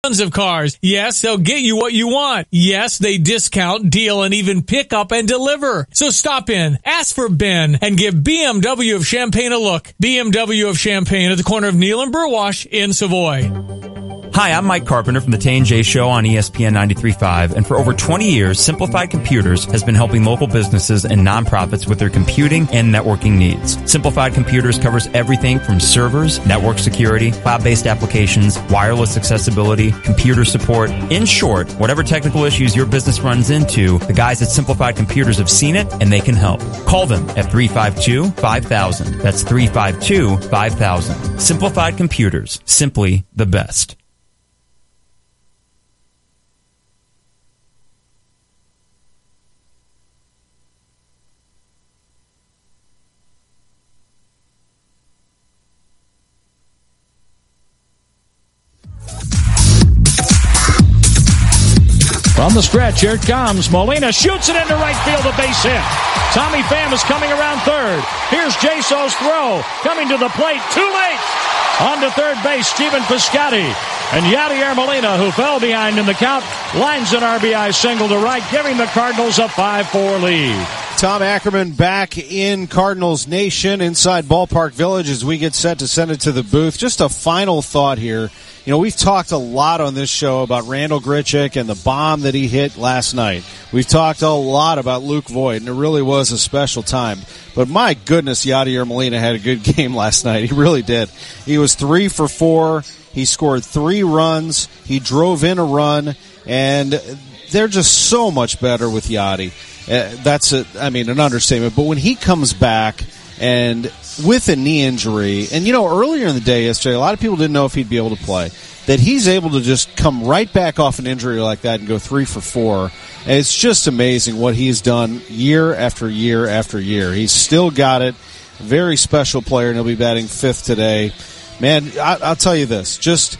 Tons of cars. Yes, they'll get you what you want. Yes, they discount, deal, and even pick up and deliver. So stop in, ask for Ben, and give BMW of Champaign a look. BMW of Champaign at the corner of Neal and Burwash in Savoy. Hi, I'm Mike Carpenter from the Tay and J Show on ESPN 93.5, and for over 20 years, Simplified Computers has been helping local businesses and nonprofits with their computing and networking needs. Simplified Computers covers everything from servers, network security, cloud-based applications, wireless accessibility, computer support. In short, whatever technical issues your business runs into, the guys at Simplified Computers have seen it, and they can help. Call them at 352-5000. That's 352-5000. Simplified Computers. Simply the best. From the stretch, here it comes. Molina shoots it into right field, a base hit. Tommy Pham is coming around third. Here's Jaso's throw. Coming to the plate, too late. On to third base, Steven Piscotty. And Yadier Molina, who fell behind in the count, lines an RBI single to right, giving the Cardinals a 5-4 lead. Tom Ackerman back in Cardinals Nation inside Ballpark Village as we get set to send it to the booth. Just a final thought here. You know, we've talked a lot on this show about Randal Grichuk and the bomb that he hit last night. We've talked a lot about Luke Voigt, and it really was a special time. But my goodness, Yadier Molina had a good game last night. He really did. He was 3 for 4. He scored 3 runs. He drove in a run, and they're just so much better with Yadi. That's an understatement. But when he comes back and with a knee injury, and you know, earlier in the day yesterday, a lot of people didn't know if he'd be able to play. That he's able to just come right back off an injury like that and go 3 for 4. And it's just amazing what he's done year after year after year. He's still got it. Very special player, and he'll be batting 5th today. Man, I'll tell you this. Just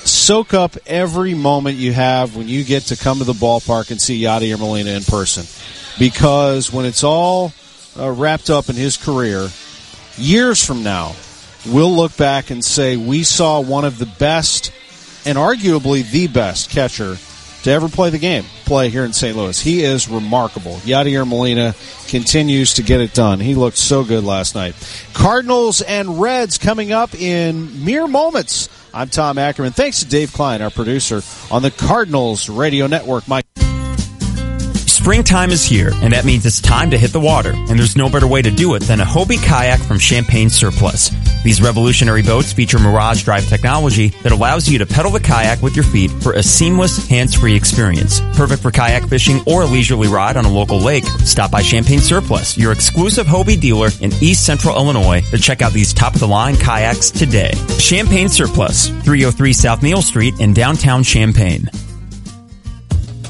soak up every moment you have when you get to come to the ballpark and see Yadier Molina in person. Because when it's all wrapped up in his career, years from now, we'll look back and say we saw one of the best and arguably the best catcher to ever play here in St. Louis. He is remarkable. Yadier Molina continues to get it done. He looked so good last night. Cardinals and Reds coming up in mere moments. I'm Tom Ackerman. Thanks to Dave Klein, our producer, on the Cardinals Radio Network. Mike. Springtime is here, and that means it's time to hit the water, and there's no better way to do it than a Hobie kayak from Champaign Surplus. These revolutionary boats feature Mirage Drive technology that allows you to pedal the kayak with your feet for a seamless, hands-free experience. Perfect for kayak fishing or a leisurely ride on a local lake. Stop by Champaign Surplus, your exclusive Hobie dealer in East Central Illinois, to check out these top-of-the-line kayaks today. Champaign Surplus, 303 South Neal Street in downtown Champaign.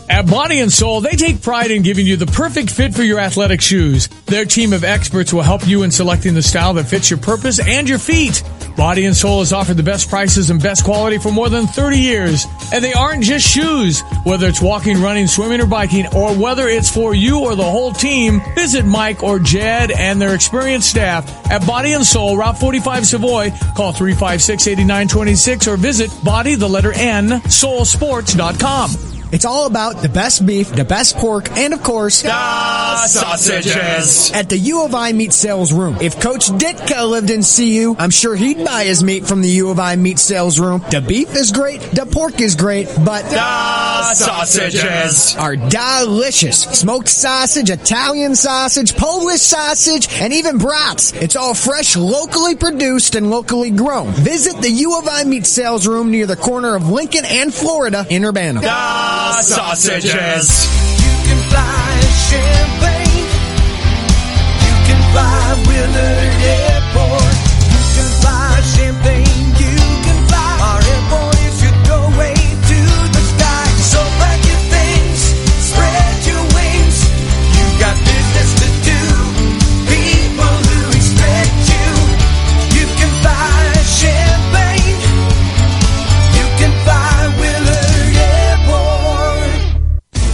At Body & Soul, they take pride in giving you the perfect fit for your athletic shoes. Their team of experts will help you in selecting the style that fits your purpose and your feet. Body & Soul has offered the best prices and best quality for more than 30 years. And they aren't just shoes. Whether it's walking, running, swimming, or biking, or whether it's for you or the whole team, visit Mike or Jed and their experienced staff at Body & Soul, Route 45 Savoy. Call 356-8926 or visit soulsports.com. It's all about the best beef, the best pork, and of course, the sausages at the U of I Meat Sales Room. If Coach Ditka lived in CU, I'm sure he'd buy his meat from the U of I Meat Sales Room. The beef is great, the pork is great, but the sausages are delicious. Smoked sausage, Italian sausage, Polish sausage, and even brats. It's all fresh, locally produced, and locally grown. Visit the U of I Meat Sales Room near the corner of Lincoln and Florida in Urbana. Sausages. You can fly Champaign. You can fly Willard Airport. You can fly Champaign. You can fly. Our airport is your doorway to the sky. So pack your things, spread your wings. You got business to do. People who expect you. You can fly Champaign. You can fly Willard Airport.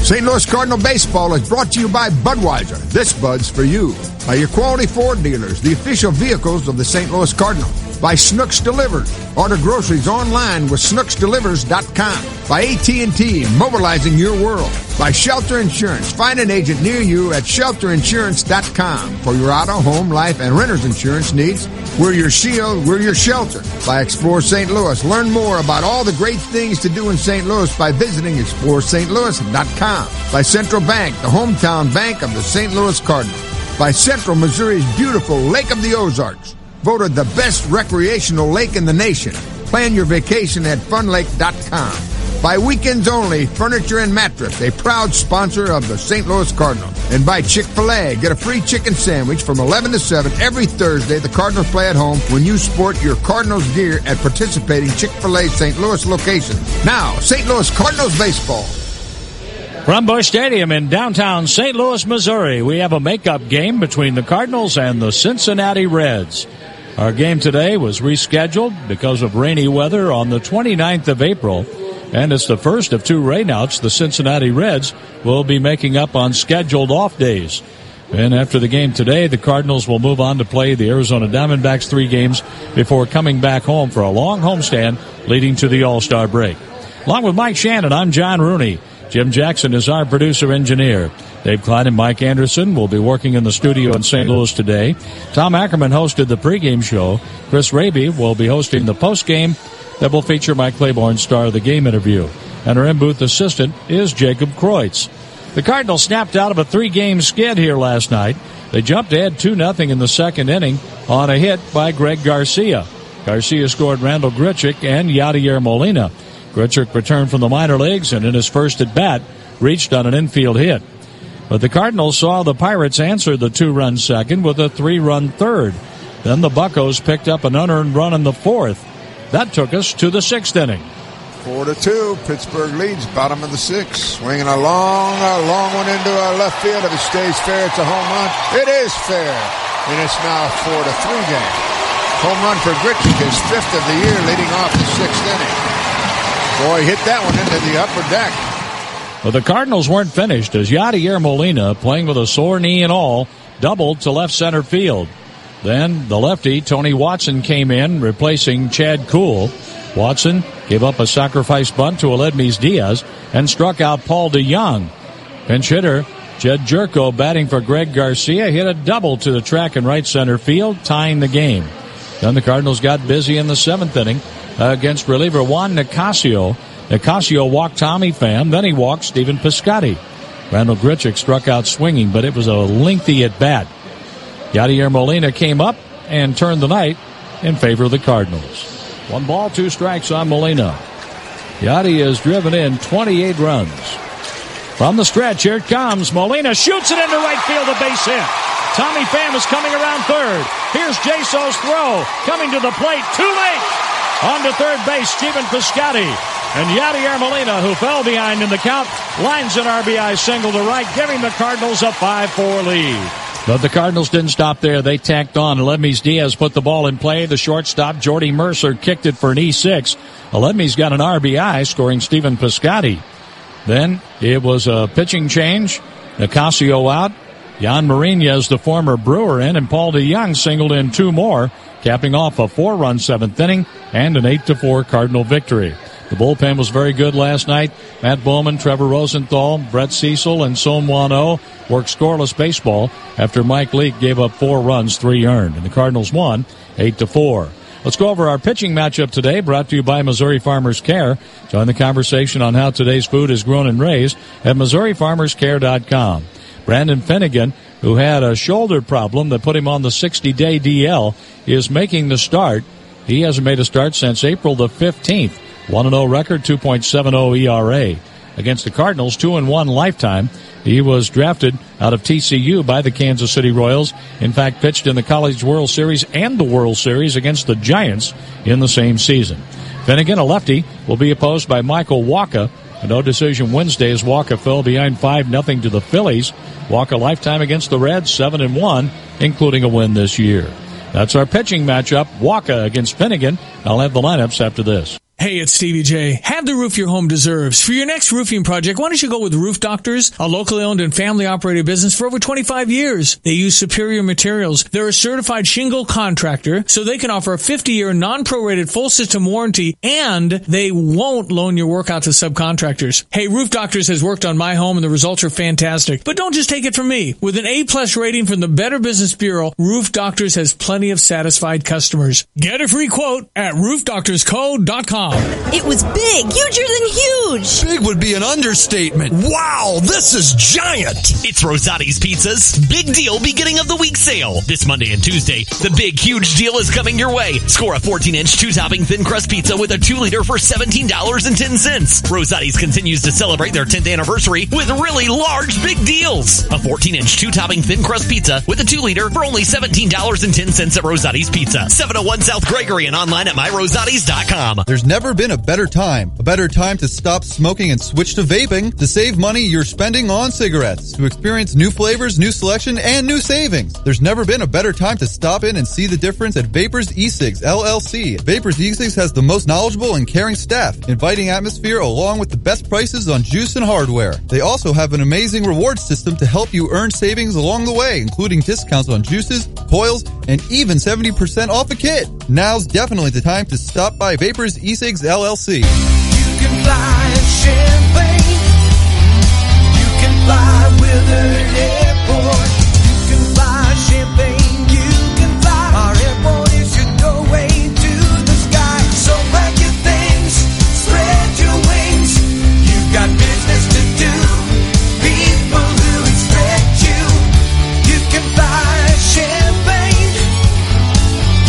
St. Louis Cardinal Baseball is brought to you by Budweiser. This Bud's for you. By your quality Ford dealers, the official vehicles of the St. Louis Cardinal. By Snooks Delivers. Order groceries online with snooksdelivers.com. By AT&T, mobilizing your world. By Shelter Insurance. Find an agent near you at shelterinsurance.com for your auto, home, life, and renter's insurance needs. We're your shield, we're your shelter. By Explore St. Louis. Learn more about all the great things to do in St. Louis by visiting explorestlouis.com. By Central Bank, the hometown bank of the St. Louis Cardinals. By Central Missouri's beautiful Lake of the Ozarks. Voted the best recreational lake in the nation. Plan your vacation at funlake.com. By Weekends Only Furniture and Mattress, a proud sponsor of the St. Louis Cardinals. And by Chick-fil-A, get a free chicken sandwich from 11 to 7 every Thursday. The Cardinals play at home when you sport your Cardinals gear at participating Chick-fil-A St. Louis locations. Now, St. Louis Cardinals baseball. From Busch Stadium in downtown St. Louis, Missouri, we have a makeup game between the Cardinals and the Cincinnati Reds. Our game today was rescheduled because of rainy weather on the 29th of April, and it's the first of two rainouts the Cincinnati Reds will be making up on scheduled off days. And after the game today, the Cardinals will move on to play the Arizona Diamondbacks 3 games before coming back home for a long homestand leading to the All-Star break. Along with Mike Shannon, I'm John Rooney. Jim Jackson is our producer-engineer. Dave Klein and Mike Anderson will be working in the studio in St. Louis today. Tom Ackerman hosted the pregame show. Chris Raby will be hosting the postgame that will feature Mike Claiborne's Star of the Game interview. And our in-booth assistant is Jacob Kreutz. The Cardinals snapped out of a 3-game skid here last night. They jumped ahead 2-0 in the second inning on a hit by Greg Garcia. Garcia scored Randall Grichuk and Yadier Molina. Grichuk returned from the minor leagues and in his first at-bat reached on an infield hit. But the Cardinals saw the Pirates answer the 2-run second with a 3-run third. Then the Buccos picked up an unearned run in the fourth. That took us to the 6th inning. 4-2. Pittsburgh leads, bottom of the 6th. Swinging a long one into left field. If it stays fair, it's a home run. It is fair. And it's now a 4-3 game. Home run for Grichuk, his 5th of the year, leading off the 6th inning. Boy, hit that one into the upper deck. Well, the Cardinals weren't finished as Yadier Molina, playing with a sore knee and all, doubled to left center field. Then the lefty, Tony Watson, came in, replacing Chad Kuhl. Watson gave up a sacrifice bunt to Aledmys Diaz and struck out Paul DeJong. Pinch hitter Jed Jerko, batting for Greg Garcia, hit a double to the track in right center field, tying the game. Then the Cardinals got busy in the 7th inning against reliever Juan Nicasio. Nicasio walked Tommy Pham, then he walked Stephen Piscotty. Randall Grichuk struck out swinging, but it was a lengthy at-bat. Yadier Molina came up and turned the night in favor of the Cardinals. 1 ball, 2 strikes on Molina. Yadi has driven in 28 runs. From the stretch, here it comes. Molina shoots it into right field, a base hit. Tommy Pham is coming around third. Here's Jaso's throw. Coming to the plate, too late. On to third base, Stephen Piscotty. And Yadier Molina, who fell behind in the count, lines an RBI single to right, giving the Cardinals a 5-4 lead. But the Cardinals didn't stop there. They tacked on. Aledmys Diaz put the ball in play. The shortstop, Jordy Mercer, kicked it for an E6. Aledmys got an RBI, scoring Stephen Piscotty. Then it was a pitching change. Nicasio out. Jan Marinez, the former Brewer, in, and Paul DeJong singled in 2 more, capping off a 4-run 7th inning and an 8-4 Cardinal victory. The bullpen was very good last night. Matt Bowman, Trevor Rosenthal, Brett Cecil, and Son Wano worked scoreless baseball after Mike Leake gave up 4 runs, 3 earned. And the Cardinals won 8-4. Let's go over our pitching matchup today, brought to you by Missouri Farmers Care. Join the conversation on how today's food is grown and raised at MissouriFarmersCare.com. Brandon Finnegan, who had a shoulder problem that put him on the 60-day DL, is making the start. He hasn't made a start since April the 15th. 1-0 record, 2.70 ERA. Against the Cardinals, 2-1 lifetime. He was drafted out of TCU by the Kansas City Royals. In fact, pitched in the College World Series and the World Series against the Giants in the same season. Finnegan, a lefty, will be opposed by Michael Wacha. A no decision Wednesday as Wacha fell behind 5-0 to the Phillies. Wacha lifetime against the Reds, 7-1, including a win this year. That's our pitching matchup, Wacha against Finnegan. I'll have the lineups after this. Hey, it's Stevie J. Have the roof your home deserves. For your next roofing project, why don't you go with Roof Doctors, a locally owned and family-operated business for over 25 years. They use superior materials. They're a certified shingle contractor, so they can offer a 50-year non-prorated full system warranty, and they won't loan your work out to subcontractors. Hey, Roof Doctors has worked on my home, and the results are fantastic. But don't just take it from me. With an A-plus rating from the Better Business Bureau, Roof Doctors has plenty of satisfied customers. Get a free quote at roofdoctorsco.com. It was big, huger than huge. Big would be an understatement. Wow, this is giant. It's Rosati's Pizza's Big Deal Beginning of the Week sale. This Monday and Tuesday, the big, huge deal is coming your way. Score a 14-inch, 2-topping thin crust pizza with a 2-liter for $17.10. Rosati's continues to celebrate their 10th anniversary with really large, big deals. A 14-inch, 2-topping thin crust pizza with a 2-liter for only $17.10 at Rosati's Pizza. 701 South Gregory and online at myrosatis.com. There's never been a better time to stop smoking and switch to vaping. To save money you're spending on cigarettes, to experience new flavors, new selection, and new savings. There's never been a better time to stop in and see the difference at Vapors eCigs LLC. Vapors eCigs has the most knowledgeable and caring staff, inviting atmosphere, along with the best prices on juice and hardware. They also have an amazing reward system to help you earn savings along the way, including discounts on juices, coils, and even 70% off a kit. Now's definitely the time to stop by Vapors eCigs LLC. You can fly Champagne. You can fly Willard Airport. You can fly Champagne. You can fly. Our airport is your doorway to the sky. So pack your things, spread your wings. You've got business to do. People who expect you. You can fly Champagne.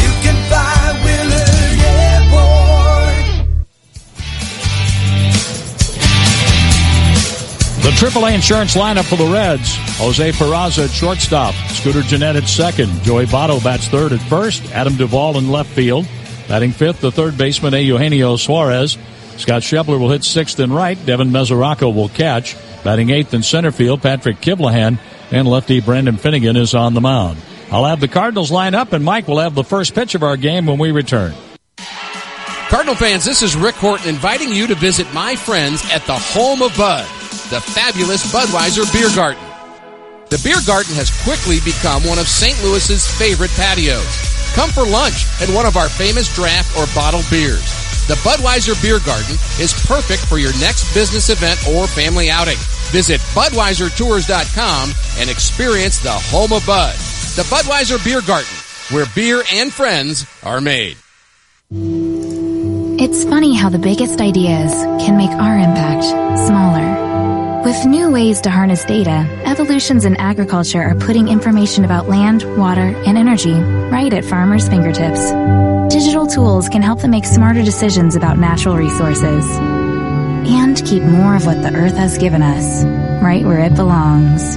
You can fly Willard Airport. The AAA Insurance lineup for the Reds. Jose Peraza at shortstop. Scooter Gennett at second. Joey Votto bats third at first. Adam Duvall in left field. Batting fifth, the third baseman, Eugenio Suarez. Scott Schebler will hit sixth and right. Devin Mesoraco will catch. Batting eighth in center field, Patrick Kivlahan. And lefty Brandon Finnegan is on the mound. I'll have the Cardinals line up, and Mike will have the first pitch of our game when we return. Cardinal fans, this is Rick Horton inviting you to visit my friends at the home of Bud, the fabulous Budweiser Beer Garden. The Beer Garden has quickly become one of St. Louis's favorite patios. Come for lunch at one of our famous draft or bottled beers. The Budweiser Beer Garden is perfect for your next business event or family outing. Visit BudweiserTours.com and experience the home of Bud, the Budweiser Beer Garden, where beer and friends are made. It's funny how the biggest ideas can make our impact smaller. With new ways to harness data, Evolutions in Agriculture are putting information about land, water, and energy right at farmers' fingertips. Digital tools can help them make smarter decisions about natural resources and keep more of what the earth has given us right where it belongs.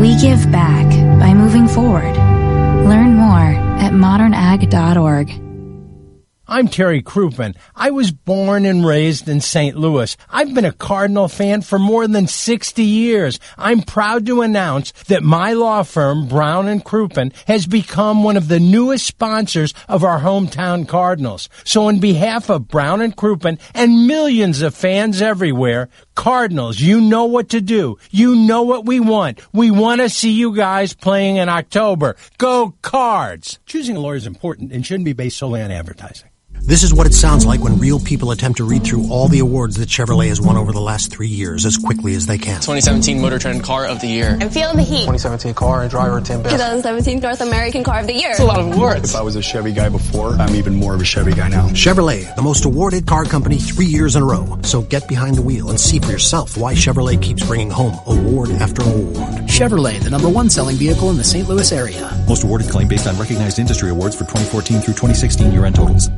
We give back by moving forward. Learn more at modernag.org. I'm Terry Crouppen. I was born and raised in St. Louis. I've been a Cardinal fan for more than 60 years. I'm proud to announce that my law firm, Brown & Crouppen, has become one of the newest sponsors of our hometown Cardinals. So on behalf of Brown & Crouppen and millions of fans everywhere, Cardinals, you know what to do. You know what we want. We want to see you guys playing in October. Go Cards! Choosing a lawyer is important and shouldn't be based solely on advertising. This is what it sounds like when real people attempt to read through all the awards that Chevrolet has won over the last 3 years as quickly as they can. 2017 Motor Trend Car of the Year. I'm feeling the heat. 2017 Car and Driver 10 Best. 2017 North American Car of the Year. It's a lot of awards. If I was a Chevy guy before, I'm even more of a Chevy guy now. Chevrolet, the most awarded car company 3 years in a row. So get behind the wheel and see for yourself why Chevrolet keeps bringing home award after award. Chevrolet, the #1 selling vehicle in the St. Louis area. Most awarded claim based on recognized industry awards for 2014 through 2016 year-end totals.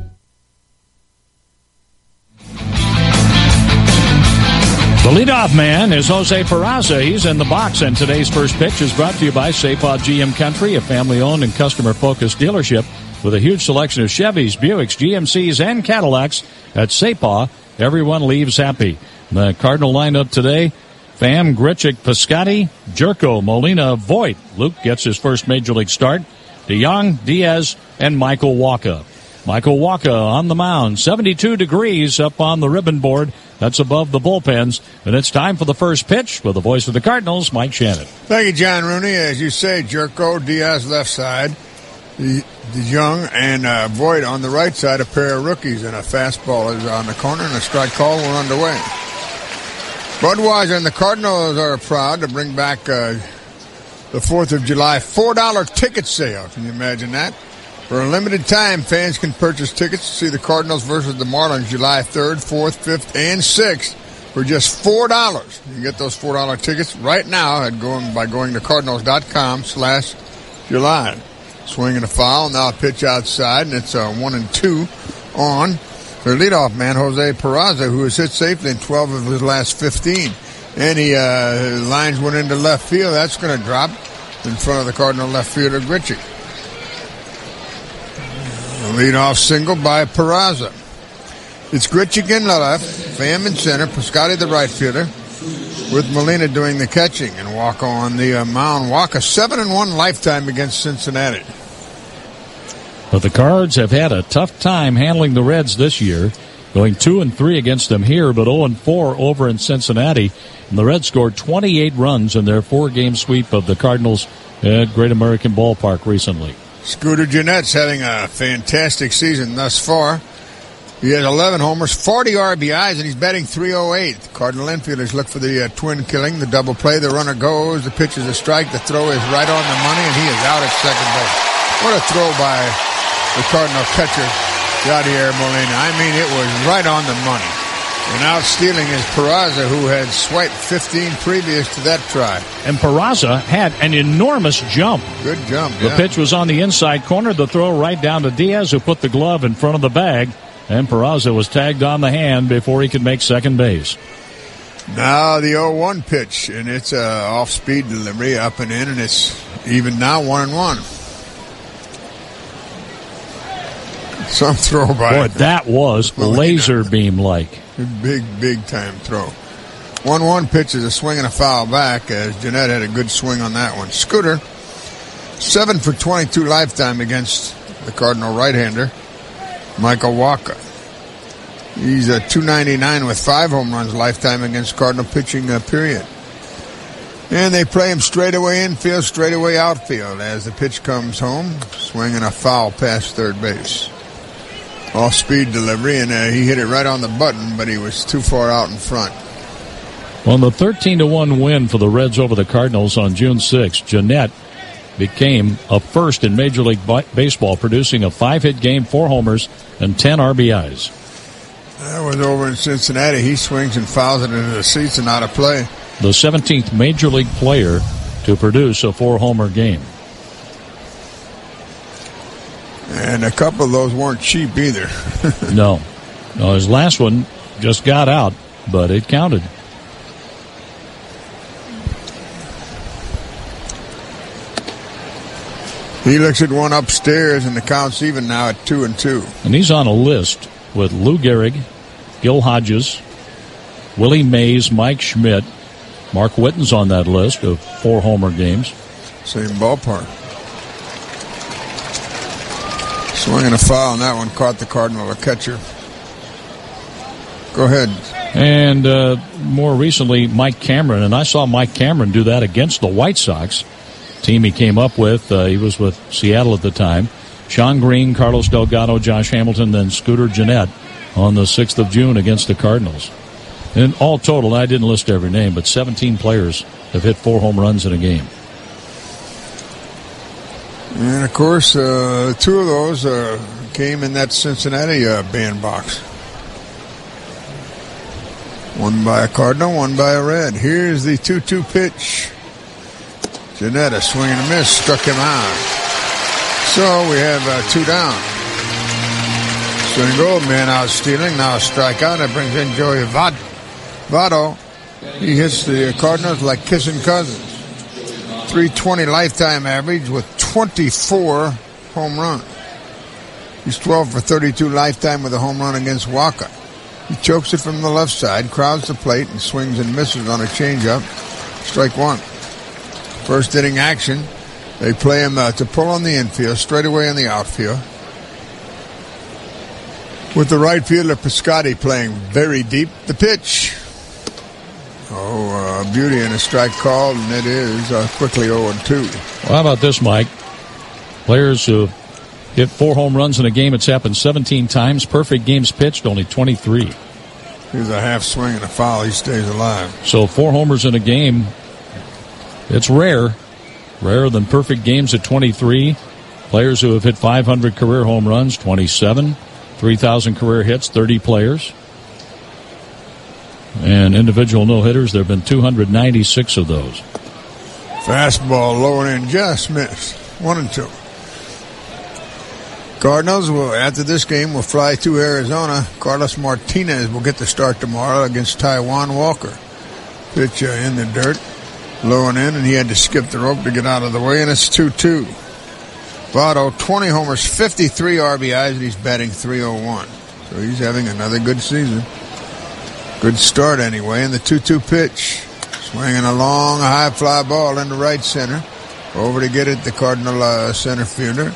The leadoff man is Jose Peraza. He's in the box, and today's first pitch is brought to you by Sapah GM Country, a family-owned and customer-focused dealership with a huge selection of Chevys, Buicks, GMCs, and Cadillacs. At Sapah, everyone leaves happy. The Cardinal lineup today: Pham, Grichuk, Piscotty, Jerko, Molina, Voit. Luke gets his first Major League start. DeYoung, Diaz, and Michael Wacha. Michael Walker on the mound. 72 degrees up on the ribbon board. That's above the bullpens. And it's time for the first pitch with the voice of the Cardinals, Mike Shannon. Thank you, John Rooney. As you say, Jerko, Diaz left side, DeJong, and Voigt on the right side, a pair of rookies, and a fastball is on the corner, and a strike call. We're underway. Budweiser and the Cardinals are proud to bring back the 4th of July $4 ticket sale. Can you imagine that? For a limited time, fans can purchase tickets to see the Cardinals versus the Marlins July 3rd, 4th, 5th, and 6th for just $4. You can get those $4 tickets right now by going to cardinals.com/July. Swing and a foul. Now a pitch outside, and it's 1-2 on their leadoff man, Jose Peraza, who has hit safely in 12 of his last 15. And he lines one into left field. That's going to drop in front of the Cardinal left fielder, Gritchie. Leadoff single by Peraza. It's Gritchie in the left, Pham in center, Piscotty the right fielder, with Molina doing the catching, and Walker on the mound. Walker 7-1 lifetime against Cincinnati. But the Cards have had a tough time handling the Reds this year, going 2-3 against them here, but 0-4 over in Cincinnati. And the Reds scored 28 runs in their 4-game sweep of the Cardinals at Great American Ballpark recently. Scooter Gennett's having a fantastic season thus far. He has 11 homers, 40 RBIs, and he's batting .308. The Cardinal infielders look for the twin killing, the double play. The runner goes, the pitch is a strike, the throw is right on the money, and he is out at second base. What a throw by the Cardinal catcher, Yadier Molina. I mean, it was right on the money. And out stealing is Peraza, who had swiped 15 previous to that try. And Peraza had an enormous jump. Good jump, yeah. The pitch was on the inside corner, the throw right down to Diaz, who put the glove in front of the bag. And Peraza was tagged on the hand before he could make second base. Now the 0-1 pitch, and it's an off-speed delivery up and in, and it's even now 1-1. Some throw by... Boy, that was laser beam-like. Big time throw. 1-1 pitch is a swing and a foul back, as Gennett had a good swing on that one. Scooter, 7 for 22 lifetime against the Cardinal right-hander, Michael Walker. He's a .299 with 5 home runs lifetime against Cardinal pitching period. And they play him straight away infield, straight away outfield as the pitch comes home. Swinging a foul past third base. Off-speed delivery, and he hit it right on the button, but he was too far out in front. On the 13-1 win for the Reds over the Cardinals on June 6th, Gennett became a first in Major League Baseball, producing a 5-hit game, 4 homers, and 10 RBIs. That was over in Cincinnati. He swings and fouls it into the seats and out of play. The 17th Major League player to produce a 4-homer game. And a couple of those weren't cheap either. No, his last one just got out, but it counted. He looks at one upstairs, and the count's even now at 2-2. And he's on a list with Lou Gehrig, Gil Hodges, Willie Mays, Mike Schmidt. Mark Whitten's on that list of 4-homer games. Same ballpark. Swinging a foul, and that one caught the Cardinal, a catcher. Go ahead. And more recently, Mike Cameron. And I saw Mike Cameron do that against the White Sox. Team he came up with. He was with Seattle at the time. Sean Green, Carlos Delgado, Josh Hamilton, then Scooter Gennett on the 6th of June against the Cardinals. And all total, I didn't list every name, but 17 players have hit 4 home runs in a game. And, of course, 2 of those came in that Cincinnati bandbox. One by a Cardinal, one by a Red. Here's the 2-2 pitch. Gennett, a swing and a miss, struck him out. So we have 2 down. Swing man out stealing, now a strikeout. That brings in Joey Votto. He hits the Cardinals like kissing cousins. .320 lifetime average with 24 home runs. He's 12 for 32 lifetime with a home run against Walker. He chokes it from the left side, crowds the plate, and swings and misses on a changeup. Strike 1. First inning action. They play him to pull on the infield, straight away in the outfield. with the right fielder Piscotti playing very deep. The pitch. Oh, beauty and a strike called, and it is quickly 0-2. Well, how about this, Mike? Players who hit 4 home runs in a game. It's happened 17 times. Perfect games pitched, only 23. Here's a half swing and a foul. He stays alive. So 4 homers in a game, it's rare. Rarer than perfect games at 23. Players who have hit 500 career home runs, 27. 3,000 career hits, 30 players. And individual no-hitters, there have been 296 of those. Fastball low and in, just missed. 1-2. Cardinals will, after this game, will fly to Arizona. Carlos Martinez will get the start tomorrow against Taijuan Walker. Pitch in the dirt, low and in, and he had to skip the rope to get out of the way, and it's 2-2. Votto, 20 homers, 53 RBIs, and he's batting .301. So he's having another good season. Good start anyway, and the 2-2 pitch. Swinging a long, high fly ball into right center. Over to get it, the Cardinal center fielder.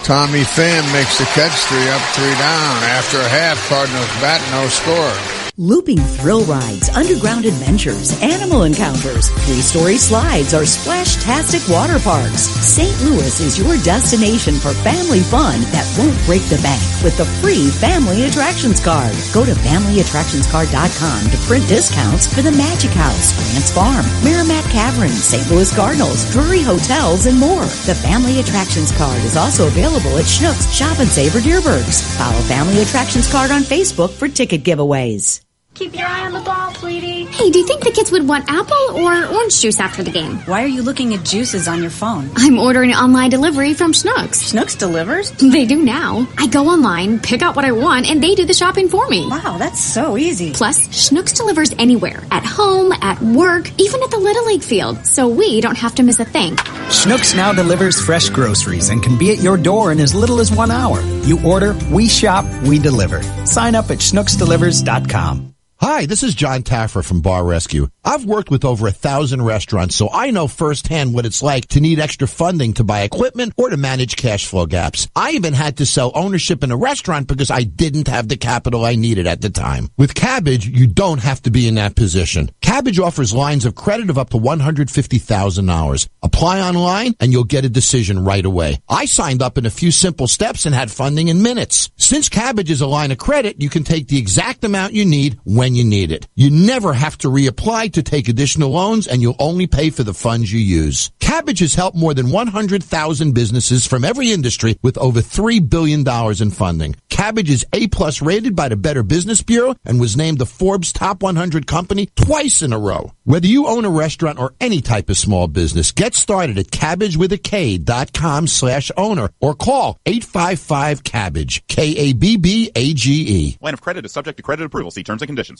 Tommy Pham makes the catch, 3 up, 3 down. After a half, Cardinals bat, no score. Looping thrill rides, underground adventures, animal encounters, 3-story slides, or splash-tastic water parks. St. Louis is your destination for family fun that won't break the bank with the free Family Attractions Card. Go to FamilyAttractionsCard.com to print discounts for the Magic House, Grants Farm, Merrimack Caverns, St. Louis Cardinals, Drury Hotels, and more. The Family Attractions Card is also available at Schnucks, Shop and Save, or Deerbergs. Follow Family Attractions Card on Facebook for ticket giveaways. Keep your eye on the ball, sweetie. Hey, do you think the kids would want apple or orange juice after the game? Why are you looking at juices on your phone? I'm ordering online delivery from Schnucks. Schnucks delivers? They do now. I go online, pick out what I want, and they do the shopping for me. Wow, that's so easy. Plus, Schnucks delivers anywhere. At home, at work, even at the Little League field. So we don't have to miss a thing. Schnucks now delivers fresh groceries and can be at your door in as little as 1 hour. You order, we shop, we deliver. Sign up at schnucksdelivers.com. Hi, this is John Taffer from Bar Rescue. I've worked with over 1,000 restaurants, so I know firsthand what it's like to need extra funding to buy equipment or to manage cash flow gaps. I even had to sell ownership in a restaurant because I didn't have the capital I needed at the time. With Cabbage, you don't have to be in that position. Cabbage offers lines of credit of up to $150,000. Apply online and you'll get a decision right away. I signed up in a few simple steps and had funding in minutes. Since Cabbage is a line of credit, you can take the exact amount you need when you need it. You never have to reapply to take additional loans, and you'll only pay for the funds you use. Cabbage has helped more than 100,000 businesses from every industry with over $3 billion in funding. Cabbage is A+ rated by the Better Business Bureau and was named the Forbes Top 100 company twice in a row. Whether you own a restaurant or any type of small business, get started at cabbagewithak.com/owner or call 855-CABBAGE, KABBAGE. Line of credit is subject to credit approval. See terms and conditions.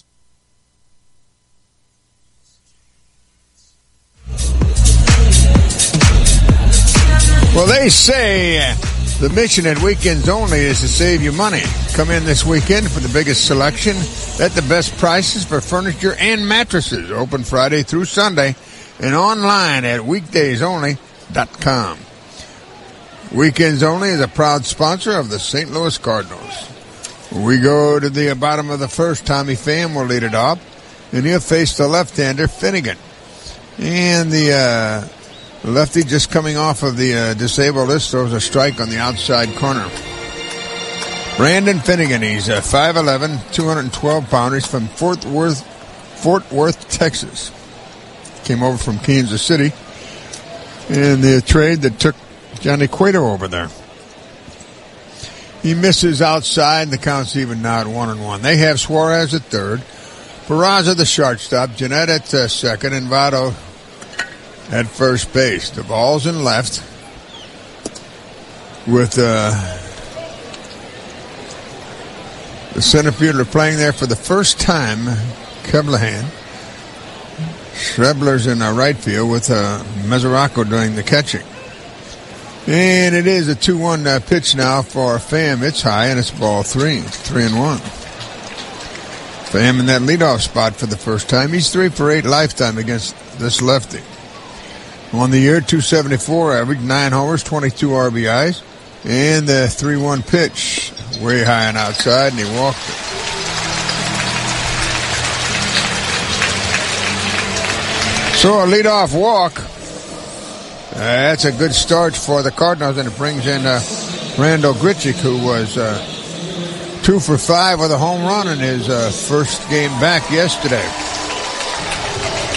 Well, they say the mission at Weekends Only is to save you money. Come in this weekend for the biggest selection at the best prices for furniture and mattresses. Open Friday through Sunday and online at weekdaysonly.com. Weekends Only is a proud sponsor of the St. Louis Cardinals. We go to the bottom of the first. Tommy Pham will lead it off, and he'll face the left-hander Finnegan. And the lefty just coming off of the disabled list throws a strike on the outside corner. Brandon Finnegan, he's 5'11", 212-pounder. He's from Fort Worth, Texas. Came over from Kansas City in the trade that took Johnny Cueto over there. He misses outside. The count's even now at 1-1. They have Suarez at third, Peraza the shortstop, Jeanette at second, and Votto at first base. The ball's in left with the center fielder playing there for the first time, Keblahan. Schrebler's in right field with Mesoraco doing the catching. And it is a 2-1 pitch now for Pham. It's high, and it's ball 3. 3-1. Pham in that leadoff spot for the first time. He's 3 for 8 lifetime against this lefty. On the year, 274 average, 9 homers, 22 RBIs, and the 3-1 pitch. way high and outside, and he walked it. So a leadoff walk. That's a good start for the Cardinals, and it brings in Randall Grichuk, who was 2 for 5 with a home run in his first game back yesterday.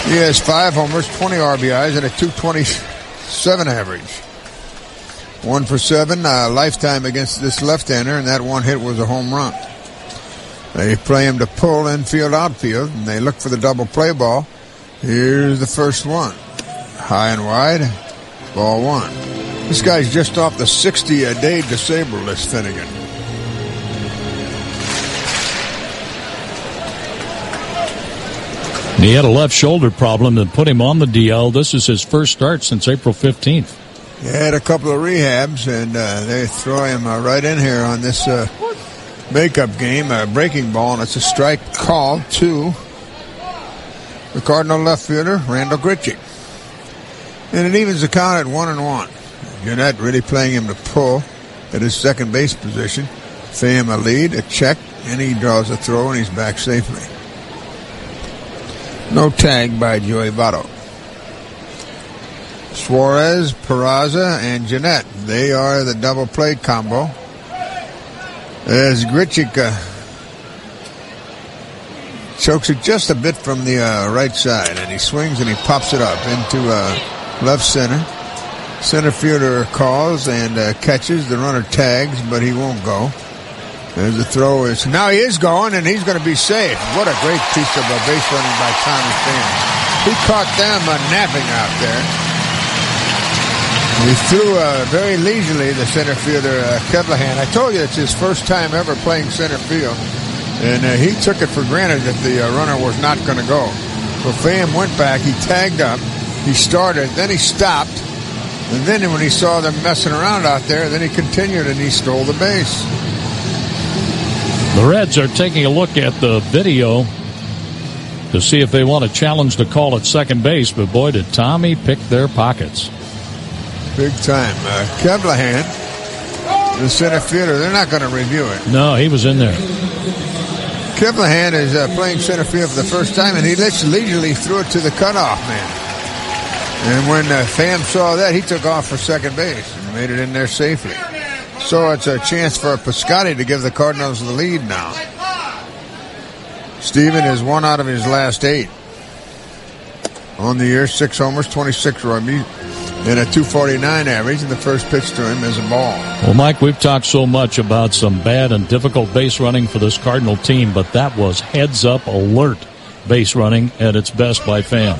He has 5 homers, 20 RBIs, and a .227 average. 1 for 7 lifetime against this left-hander, and that one hit was a home run. They play him to pull infield, outfield, and they look for the double play ball. Here's the first one. High and wide. Ball 1. This guy's just off the 60-a-day disabled list, Finnegan. He had a left shoulder problem that put him on the DL. This is his first start since April 15th. He had a couple of rehabs, and they throw him right in here on this makeup game, breaking ball, and it's a strike call to the Cardinal left fielder, Randall Grichuk. And it evens the count at 1-1. Jeanette really playing him to pull at his second base position. Pham a lead, a check, and he draws a throw, and he's back safely. No tag by Joey Votto. Suarez, Peraza, and Jeanette. They are the double play combo. As Grichuk chokes it just a bit from the right side, and he swings and he pops it up into left center. Center fielder calls and catches. The runner tags, but he won't go. There's the throw. Now he is going, and he's going to be safe. What a great piece of base running by Tommy Pham. He caught them napping out there. He threw very leisurely, the center fielder, Kevlahan. I told you it's his first time ever playing center field. And he took it for granted that the runner was not going to go. So Pham went back. He tagged up. He started. Then he stopped. And then when he saw them messing around out there, then he continued and he stole the base. The Reds are taking a look at the video to see if they want to challenge the call at second base. But boy, did Tommy pick their pockets. Big time. Kevlahan, the center fielder, they're not going to review it. No, he was in there. Kevlahan is playing center field for the first time, and he leisurely threw it to the cutoff man. And when Pham saw that, he took off for second base and made it in there safely. So it's a chance for Piscotty to give the Cardinals the lead now. Steven is 1 out of his last 8. On the year, 6 homers, 26 ribbies, and a .249 average, and the first pitch to him is a ball. Well, Mike, we've talked so much about some bad and difficult base running for this Cardinal team, but that was heads-up alert base running at its best by Pham.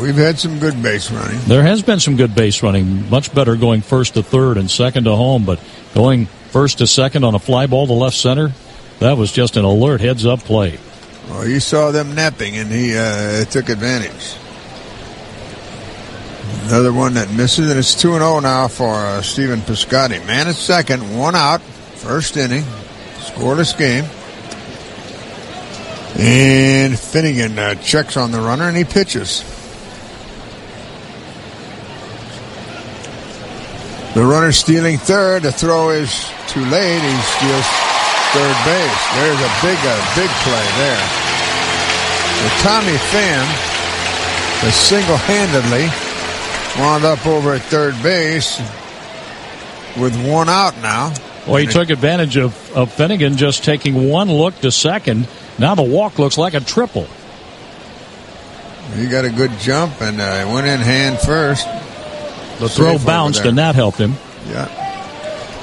We've had some good base running. There has been some good base running. Much better going first to third and second to home, but going first to second on a fly ball to left center, that was just an alert heads-up play. Well, you saw them napping, and he took advantage. Another one that misses, and it's 2-0 now for Stephen Piscotty. Man at second, 1 out, first inning, scoreless game. And Finnegan checks on the runner, and he pitches. The runner stealing third. The throw is too late. He steals third base. There's a big play there. So Tommy Pham has single-handedly wound up over at third base with 1 out now. Well, he took advantage of Finnegan just taking 1 look to second. Now the walk looks like a triple. He got a good jump and went in hand first. The throw bounced, and that helped him. Yeah.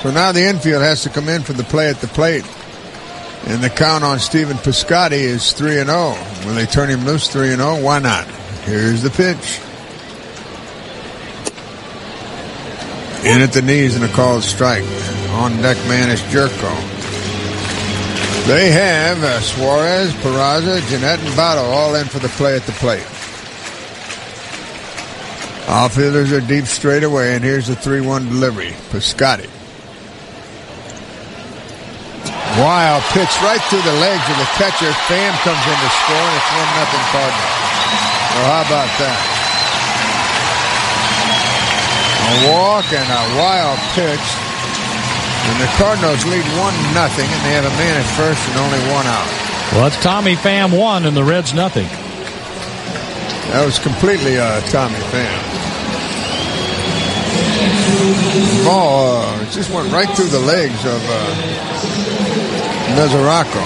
So now the infield has to come in for the play at the plate. And the count on Stephen Piscotty is 3-0. Will they turn him loose 3-0? Why not? Here's the pitch. In at the knees and a called strike. On deck man is Jerko. They have Suarez, Peraza, Jeanette, and Votto all in for the play at the plate. Outfielders are deep straight away, and here's the 3-1 delivery. Piscotty. Wild pitch right through the legs of the catcher. Pham comes in to score, and it's 1-0 Cardinals. Well, how about that? A walk and a wild pitch. And the Cardinals lead 1-0, and they have a man at first and only one out. Well, it's Tommy Pham 1 and the Reds nothing. That was completely Tommy Pham. The ball just went right through the legs of Mesoraco.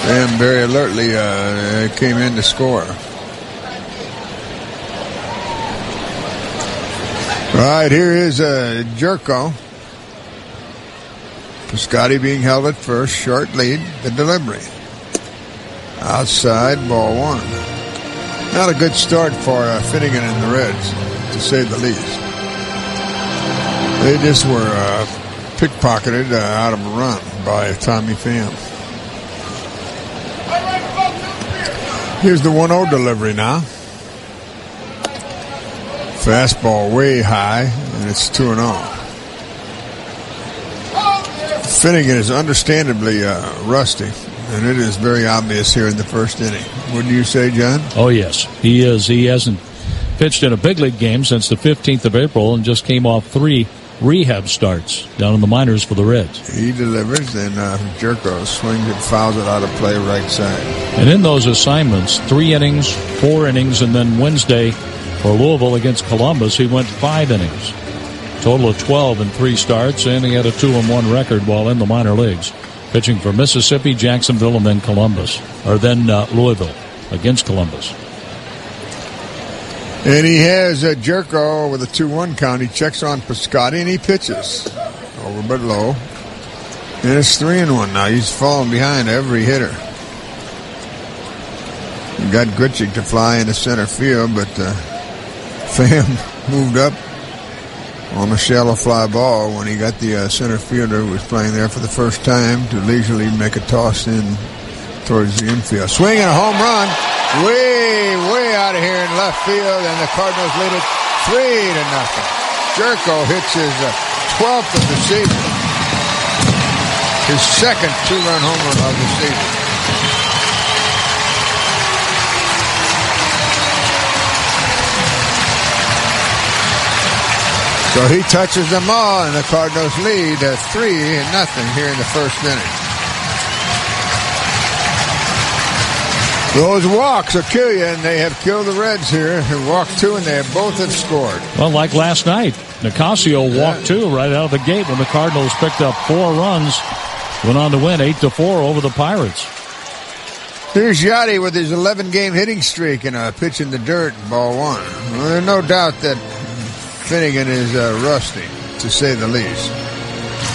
Pham very alertly came in to score. All right, here is Jerko. Piscotti being held at first, short lead, the delivery. Outside, ball one. Not a good start for Finnegan and the Reds, to say the least. They just were pickpocketed out of a run by Tommy Pham. Here's the 1-0 delivery now. Fastball way high, and it's 2-0. Finnegan is understandably rusty, and it is very obvious here in the first inning. Wouldn't you say, John? Oh, yes. He is. He hasn't pitched in a big league game since the 15th of April and just came off 3 rehab starts down in the minors for the Reds. He delivers, and Jerko swings and fouls it out of play right side. And in those assignments, 3 innings, 4 innings, and then Wednesday for Louisville against Columbus, he went 5 innings. Total of 12 in 3 starts, and he had a 2-1 record while in the minor leagues, pitching for Mississippi, Jacksonville, and then Louisville against Columbus. And he has Jerko with a 2-1 count. He checks on Piscotti, and he pitches over but low. And it's 3-1 now. He's falling behind every hitter. He got Gritchik to fly into center field, but Pham moved up on a shallow fly ball when he got the center fielder who was playing there for the first time to leisurely make a toss in towards the infield. Swing and a home run. Way out of here in left field, and the Cardinals lead it 3-0. Jerko hits his 12th of the season. His second 2-run homer of the season. So he touches them all, and the Cardinals lead 3-0 here in the first inning. Those walks will kill you, and they have killed the Reds here. They walked 2, and they both have scored. Well, like last night, Nicasio walked 2 right out of the gate when the Cardinals picked up 4 runs. Went on to win 8-4 over the Pirates. Here's Yachty with his 11-game hitting streak and a pitch in the dirt, ball 1. Well, there's no doubt that Finnegan is rusty, to say the least.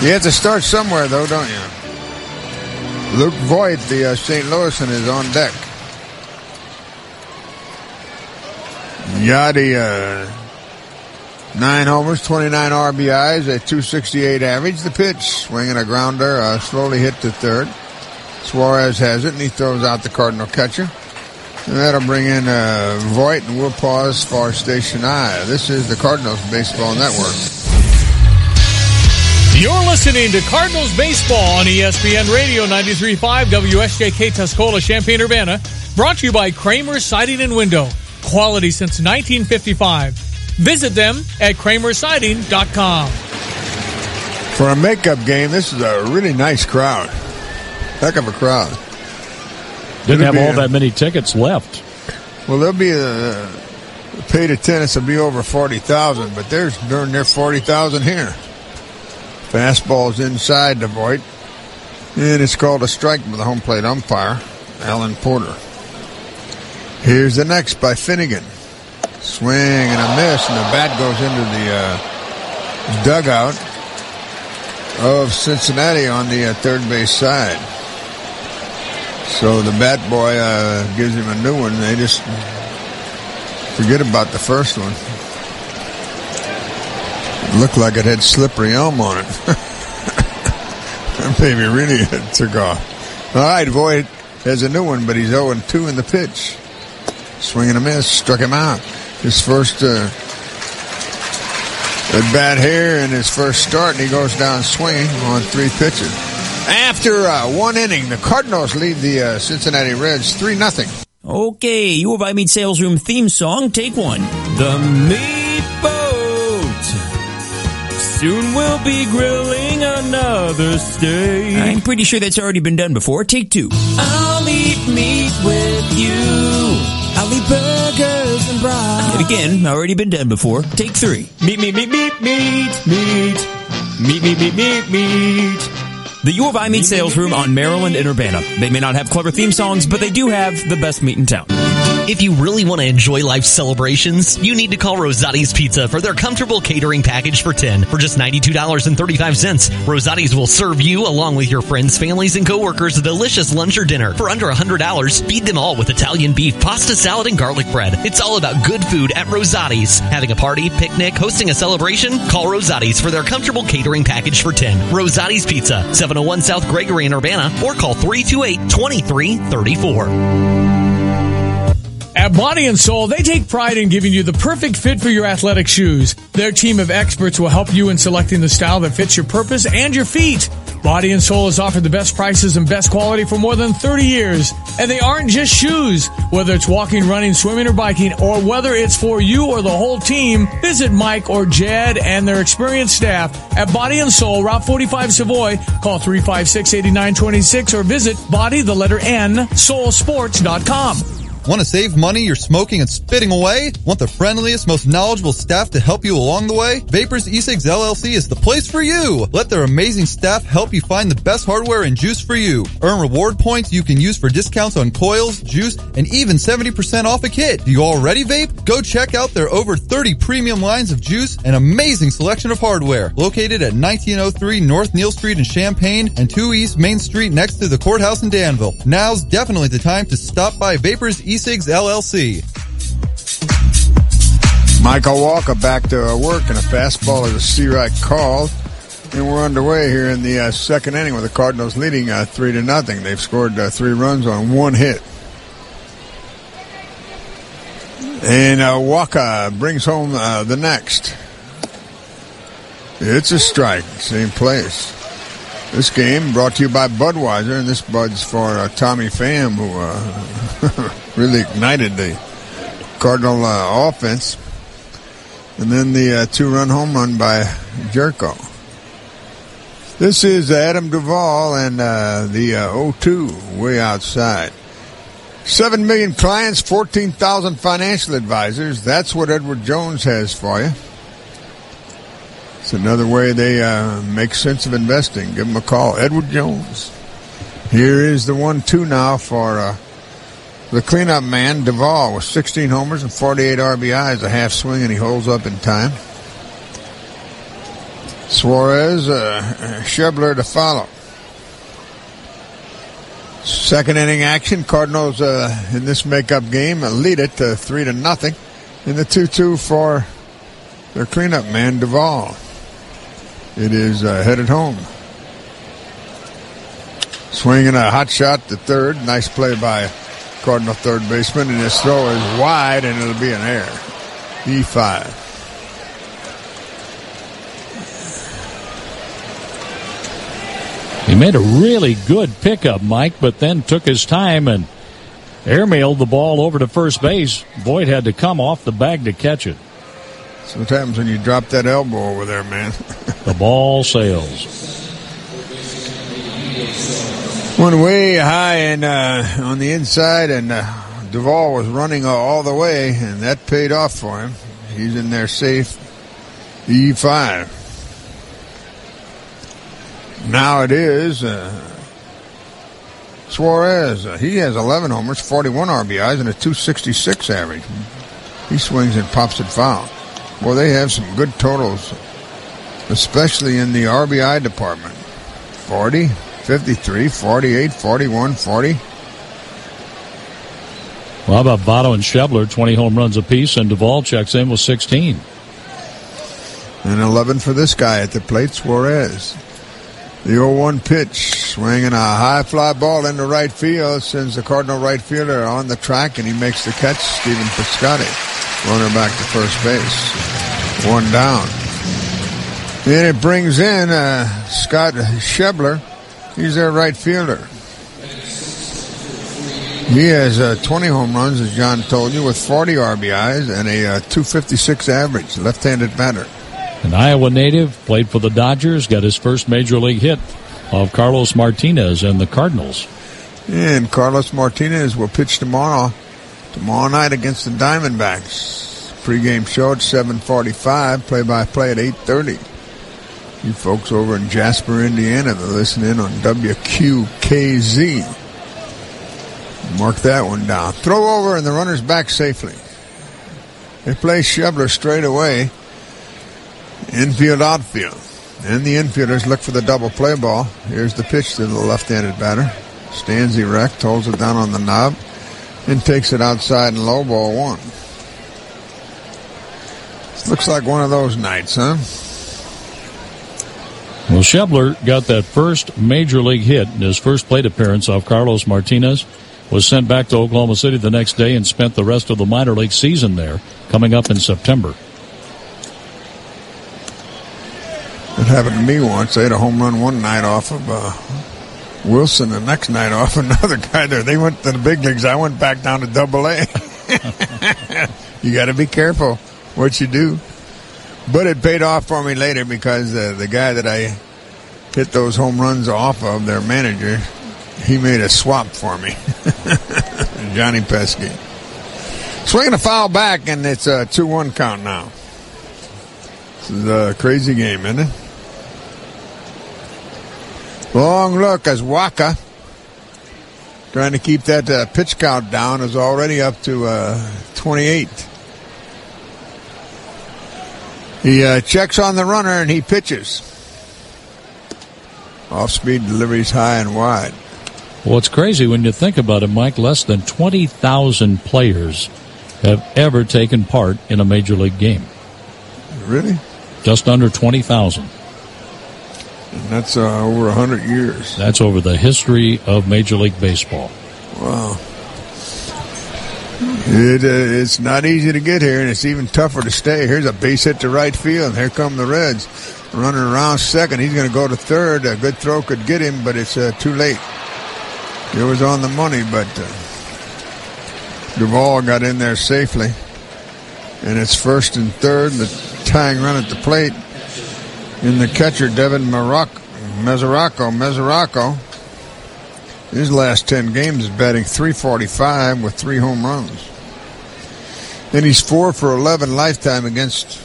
You have to start somewhere, though, don't you? Luke Voigt, the St. Louisan, is on deck. Yachty, 9 homers, 29 RBIs, a .268 average. The pitch, swinging a grounder, slowly hit to third. Suarez has it, and he throws out the Cardinal catcher. And that'll bring in Voigt, and we'll pause for Station I. This is the Cardinals Baseball Network. You're listening to Cardinals Baseball on ESPN Radio 93.5 WSJK Tuscola, Champaign-Urbana. Brought to you by Kramer Siding and Window. Quality since 1955. Visit them at kramersiding.com. For a makeup game, this is a really nice crowd. Heck of a crowd. Didn't have all that many tickets left. Well, there'll be paid attendance will be over 40,000, but there's darn near 40,000 here. Fastball's inside the Voigt, and it's called a strike by the home plate umpire, Alan Porter. Here's the next by Finnegan. Swing and a miss, and the bat goes into the dugout of Cincinnati on the third base side. So the bat boy gives him a new one. They just forget about the first one. It looked like it had slippery elm on it. Maybe really it took off. All right, Voigt has a new one, but he's 0-2 in the pitch. Swing and a miss, struck him out. His first at bat here in his first start, and he goes down swinging on 3 pitches. After 1 inning, the Cardinals lead the Cincinnati Reds 3-0. Okay, U of I Meat Sales Room theme song, take 1. The Meat Boat. Soon we'll be grilling another steak. I'm pretty sure that's already been done before. Take 2. I'll eat meat with you. I'll eat burgers and brats. Yet again, already been done before. Take 3. Meat. The U of I Meat Sales Room on Maryland and Urbana. They may not have clever theme songs, but they do have the best meat in town. If you really want to enjoy life's celebrations, you need to call Rosati's Pizza for their comfortable catering package for 10 for just $92.35. Rosati's will serve you, along with your friends, families, and coworkers, a delicious lunch or dinner for under $100. Feed them all with Italian beef, pasta salad, and garlic bread. It's all about good food at Rosati's. Having a party, picnic, hosting a celebration? Call Rosati's for their comfortable catering package for 10. Rosati's Pizza, 701 South Gregory in Urbana, or call 328-2334. At Body and Soul, they take pride in giving you the perfect fit for your athletic shoes. Their team of experts will help you in selecting the style that fits your purpose and your feet. Body and Soul has offered the best prices and best quality for more than 30 years. And they aren't just shoes. Whether it's walking, running, swimming, or biking, or whether it's for you or the whole team, visit Mike or Jed and their experienced staff at Body and Soul, Route 45 Savoy. Call 356-8926 or visit soulsports.com. Want to save money you're smoking and spitting away? Want the friendliest, most knowledgeable staff to help you along the way? Vapors E-Cigs LLC is the place for you. Let their amazing staff help you find the best hardware and juice for you. Earn reward points you can use for discounts on coils, juice, and even 70% off a kit. Do you already vape? Go check out their over 30 premium lines of juice and amazing selection of hardware. Located at 1903 North Neal Street in Champaign and 2 East Main Street next to the courthouse in Danville. Now's definitely the time to stop by Vapors E-Cigs LLC. Michael Walker back to work, and a fastball is a C-right call. And we're underway here in the second inning with the Cardinals leading 3-0. They've scored 3 runs on 1 hit. And Walker brings home the next. It's a strike, same place. This game brought to you by Budweiser, and this Bud's for Tommy Pham, who really ignited the Cardinal offense. And then the 2-run home run by Jerko. This is Adam Duvall and the 0-2 way outside. 7 million clients, 14,000 financial advisors. That's what Edward Jones has for you. It's another way they make sense of investing. Give them a call. Edward Jones. Here is the 1-2 now for the cleanup man, Duvall, with 16 homers and 48 RBIs, a half swing, and he holds up in time. Suarez, Schebler to follow. Second inning action. Cardinals in this makeup game lead it to 3-0 in the 2-2 for their cleanup man, Duvall. It is headed home. Swinging a hot shot to third. Nice play by Cardinal third baseman, and his throw is wide, and it'll be an error. E5. He made a really good pickup, Mike, but then took his time and airmailed the ball over to first base. Boyd had to come off the bag to catch it. That's what happens when you drop that elbow over there, man. The ball sails. Went way high and on the inside, and Duvall was running all the way, and that paid off for him. He's in there safe. E5. Now it is Suarez. He has 11 homers, 41 RBIs, and a 266 average. He swings and pops it foul. Well, they have some good totals, especially in the RBI department. 40, 53, 48, 41, 40. Well, how about Votto and Schebler, 20 home runs apiece, and Duvall checks in with 16. And 11 for this guy at the plate, Suarez. The 0-1 pitch, swinging a high fly ball into right field, sends the Cardinal right fielder on the track, and he makes the catch, Stephen Piscotty. Runner back to first base. 1 down. Then it brings in Scott Schebler. He's their right fielder. He has 20 home runs, as John told you, with 40 RBIs and a 256 average, left-handed batter. An Iowa native, played for the Dodgers, got his first major league hit of Carlos Martinez and the Cardinals. And Carlos Martinez will pitch tomorrow night against the Diamondbacks. Pre-game show at 7:45, play-by-play at 8:30. You folks over in Jasper, Indiana, they're listening on WQKZ. Mark that one down. Throw over and the runner's back safely. They play Shebler straight away. Infield, outfield. And the infielders look for the double play ball. Here's the pitch to the left-handed batter. Stands erect, holds it down on the knob, and takes it outside and low, ball one. Looks like one of those nights, huh? Well, Shebler got that first major league hit in his first plate appearance off Carlos Martinez, was sent back to Oklahoma City the next day and spent the rest of the minor league season there, coming up in September. It happened to me once. They had a home run one night off of Wilson, the next night off another guy there. They went to the big leagues. I went back down to Double-A. You got to be careful what you do. But it paid off for me later because the guy that I hit those home runs off of, their manager, he made a swap for me. Johnny Pesky. Swinging a foul back, and it's a 2-1 count now. This is a crazy game, isn't it? Long look as Waka, trying to keep that pitch count down, is already up to 28. He checks on the runner and he pitches. Off-speed deliveries high and wide. Well, it's crazy when you think about it, Mike. Less than 20,000 players have ever taken part in a major league game. Really? Just under 20,000. And that's over 100 years. That's over the history of Major League Baseball. Wow. It's not easy to get here, and it's even tougher to stay. Here's a base hit to right field, and here come the Reds. Running around second. He's going to go to third. A good throw could get him, but it's too late. It was on the money, but Duvall got in there safely. And it's first and third, and the tying run at the plate. In the catcher, Devin Mesoraco. His last 10 games is batting .345 with 3 home runs. And he's 4 for 11 lifetime against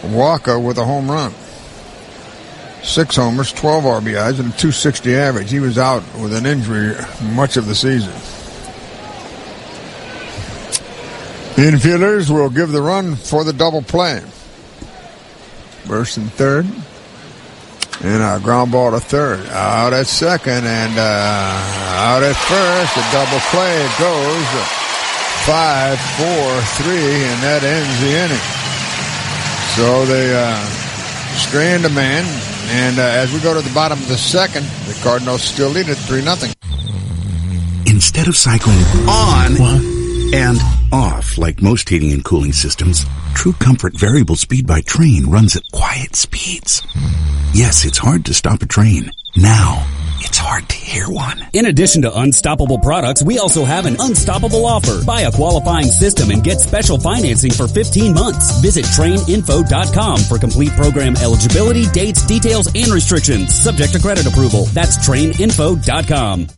Waka with a home run. 6 homers, 12 RBIs, and a .260 average. He was out with an injury much of the season. Infielders will give the run for the double play. First and third. And a ground ball to third. Out at second and out at first. A double play. It goes 5-4-3, and that ends the inning. So they strand a man. And as we go to the bottom of the second, the Cardinals still lead at 3-0. Instead of cycling on and off like most heating and cooling systems, True Comfort Variable Speed by Train runs at quiet speeds. Yes, it's hard to stop a train. Now, it's hard to hear one. In addition to unstoppable products, we also have an unstoppable offer. Buy a qualifying system and get special financing for 15 months. Visit traininfo.com for complete program eligibility, dates, details, and restrictions. Subject to credit approval. That's traininfo.com.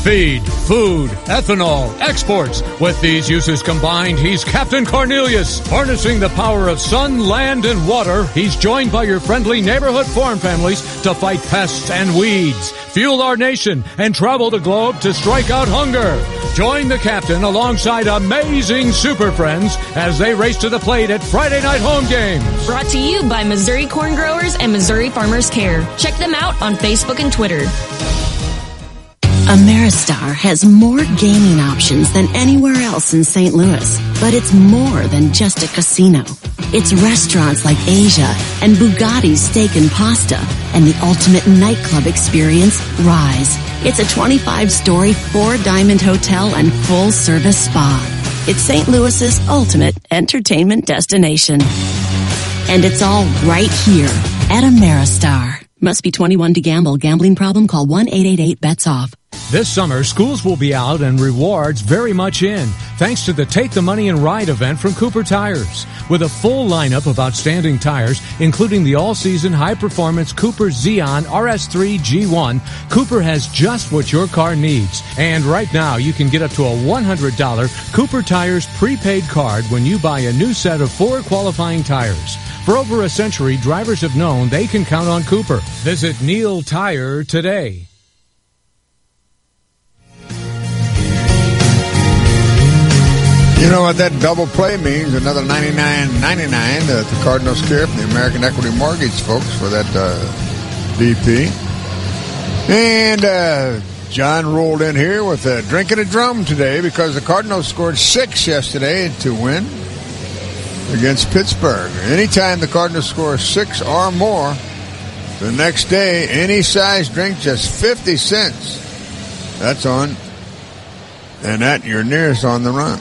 Feed, food, ethanol, exports. With these uses combined, he's Captain Cornelius. Harnessing the power of sun, land, and water, he's joined by your friendly neighborhood farm families to fight pests and weeds, fuel our nation, and travel the globe to strike out hunger. Join the captain alongside amazing super friends as they race to the plate at Friday night home games. Brought to you by Missouri Corn Growers and Missouri Farmers Care. Check them out on Facebook and Twitter. Ameristar has more gaming options than anywhere else in St. Louis. But it's more than just a casino. It's restaurants like Asia and Bugatti's Steak and Pasta and the ultimate nightclub experience, Rise. It's a 25-story 4-diamond hotel and full-service spa. It's St. Louis's ultimate entertainment destination. And it's all right here at Ameristar. Must be 21 to gamble. Gambling problem? Call 1-888-BETS-OFF. This summer, schools will be out and rewards very much in, thanks to the Take the Money and Ride event from Cooper Tires. With a full lineup of outstanding tires, including the all-season high-performance Cooper Xeon RS3 G1, Cooper has just what your car needs. And right now, you can get up to a $100 Cooper Tires prepaid card when you buy a new set of 4 qualifying tires. For over a century, drivers have known they can count on Cooper. Visit Neil Tire today. You know what that double play means? Another $99.99 that the Cardinals care from the American Equity Mortgage folks for that DP. And John rolled in here with a drink and a drum today because the Cardinals scored 6 yesterday to win against Pittsburgh. Anytime the Cardinals score 6 or more, the next day, any size drink, just 50 cents. That's on. And that you're nearest on the run.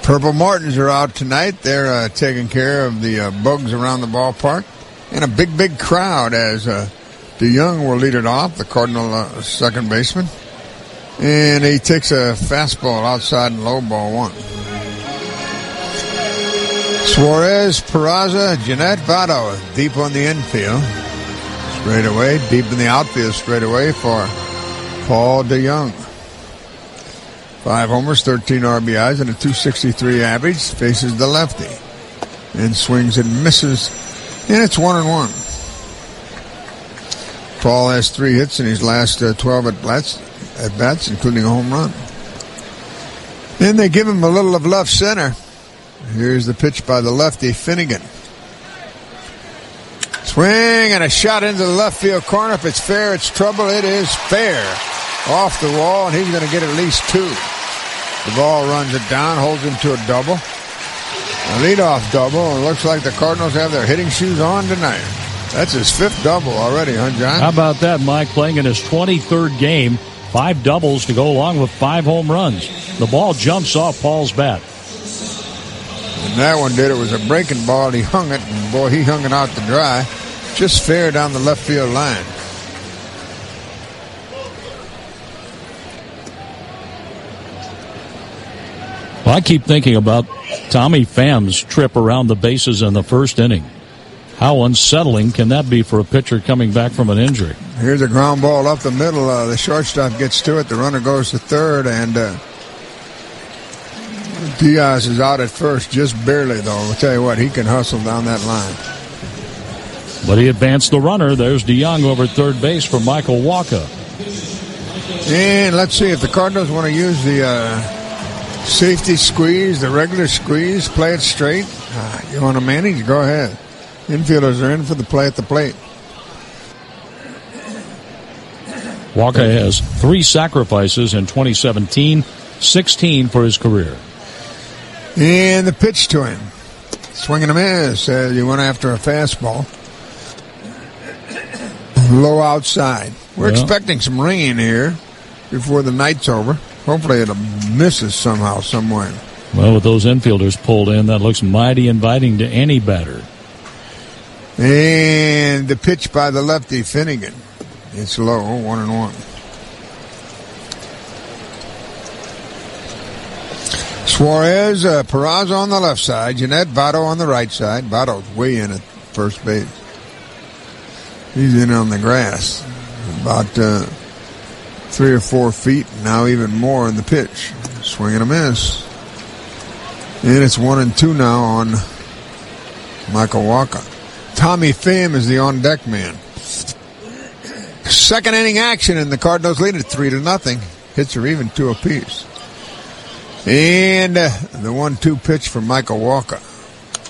Purple Martins are out tonight. They're taking care of the bugs around the ballpark. And a big, big crowd as DeYoung will lead it off, the Cardinal second baseman. And he takes a fastball outside and low, ball 1. Suarez, Peraza, Jeanette, Votto deep on the infield. Straight away, deep in the outfield straight away for Paul DeYoung. 5 homers, 13 RBIs, and a .263 average. Faces the lefty and swings and misses, and it's 1-1. Paul has 3 hits in his last 12 at-bats, including a home run. Then they give him a little of left center. Here's the pitch by the lefty, Finnegan. Swing and a shot into the left field corner. If it's fair, it's trouble. It is fair. Off the wall, and he's going to get at least 2. The ball runs it down, holds him to a double. A leadoff double. It looks like the Cardinals have their hitting shoes on tonight. That's his 5th double already, huh, John? How about that, Mike? Playing in his 23rd game, 5 doubles to go along with 5 home runs. The ball jumps off Paul's bat. And that one did. It was a breaking ball. He hung it, and boy, he hung it out to dry. Just fair down the left field line. Well, I keep thinking about Tommy Pham's trip around the bases in the first inning. How unsettling can that be for a pitcher coming back from an injury? Here's a ground ball up the middle. The shortstop gets to it. The runner goes to third, and Diaz is out at first, just barely, though. I'll tell you what, he can hustle down that line. But he advanced the runner. There's DeYoung over at third base for Michael Walker. And let's see if the Cardinals want to use the safety squeeze, the regular squeeze, play it straight. You want to manage? Go ahead. Infielders are in for the play at the plate. Walker has 3 sacrifices in 2017, 16 for his career. And the pitch to him. Swing and a miss. You went after a fastball. Low outside. We're expecting some rain here before the night's over. Hopefully it misses somehow, somewhere. Well, with those infielders pulled in, that looks mighty inviting to any batter. And the pitch by the lefty, Finnegan. It's low, 1-1. Suarez, Peraza on the left side. Jeanette, Votto on the right side. Votto's way in at first base. He's in on the grass. About 3 or 4 feet, now even more in the pitch. Swing and a miss. And it's 1-2 now on Michael Walker. Tommy Pham is the on-deck man. Second inning action, and the Cardinals lead it 3-0. Hits are even 2 apiece. And the 1-2 pitch from Michael Walker.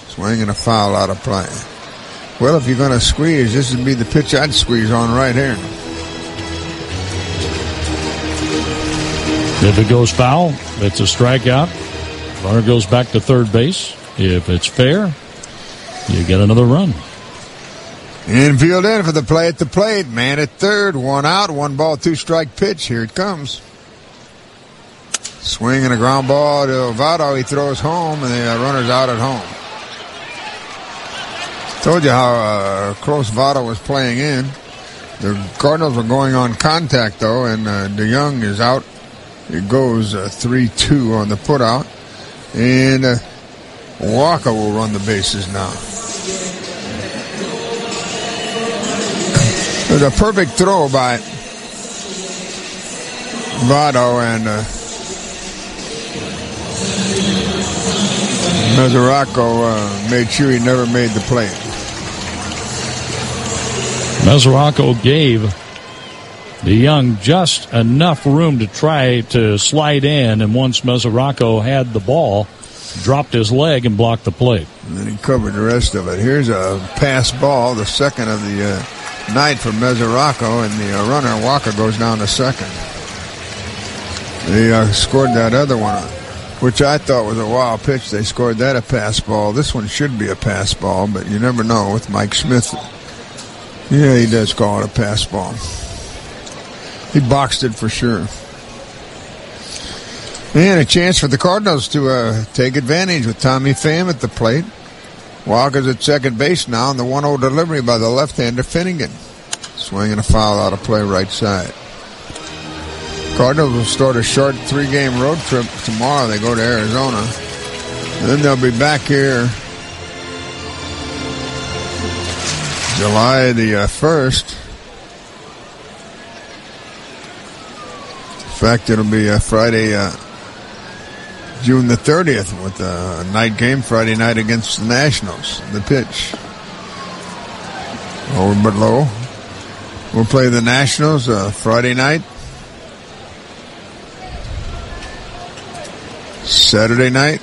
Swing and a foul out of play. Well, if you're going to squeeze, this would be the pitch I'd squeeze on right here. If it goes foul, it's a strikeout. Runner goes back to third base. If it's fair, you get another run. Infield in for the play at the plate. Man at third. 1 out. 1 ball, 2 strike pitch. Here it comes. Swing and a ground ball to Votto. He throws home, and the runner's out at home. Told you how close Votto was playing in. The Cardinals are going on contact, though, and DeYoung is out. It goes 3-2 on the putout. And Walker will run the bases now. There's a perfect throw by Votto, and Mesoraco made sure he never made the play. Mesoraco gave DeYoung just enough room to try to slide in, and once Mesoraco had the ball, dropped his leg and blocked the plate. And then he covered the rest of it. Here's a pass ball, the second of the night for Mesoraco, and the runner, Walker, goes down to second. They scored that other one, which I thought was a wild pitch. They scored that a pass ball. This one should be a pass ball, but you never know with Mike Smith. Yeah, he does call it a pass ball. He boxed it for sure. And a chance for the Cardinals to take advantage with Tommy Pham at the plate. Walker's at second base now on the 1-0 delivery by the left-hander Finnegan. Swinging a foul out of play right side. Cardinals will start a short 3-game road trip tomorrow. They go to Arizona. And then they'll be back here July the 1st. In fact, it'll be Friday, June the 30th with a night game Friday night against the Nationals. The pitch. Over but low. We'll play the Nationals Friday night. Saturday night.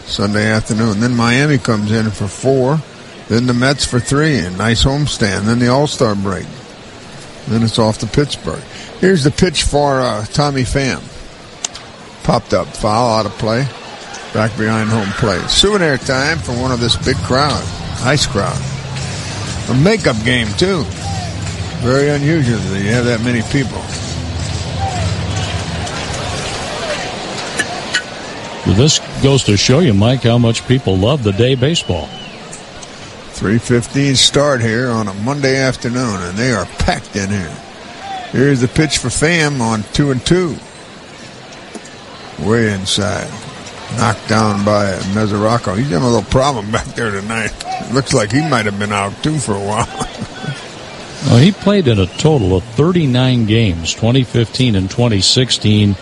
Sunday afternoon. Then Miami comes in for 4. Then the Mets for 3. A nice homestand. Then the All-Star break. Then it's off to Pittsburgh. Here's the pitch for Tommy Pham. Popped up. Foul out of play. Back behind home plate. Souvenir time for one of this big crowd. Nice crowd. A makeup game, too. Very unusual that you have that many people. Well, this goes to show you, Mike, how much people love the day baseball. 3:15 start here on a Monday afternoon, and they are packed in here. Here's the pitch for Pham on 2-2. Way inside. Knocked down by Mesoraco. He's having a little problem back there tonight. It looks like he might have been out, too, for a while. Well, he played in a total of 39 games, 2015 and 2016.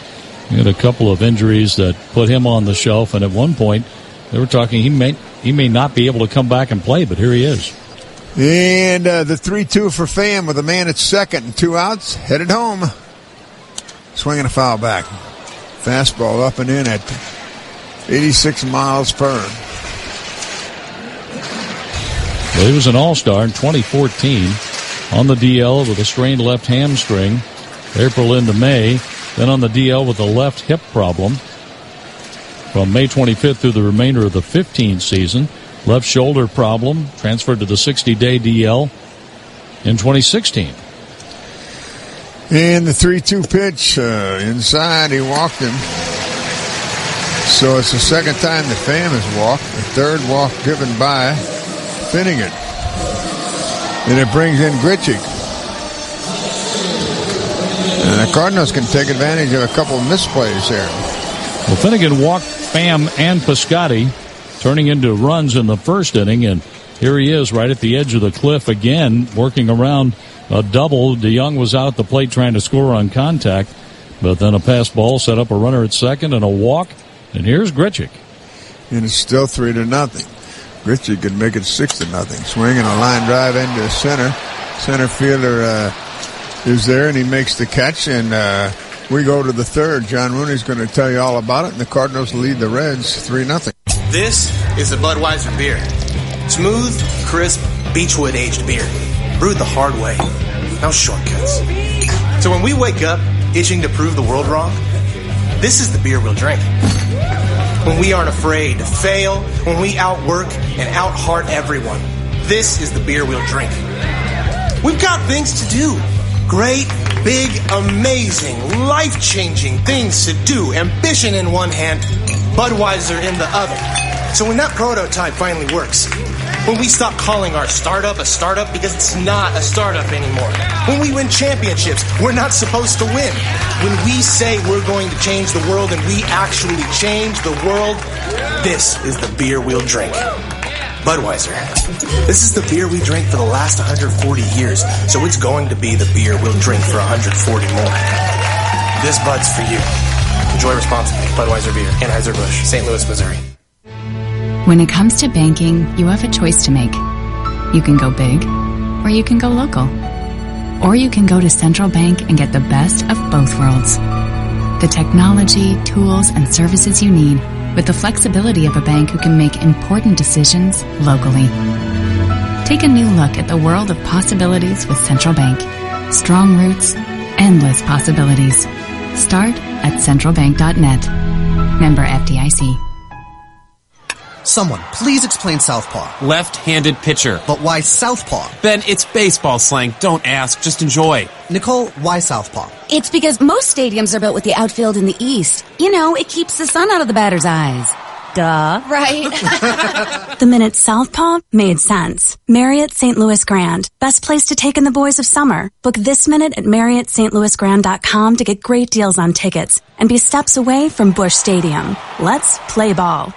He had a couple of injuries that put him on the shelf, and at one point, they were talking he may not be able to come back and play, but here he is. And the 3-2 for Pham with a man at second and 2 outs. Headed home. Swinging a foul back. Fastball up and in at 86 miles per hour. Well, he was an all-star in 2014 on the DL with a strained left hamstring, April into May. Then on the DL with a left hip problem from May 25th through the remainder of the 15 season. Left shoulder problem, transferred to the 60-day DL in 2016. And the 3-2 pitch inside, he walked him. So it's the second time that Pham has walked. The third walk given by Finnegan. And it brings in Grichuk. And the Cardinals can take advantage of a couple of misplays here. Well, Finnegan walked Pham and Piscotty, turning into runs in the first inning, and here he is right at the edge of the cliff again, working around a double. DeYoung was out at the plate trying to score on contact, but then a pass ball set up a runner at second and a walk, and here's Grichuk. And it's still 3-0. Grichuk could make it 6-0. Swinging a line drive into center. Center fielder is there, and he makes the catch, and we go to the third. John Rooney's going to tell you all about it, and the Cardinals lead the Reds 3-0. This is a Budweiser beer. Smooth, crisp, Beechwood aged beer. Brewed the hard way. No shortcuts. So when we wake up itching to prove the world wrong, this is the beer we'll drink. When we aren't afraid to fail, when we outwork and out-heart everyone, this is the beer we'll drink. We've got things to do. Great, big, amazing, life-changing things to do. Ambition in one hand, Budweiser in the other. So when that prototype finally works, When we stop calling our startup a startup because it's not a startup anymore. When we win championships, we're not supposed to win. When we say we're going to change the world and we actually change the world, this is the beer we'll drink. Budweiser. This is the beer we drank for the last 140 years, so it's going to be the beer we'll drink for 140 more. This Bud's for you. Enjoy responsibly. Budweiser Beer, Anheuser-Busch, St. Louis, Missouri. When it comes to banking, you have a choice to make. You can go big, or you can go local. Or you can go to Central Bank and get the best of both worlds. The technology, tools, and services you need with the flexibility of a bank who can make important decisions locally. Take a new look at the world of possibilities with Central Bank. Strong roots, endless possibilities. Start at centralbank.net. Member FDIC. Someone, please explain southpaw. Left-handed pitcher. But why southpaw? Ben, it's baseball slang. Don't ask. Just enjoy. Nicole, why southpaw? It's because most stadiums are built with the outfield in the east. You know, it keeps the sun out of the batter's eyes. Duh. Right. The minute southpaw made sense. Marriott St. Louis Grand. Best place to take in the boys of summer. Book this minute at MarriottStLouisGrand.com to get great deals on tickets and be steps away from Busch Stadium. Let's play ball.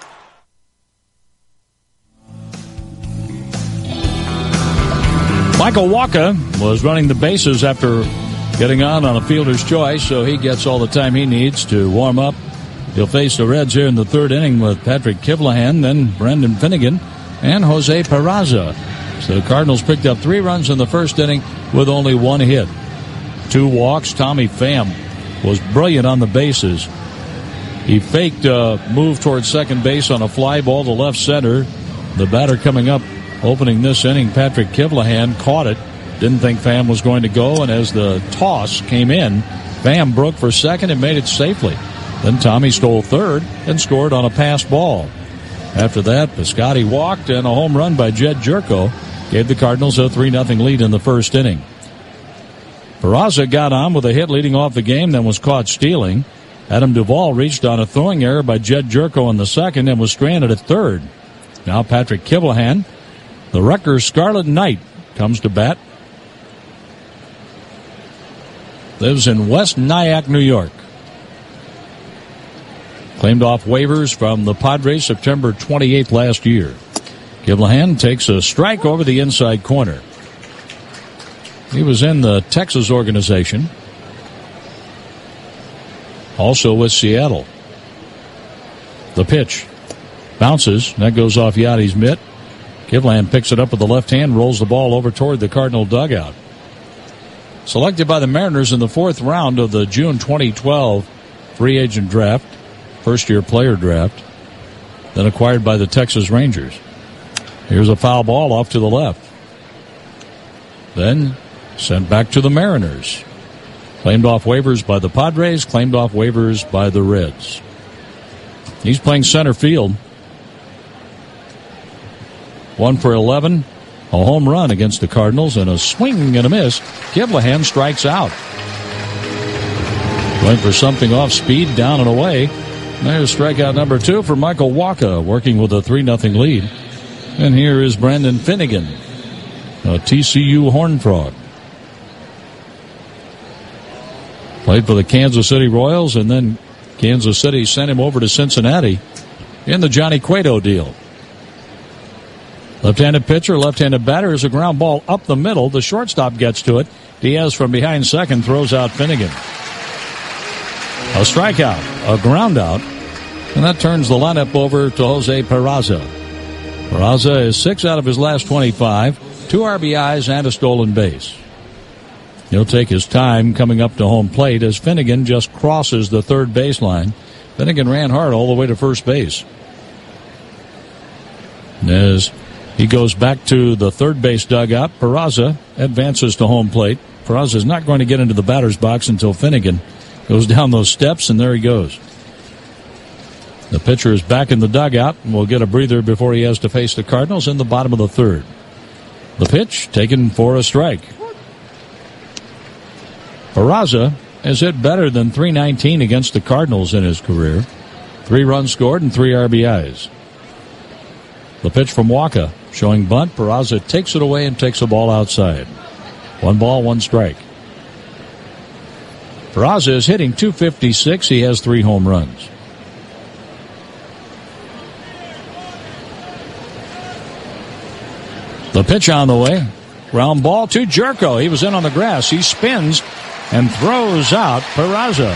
Michael Walker was running the bases after getting on a fielder's choice, so he gets all the time he needs to warm up. He'll face the Reds here in the third inning with Patrick Kivlahan, then Brendan Finnegan, and Jose Peraza. So the Cardinals picked up 3 runs in the first inning with only 1 hit. 2 walks. Tommy Pham was brilliant on the bases. He faked a move towards second base on a fly ball to left center. The batter coming up opening this inning, Patrick Kivlahan, caught it. Didn't think Pham was going to go, and as the toss came in, Pham broke for second and made it safely. Then Tommy stole third and scored on a pass ball. After that, Piscotty walked, and a home run by Jed Jerko gave the Cardinals a 3-0 lead in the first inning. Peraza got on with a hit leading off the game, then was caught stealing. Adam Duvall reached on a throwing error by Jed Jerko in the second and was stranded at third. Now Patrick Kivlahan, the Rutgers Scarlet Knight, comes to bat. Lives in West Nyack, New York. Claimed off waivers from the Padres September 28th last year. Kivlahan takes a strike over the inside corner. He was in the Texas organization. Also with Seattle. The pitch. Bounces. That goes off Yadi's mitt. Kivlahan picks it up with the left hand, rolls the ball over toward the Cardinal dugout. Selected by the Mariners in the 4th round of the June 2012 free agent draft, first-year player draft, then acquired by the Texas Rangers. Here's a foul ball off to the left. Then sent back to the Mariners. Claimed off waivers by the Padres, claimed off waivers by the Reds. He's playing center field. 1 for 11, a home run against the Cardinals, and a swing and a miss. Kivlahan strikes out. Going for something off speed, down and away. There's strikeout number 2 for Michael Walker, working with a 3-0 lead. And here is Brandon Finnegan, a TCU Horned Frog. Played for the Kansas City Royals, and then Kansas City sent him over to Cincinnati in the Johnny Cueto deal. Left-handed pitcher, left-handed batter is a ground ball up the middle. The shortstop gets to it. Diaz from behind second throws out Finnegan. A strikeout, a ground out, and that turns the lineup over to Jose Peraza. Peraza is 6 out of his last 25, 2 RBIs and a stolen base. He'll take his time coming up to home plate as Finnegan just crosses the third baseline. Finnegan ran hard all the way to first base. As he goes back to the third base dugout, Peraza advances to home plate. Peraza is not going to get into the batter's box until Finnegan goes down those steps, and there he goes. The pitcher is back in the dugout and will get a breather before he has to face the Cardinals in the bottom of the third. The pitch taken for a strike. Peraza has hit better than .319 against the Cardinals in his career. 3 runs scored and 3 RBIs. The pitch from Walker, Showing bunt. Peraza takes it away and takes the ball outside. 1 ball, 1 strike. Peraza is hitting .256. He has 3 home runs. The pitch on the way. Ground ball to Jerko. He was in on the grass. He spins and throws out Peraza.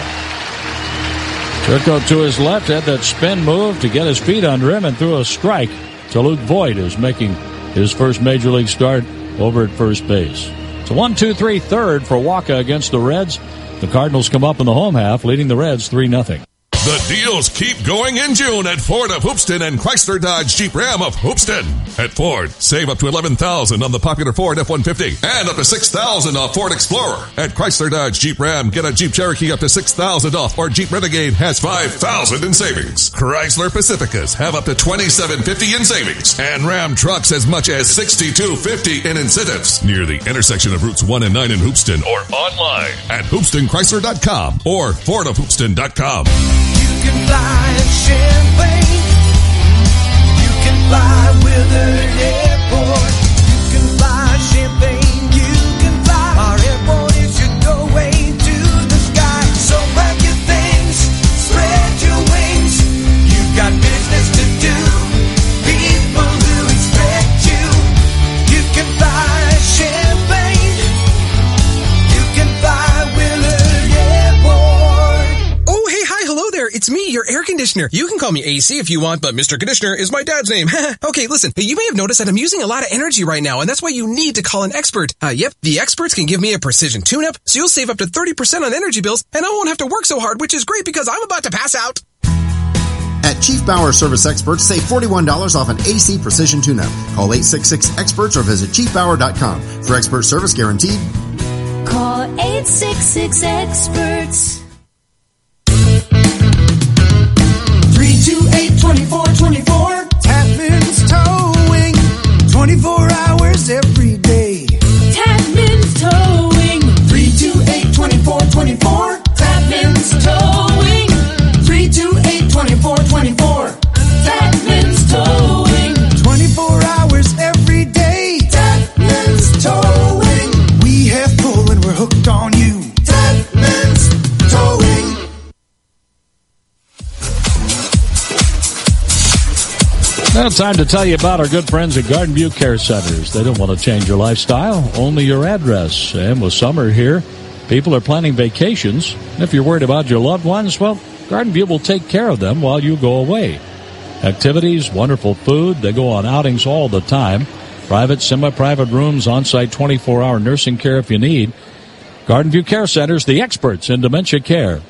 Jerko to his left had that spin move to get his feet under him and threw a strike to Luke Voigt, who's making his first major league start over at first base. It's a 1-2-3 third for Waka against the Reds. The Cardinals come up in the home half, leading the Reds 3-0. The deals keep going in June at Ford of Hoopston and Chrysler Dodge Jeep Ram of Hoopston. At Ford, save up to $11,000 on the popular Ford F-150 and up to $6,000 off Ford Explorer. At Chrysler Dodge Jeep Ram, get a Jeep Cherokee up to $6,000 off, or Jeep Renegade has $5,000 in savings. Chrysler Pacificas have up to $2,750 in savings, and Ram trucks as much as $6,250 in incentives. Near the intersection of Routes 1 and 9 in Hoopston, or online at HoopstonChrysler.com or FordofHoopston.com. You can fly Champaign. You can fly Willard Airport. You can fly Champaign. You can fly. Our airport is your doorway to the sky. So pack your things, spread your wings. You've got business to do. People who expect you. You can fly Champaign. You can fly Willard Airport. Oh, hey, hi, hello there. It's me, your air conditioner. You can call me AC if you want, but Mr. Conditioner is my dad's name. Okay, listen, you may have noticed that I'm using a lot of energy right now, and that's why you need to call an expert. Yep, the experts can give me a precision tune-up, so you'll save up to 30% on energy bills, and I won't have to work so hard, which is great because I'm about to pass out. At Chief Bauer Service Experts, save $41 off an AC Precision Tune-Up. Call 866-EXPERTS or visit chiefbauer.com. For expert service guaranteed. Call 866-EXPERTS. 328-2424. Tapman's Towing. 24 hours every day. Tapman's Towing. 328-2424. Tapman's Towing. 328-2424. Tapman's Towing. 24 hours every day. Tapman's Towing. We have pull and we're hooked on you. Tapman's Towing. Now it's time to tell you about our good friends at Garden View Care Centers. They don't want to change your lifestyle, only your address. And with summer here, people are planning vacations. If you're worried about your loved ones, well, Garden View will take care of them while you go away. Activities, wonderful food. They go on outings all the time. Private, semi-private rooms, on-site 24-hour nursing care if you need. Garden View Care Centers, the experts in dementia care.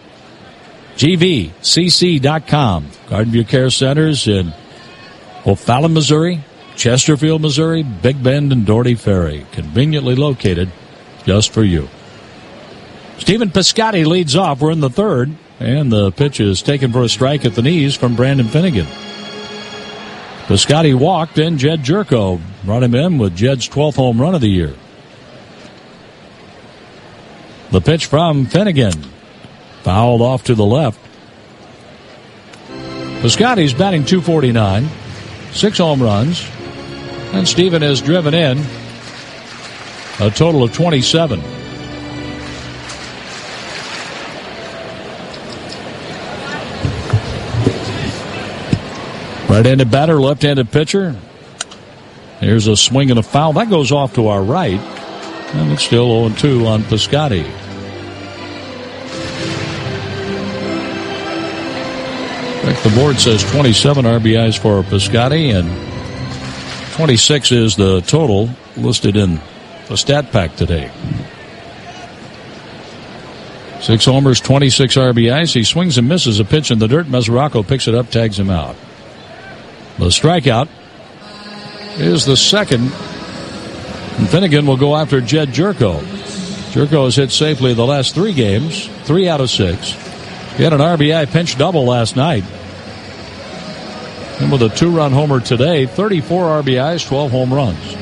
GVCC.com. Garden View Care Centers in O'Fallon, Missouri, Chesterfield, Missouri, Big Bend, and Doherty Ferry. Conveniently located just for you. Stephen Piscotty leads off. We're in the third, and the pitch is taken for a strike at the knees from Brandon Finnegan. Piscotty walked, and Jed Jerko brought him in with Jed's 12th home run of the year. The pitch from Finnegan, fouled off to the left. Piscotty's batting .249. 6 home runs, and Steven has driven in a total of 27. Right-handed batter, left-handed pitcher. Here's a swing and a foul. That goes off to our right, and it's still 0-2 on Piscotty. The board says 27 RBIs for Piscotty, and 26 is the total listed in the stat pack today. 6 homers, 26 RBIs. He swings and misses a pitch in the dirt. Mesoraco picks it up, tags him out. The strikeout is the second, and Finnegan will go after Jed Jerko. Jerko has hit safely the last 3 games, 3 out of 6. He had an RBI pinch double last night. And with a 2-run homer today, 34 RBIs, 12 home runs.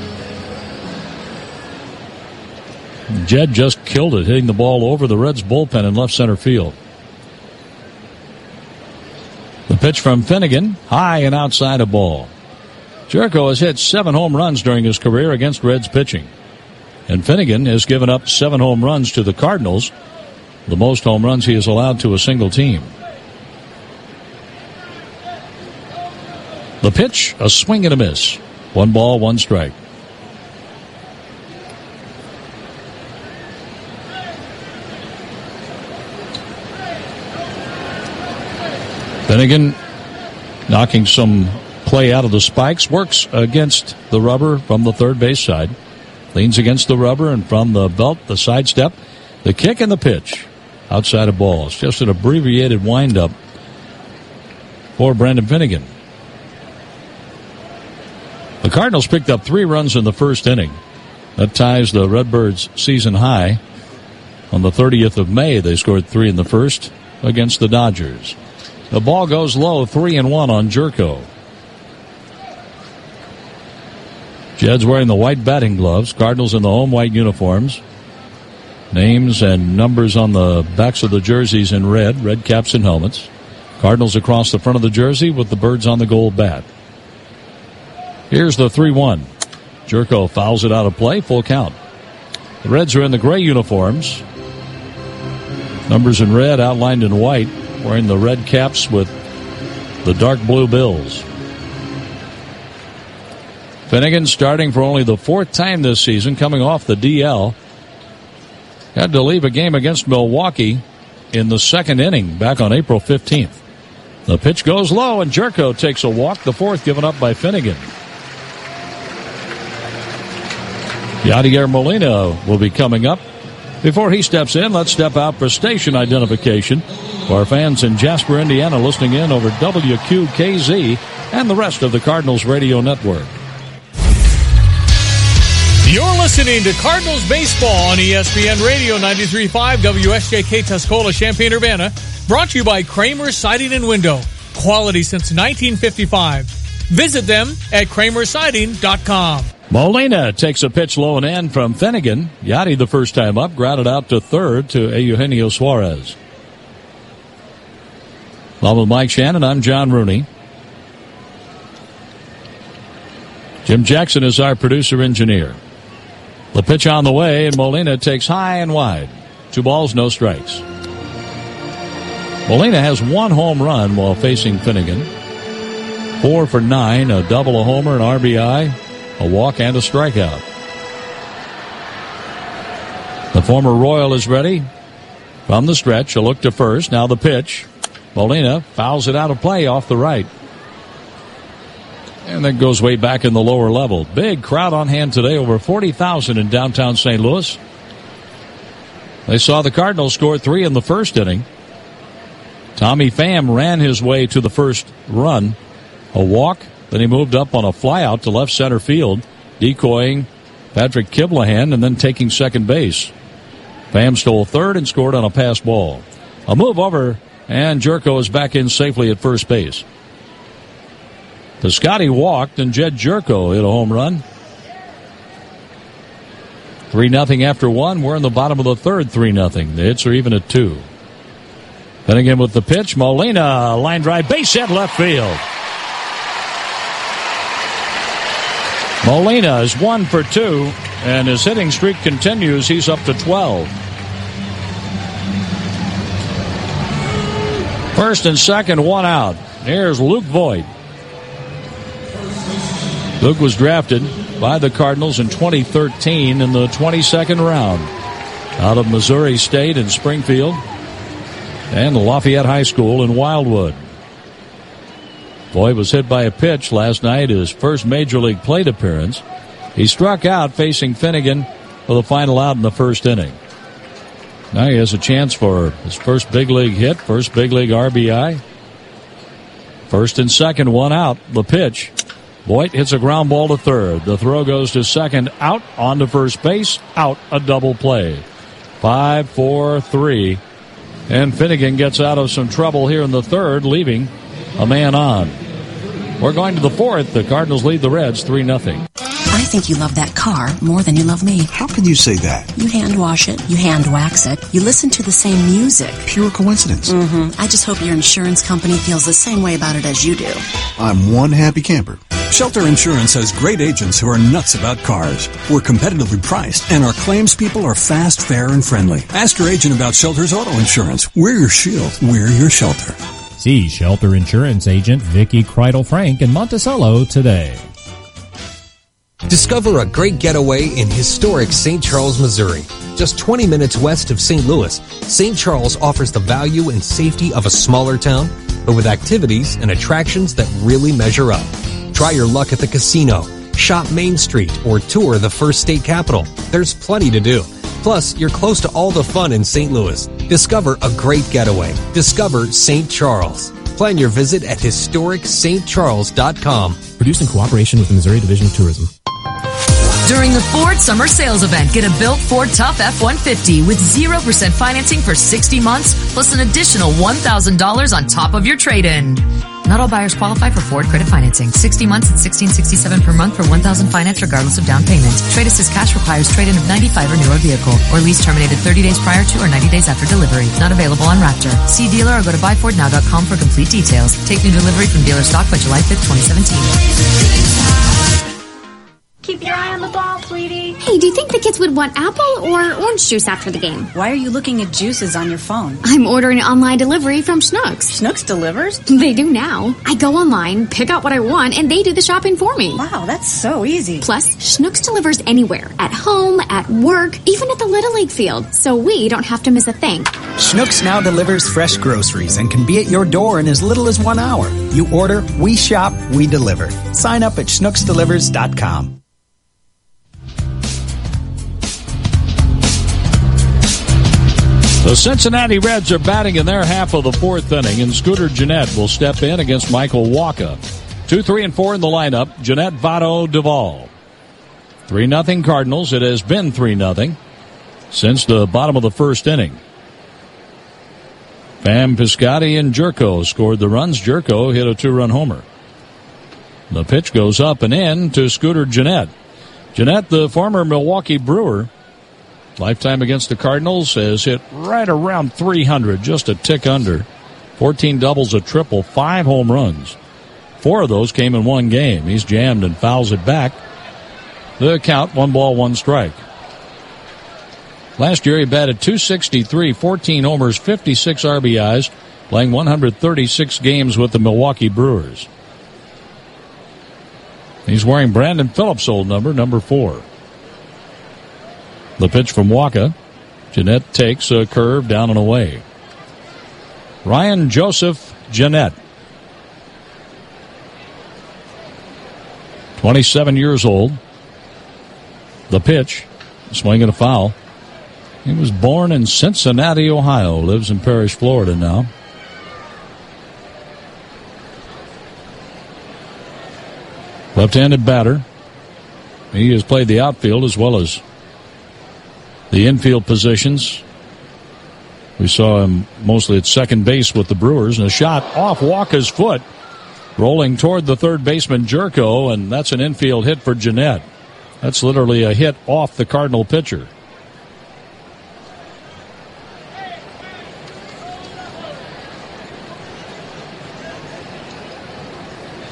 Jed just killed it, hitting the ball over the Reds' bullpen in left center field. The pitch from Finnegan, high and outside a ball. Jerko has hit 7 home runs during his career against Reds pitching. And Finnegan has given up 7 home runs to the Cardinals, the most home runs he has allowed to a single team. The pitch, a swing and a miss. 1 ball, 1 strike. Finnegan knocking some play out of the spikes, works against the rubber from the third base side. Leans against the rubber, and from the belt, the sidestep, the kick and the pitch. Outside of balls. Just an abbreviated windup for Brandon Finnegan. The Cardinals picked up 3 runs in the first inning. That ties the Redbirds' season high. On the 30th of May, they scored 3 in the first against the Dodgers. The ball goes low, 3-1 on Jerko. Jed's wearing the white batting gloves. Cardinals in the home white uniforms. Names and numbers on the backs of the jerseys in red. Red caps and helmets. Cardinals across the front of the jersey with the birds on the gold bat. Here's the 3-1. Jerko fouls it out of play. Full count. The Reds are in the gray uniforms. Numbers in red, outlined in white. Wearing the red caps with the dark blue bills. Finnegan starting for only the 4th time this season, coming off the DL. Had to leave a game against Milwaukee in the 2nd inning back on April 15th. The pitch goes low, and Jerko takes a walk, the 4th given up by Finnegan. Yadier Molina will be coming up. Before he steps in, let's step out for station identification for our fans in Jasper, Indiana, listening in over WQKZ and the rest of the Cardinals radio network. You're listening to Cardinals Baseball on ESPN Radio 93.5 WSJK Tuscola, Champaign-Urbana. Brought to you by Kramer Siding and Window. Quality since 1955. Visit them at kramersiding.com. Molina takes a pitch low and in from Finnegan. Yachty the first time up, grounded out to third to Eugenio Suarez. Along with Mike Shannon, I'm John Rooney. Jim Jackson is our producer-engineer. The pitch on the way, and Molina takes high and wide. 2 balls, no strikes. Molina has 1 home run while facing Finnegan. 4 for 9, a double, a homer, an RBI, a walk, and a strikeout. The former Royal is ready. From the stretch, a look to first. Now the pitch. Molina fouls it out of play off the right. And that goes way back in the lower level. Big crowd on hand today, over 40,000 in downtown St. Louis. They saw the Cardinals score 3 in the first inning. Tommy Pham ran his way to the first run. A walk, then he moved up on a flyout to left center field, decoying Patrick Kiblahan and then taking second base. Pham stole third and scored on a pass ball. A move over, and Jerko is back in safely at first base. Piscotty walked, and Jed Jerko hit a home run. 3-0 after 1. We're in the bottom of the third, 3-0. The hits are even at 2. Finnegan with the pitch. Molina, line drive, base hit left field. Molina is 1 for 2, and his hitting streak continues. He's up to 12. First and second, 1 out. Here's Luke Voigt. Luke was drafted by the Cardinals in 2013 in the 22nd round out of Missouri State in Springfield and Lafayette High School in Wildwood. Voigt was hit by a pitch last night, his first Major League plate appearance. He struck out facing Finnegan for the final out in the first inning. Now he has a chance for his first big league hit, first big league RBI. First and second, 1 out. The pitch. Voigt hits a ground ball to third. The throw goes to second, out, on to first base, out, a double play. 5-4-3. And Finnegan gets out of some trouble here in the third, leaving a man on. We're going to the fourth. The Cardinals lead the Reds 3-0. I think you love that car more than you love me. How can you say that? You hand wash it, you hand wax it, you listen to the same music. Pure coincidence. I just hope your insurance company feels the same way about it as you do. I'm one happy camper. Shelter Insurance has great agents who are nuts about cars. We're competitively priced, and our claims people are fast, fair, and friendly. Ask your agent about Shelter's auto insurance. We're your shield. We're your shelter. See Shelter Insurance agent Vicky Kreidel-Frank in Monticello today. Discover a great getaway in historic St. Charles, Missouri. Just 20 minutes west of St. Louis, St. Charles offers the value and safety of a smaller town, but with activities and attractions that really measure up. Try your luck at the casino, shop Main Street, or tour the First State Capitol. There's plenty to do. Plus, you're close to all the fun in St. Louis. Discover a great getaway. Discover St. Charles. Plan your visit at historicstcharles.com. Produced in cooperation with the Missouri Division of Tourism. During the Ford Summer Sales Event, get a built Ford Tough F-150 with 0% financing for 60 months, plus an additional $1,000 on top of your trade-in. Not all buyers qualify for Ford credit financing. 60 months at $1,667 per month for $1,000 finance regardless of down payment. Trade Assist cash requires trade-in of 95 or newer vehicle, or lease terminated 30 days prior to or 90 days after delivery. Not available on Raptor. See dealer or go to buyfordnow.com for complete details. Take new delivery from dealer stock by July 5th, 2017. Keep your eye on the ball, sweetie. Hey, do you think the kids would want apple or orange juice after the game? Why are you looking at juices on your phone? I'm ordering online delivery from Schnucks. Schnucks delivers? They do now. I go online, pick out what I want, and they do the shopping for me. Wow, that's so easy. Plus, Schnucks delivers anywhere. At home, at work, even at the Little League field. So we don't have to miss a thing. Schnucks now delivers fresh groceries and can be at your door in as little as 1 hour. You order, we shop, we deliver. Sign up at schnucksdelivers.com. The Cincinnati Reds are batting in their half of the fourth inning, and Scooter Gennett will step in against Michael Wacha. 2, 3, and 4 in the lineup. Gennett, Votto, Duvall. 3-0 Cardinals. It has been 3-0 since the bottom of the first inning. Pham Piscotty and Jerko scored the runs. Jerko hit a 2-run homer. The pitch goes up and in to Scooter Gennett. Gennett, the former Milwaukee Brewer, lifetime against the Cardinals, has hit right around 300, just a tick under. 14 doubles, a triple, 5 home runs. 4 of those came in one game. He's jammed and fouls it back. The count, 1 ball, 1 strike. Last year he batted .263, 14 homers, 56 RBIs, playing 136 games with the Milwaukee Brewers. He's wearing Brandon Phillips' old number 4. The pitch from Wacha. Gennett takes a curve down and away. Ryan Joseph Gennett, 27 years old. The pitch, swing and a foul. He was born in Cincinnati, Ohio. Lives in Parrish, Florida now. Left-handed batter. He has played the outfield as well as the infield positions. We saw him mostly at second base with the Brewers, and a shot off Wacha's foot, rolling toward the third baseman Jerko, and that's an infield hit for Gennett. That's literally a hit off the Cardinal pitcher.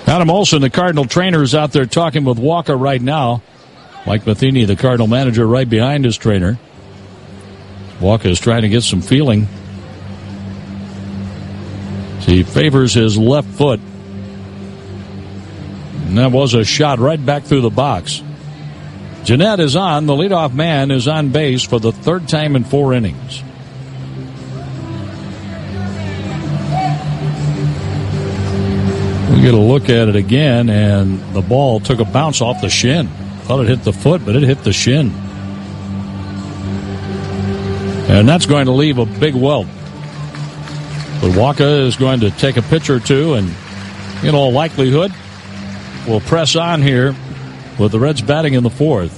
Adam Olson, the Cardinal trainer, is out there talking with Wacha right now. Mike Matheny, the Cardinal manager, right behind his trainer. Wacha is trying to get some feeling. He favors his left foot. And that was a shot right back through the box. Gennett is on. The leadoff man is on base for the third time in 4 innings. We get a look at it again, and the ball took a bounce off the shin. Thought it hit the foot, but it hit the shin. And that's going to leave a big welt. But Wacha is going to take a pitch or two, and in all likelihood will press on here with the Reds batting in the fourth.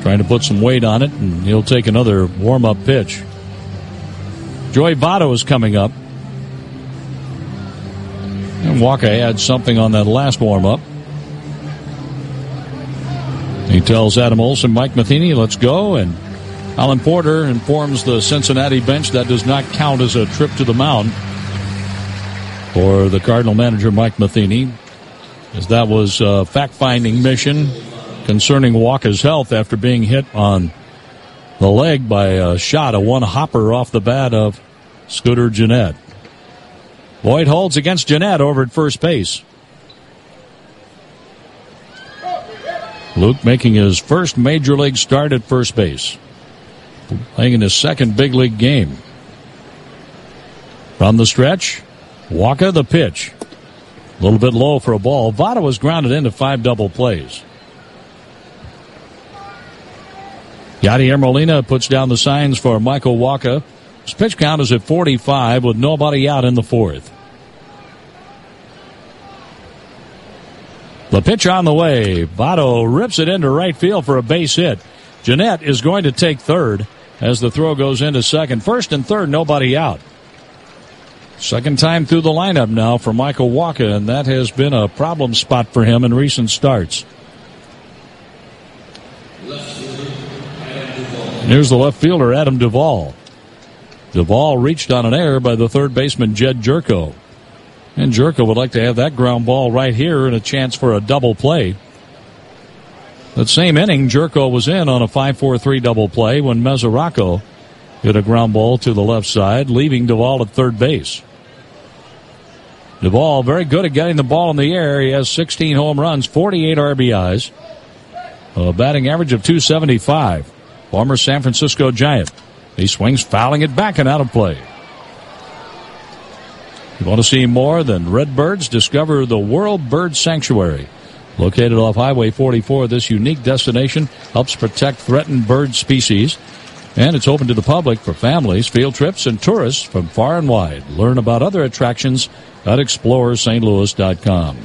Trying to put some weight on it, and he'll take another warm-up pitch. Joey Votto is coming up. And Wacha had something on that last warm-up. He tells Adam Olson, Mike Matheny, let's go. And Alan Porter informs the Cincinnati bench that does not count as a trip to the mound for the Cardinal manager, Mike Matheny. as that was a fact-finding mission concerning Walker's health after being hit on the leg by a shot, a one-hopper off the bat of Scooter Gennett. Boyd holds against Gennett over at first base. Luke making his first major league start at first base, playing in his second big league game. From the stretch, Walker the pitch. A little bit low for a ball. Votto was grounded into 5 double plays. Yadier Molina puts down the signs for Michael Wacha. His pitch count is at 45 with nobody out in the 4th. The pitch on the way. Votto rips it into right field for a base hit. Gennett is going to take third as the throw goes into second. First and third, nobody out. Second time through the lineup now for Michael Wacha, and that has been a problem spot for him in recent starts. Here's the left fielder, Adam Duvall. Duvall reached on an error by the third baseman, Jed Jerko. And Jerko would like to have that ground ball right here and a chance for a double play. That same inning, Jerko was in on a 5-4-3 double play when Mesoraco hit a ground ball to the left side, leaving Duvall at third base. Duvall very good at getting the ball in the air. He has 16 home runs, 48 RBIs, a batting average of .275. Former San Francisco Giant. He swings, fouling it back and out of play. You want to see more than redbirds? Discover the World Bird Sanctuary. Located off Highway 44, this unique destination helps protect threatened bird species. And it's open to the public for families, field trips, and tourists from far and wide. Learn about other attractions at ExplorerSt.Louis.com.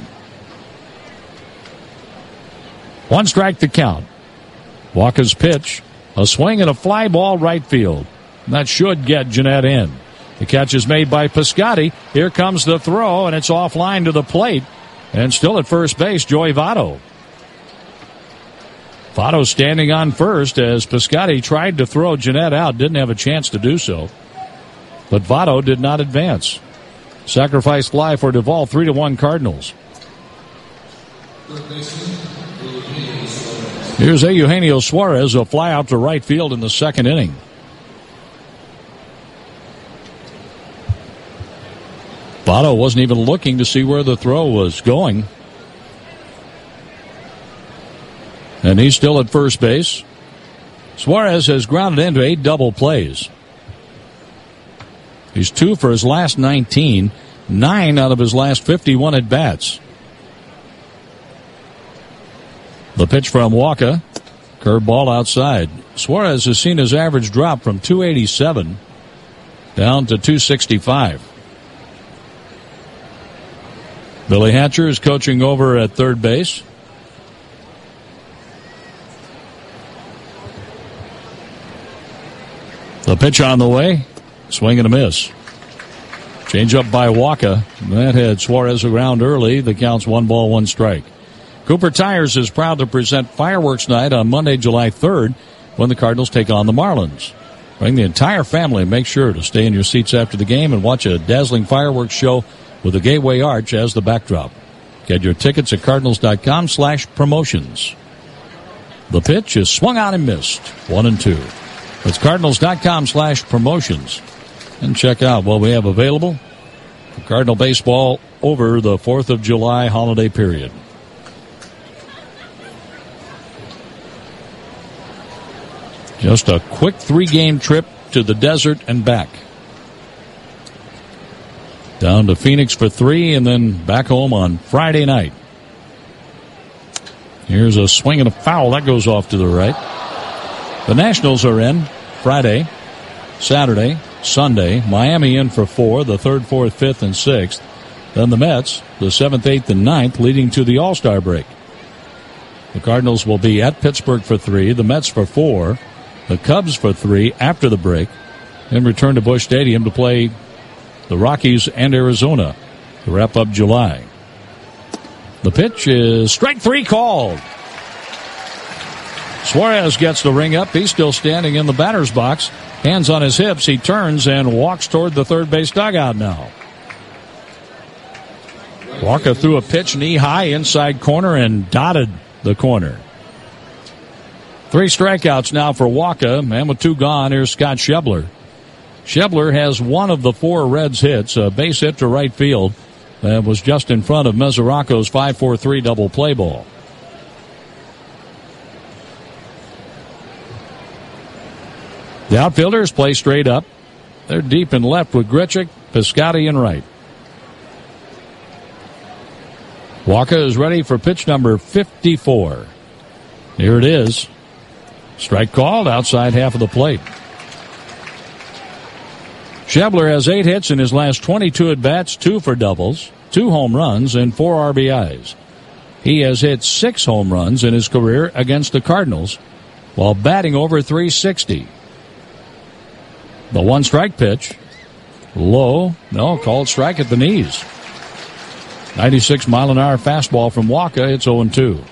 1 strike to count. Walker's pitch. A swing and a fly ball right field. That should get Gennett in. The catch is made by Piscotty. Here comes the throw, and it's offline to the plate. And still at first base, Joey Votto. Votto standing on first as Piscotty tried to throw Gennett out. Didn't have a chance to do so. But Votto did not advance. Sacrifice fly for Duvall, 3-1 Cardinals. Here's Eugenio Suarez, a fly out to right field in the second inning. Votto wasn't even looking to see where the throw was going. And he's still at first base. Suarez has grounded into 8 double plays. He's 2 for his last 19, 9 out of his last 51 at-bats. The pitch from Wacha. Curveball outside. Suarez has seen his average drop from 287 down to 265. Billy Hatcher is coaching over at third base. The pitch on the way. Swing and a miss. Change up by Wacha. That had Suarez around early. The count's 1 ball, 1 strike. Cooper Tires is proud to present Fireworks Night on Monday, July 3rd, when the Cardinals take on the Marlins. Bring the entire family and make sure to stay in your seats after the game and watch a dazzling fireworks show with the Gateway Arch as the backdrop. Get your tickets at cardinals.com/promotions. The pitch is swung on and missed. 1-2. It's cardinals.com/promotions. And check out what we have available for Cardinal baseball over the 4th of July holiday period. Just a quick 3-game trip to the desert and back. Down to Phoenix for 3 and then back home on Friday night. Here's a swing and a foul. That goes off to the right. The Nationals are in Friday, Saturday, Sunday. Miami in for 4, the 3rd, 4th, 5th, and 6th. Then the Mets, the 7th, 8th, and 9th, leading to the All-Star break. The Cardinals will be at Pittsburgh for 3, the Mets for 4, the Cubs for 3 after the break, then return to Busch Stadium to play the Rockies and Arizona to wrap up July. The pitch is strike 3 called. Suarez gets the ring up. He's still standing in the batter's box. Hands on his hips. He turns and walks toward the third base dugout now. Walker threw a pitch knee high inside corner and dotted the corner. 3 strikeouts now for Walker, and with 2 gone, here's Scott Schebler. Schebler has one of the 4 Reds hits, a base hit to right field that was just in front of Mesoraco's 5-4-3 double play ball. The outfielders play straight up. They're deep in left with Grichuk, Piscotty in right. Walker is ready for pitch number 54. Here it is. Strike called outside half of the plate. Schebler has 8 hits in his last 22 at-bats, 2 for doubles, 2 home runs, and 4 RBIs. He has hit 6 home runs in his career against the Cardinals while batting over .360. The 1-strike pitch. Low. No, called strike at the knees. 96-mile-an-hour fastball from Walker. It's 0-2.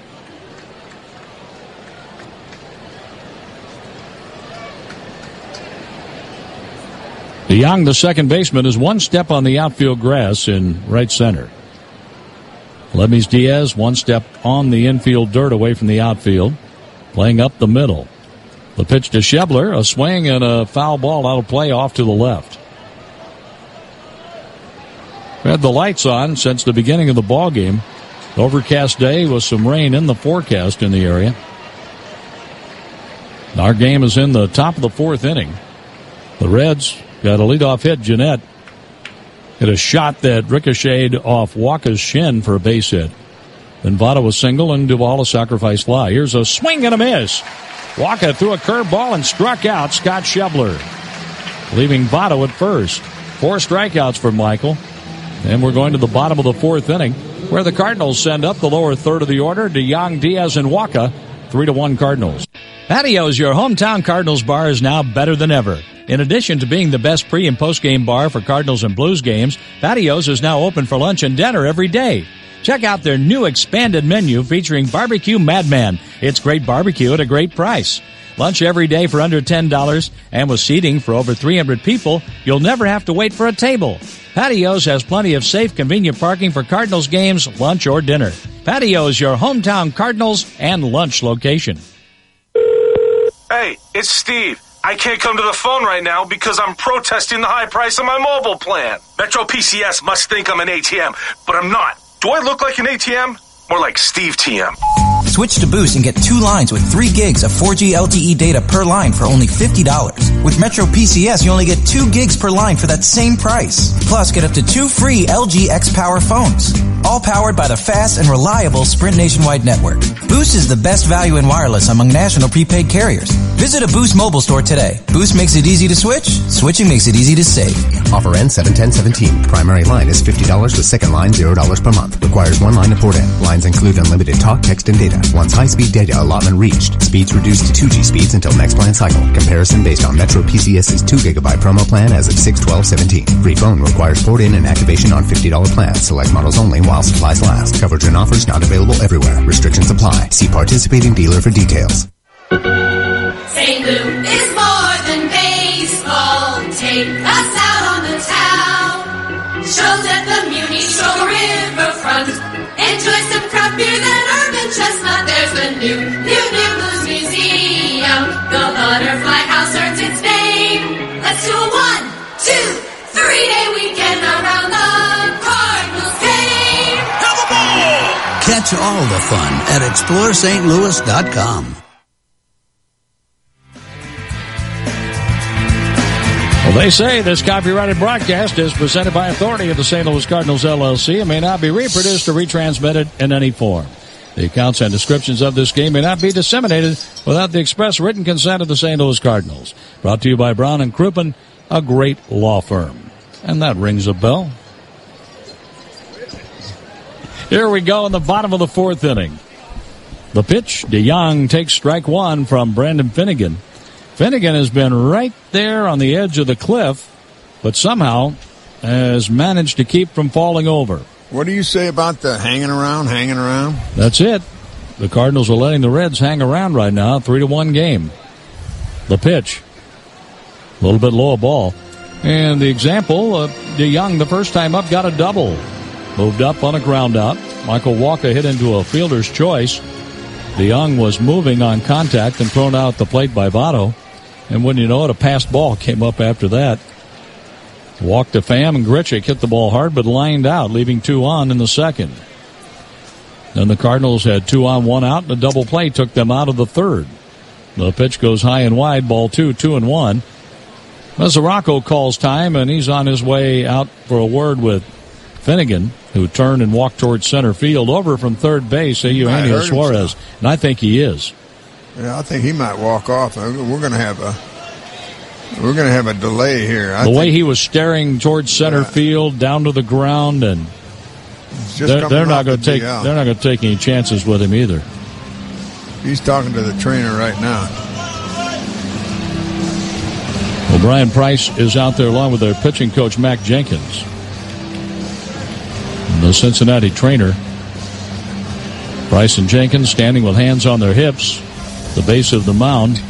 DeYoung, the second baseman, is 1 step on the outfield grass in right center. Lemis Diaz 1 step on the infield dirt away from the outfield, playing up the middle. The pitch to Schebler, a swing and a foul ball out of play off to the left. We had the lights on since the beginning of the ball game. Overcast day with some rain in the forecast in the area. Our game is in the top of the 4th inning. The Reds got a leadoff hit. Jeanette hit a shot that ricocheted off Walker's shin for a base hit. Then Votto was single and Duvall a sacrifice fly. Here's a swing and a miss. Walker threw a curveball and struck out Scott Schebler, leaving Votto at first. 4 strikeouts for Michael. And we're going to the bottom of the 4th inning, where the Cardinals send up the lower third of the order. DeYoung, Diaz, and Walker. 3-1 Cardinals. Patio's, your hometown Cardinals bar, is now better than ever. In addition to being the best pre- and post-game bar for Cardinals and Blues games, Patio's is now open for lunch and dinner every day. Check out their new expanded menu featuring Barbecue Madman. It's great barbecue at a great price. Lunch every day for under $10, and with seating for over 300 people, you'll never have to wait for a table. Patio's has plenty of safe, convenient parking for Cardinals games, lunch, or dinner. Patio's, your hometown Cardinals and lunch location. Hey, it's Steve. I can't come to the phone right now because I'm protesting the high price of my mobile plan. Metro PCS must think I'm an ATM, but I'm not. Do I look like an ATM? More like Steve TM. Switch to Boost and get 2 lines with 3 gigs of 4G LTE data per line for only $50. With Metro PCS, you only get 2 gigs per line for that same price. Plus, get up to 2 free LG X-Power phones. All powered by the fast and reliable Sprint nationwide network. Boost is the best value in wireless among national prepaid carriers. Visit a Boost mobile store today. Boost makes it easy to switch. Switching makes it easy to save. Offer ends 7/10/17. Primary line is $50 with second line $0 per month. Requires 1 line to port in. Lines include unlimited talk, text, and data. Once high-speed data allotment reached, speeds reduced to 2G speeds until next plan cycle. Comparison based on Metro PCS's 2 GB promo plan as of 6/12/17. Free phone requires port in and activation on $50 plans. Select models only while supplies last. Coverage and offers not available everywhere. Restrictions apply. See participating dealer for details. St. Lou is more than baseball. Take us out on the town. Shows at the Muni Show Riverfront. Enjoy some craft beer, then urban chestnut. There's the new Blues Museum. The Butterfly House earns its name. Let's do a 1, 2, 3-day weekend around the Cardinals game. Have a ball! Catch all the fun at ExploreSt.Louis.com. Well, they say this copyrighted broadcast is presented by authority of the St. Louis Cardinals, LLC, and may not be reproduced or retransmitted in any form. The accounts and descriptions of this game may not be disseminated without the express written consent of the St. Louis Cardinals. Brought to you by Brown & Crouppen, a great law firm. And that rings a bell. Here we go in the bottom of the 4th inning. The pitch, DeYoung takes strike 1 from Brandon Finnegan. Finnegan has been right there on the edge of the cliff, but somehow has managed to keep from falling over. What do you say about the hanging around? That's it. The Cardinals are letting the Reds hang around right now, 3-1 game. The pitch, a little bit low ball. And the example, DeYoung, the first time up, got a double. moved up on a ground out. Michael Walker hit into a fielder's choice. DeYoung was moving on contact and thrown out at the plate by Votto. And when you know it, a passed ball came up after that. Walked to Pham, and Grichuk hit the ball hard but lined out, leaving 2 on in the second. Then the Cardinals had 2 on, 1 out, and a double play took them out of the third. The pitch goes high and wide, ball 2, 2-1. Mesoraco calls time, and he's on his way out for a word with Finnegan, who turned and walked towards center field over from third base, Eugenio Suarez. And I think he is. Yeah, I think he might walk off. We're going to have a delay here. The way he was staring towards center field, down to the ground, and they're not going to take any chances with him either. He's talking to the trainer right now. Well, Brian Price is out there along with their pitching coach, Mac Jenkins. And the Cincinnati trainer. Price and Jenkins standing with hands on their hips, the base of the mound.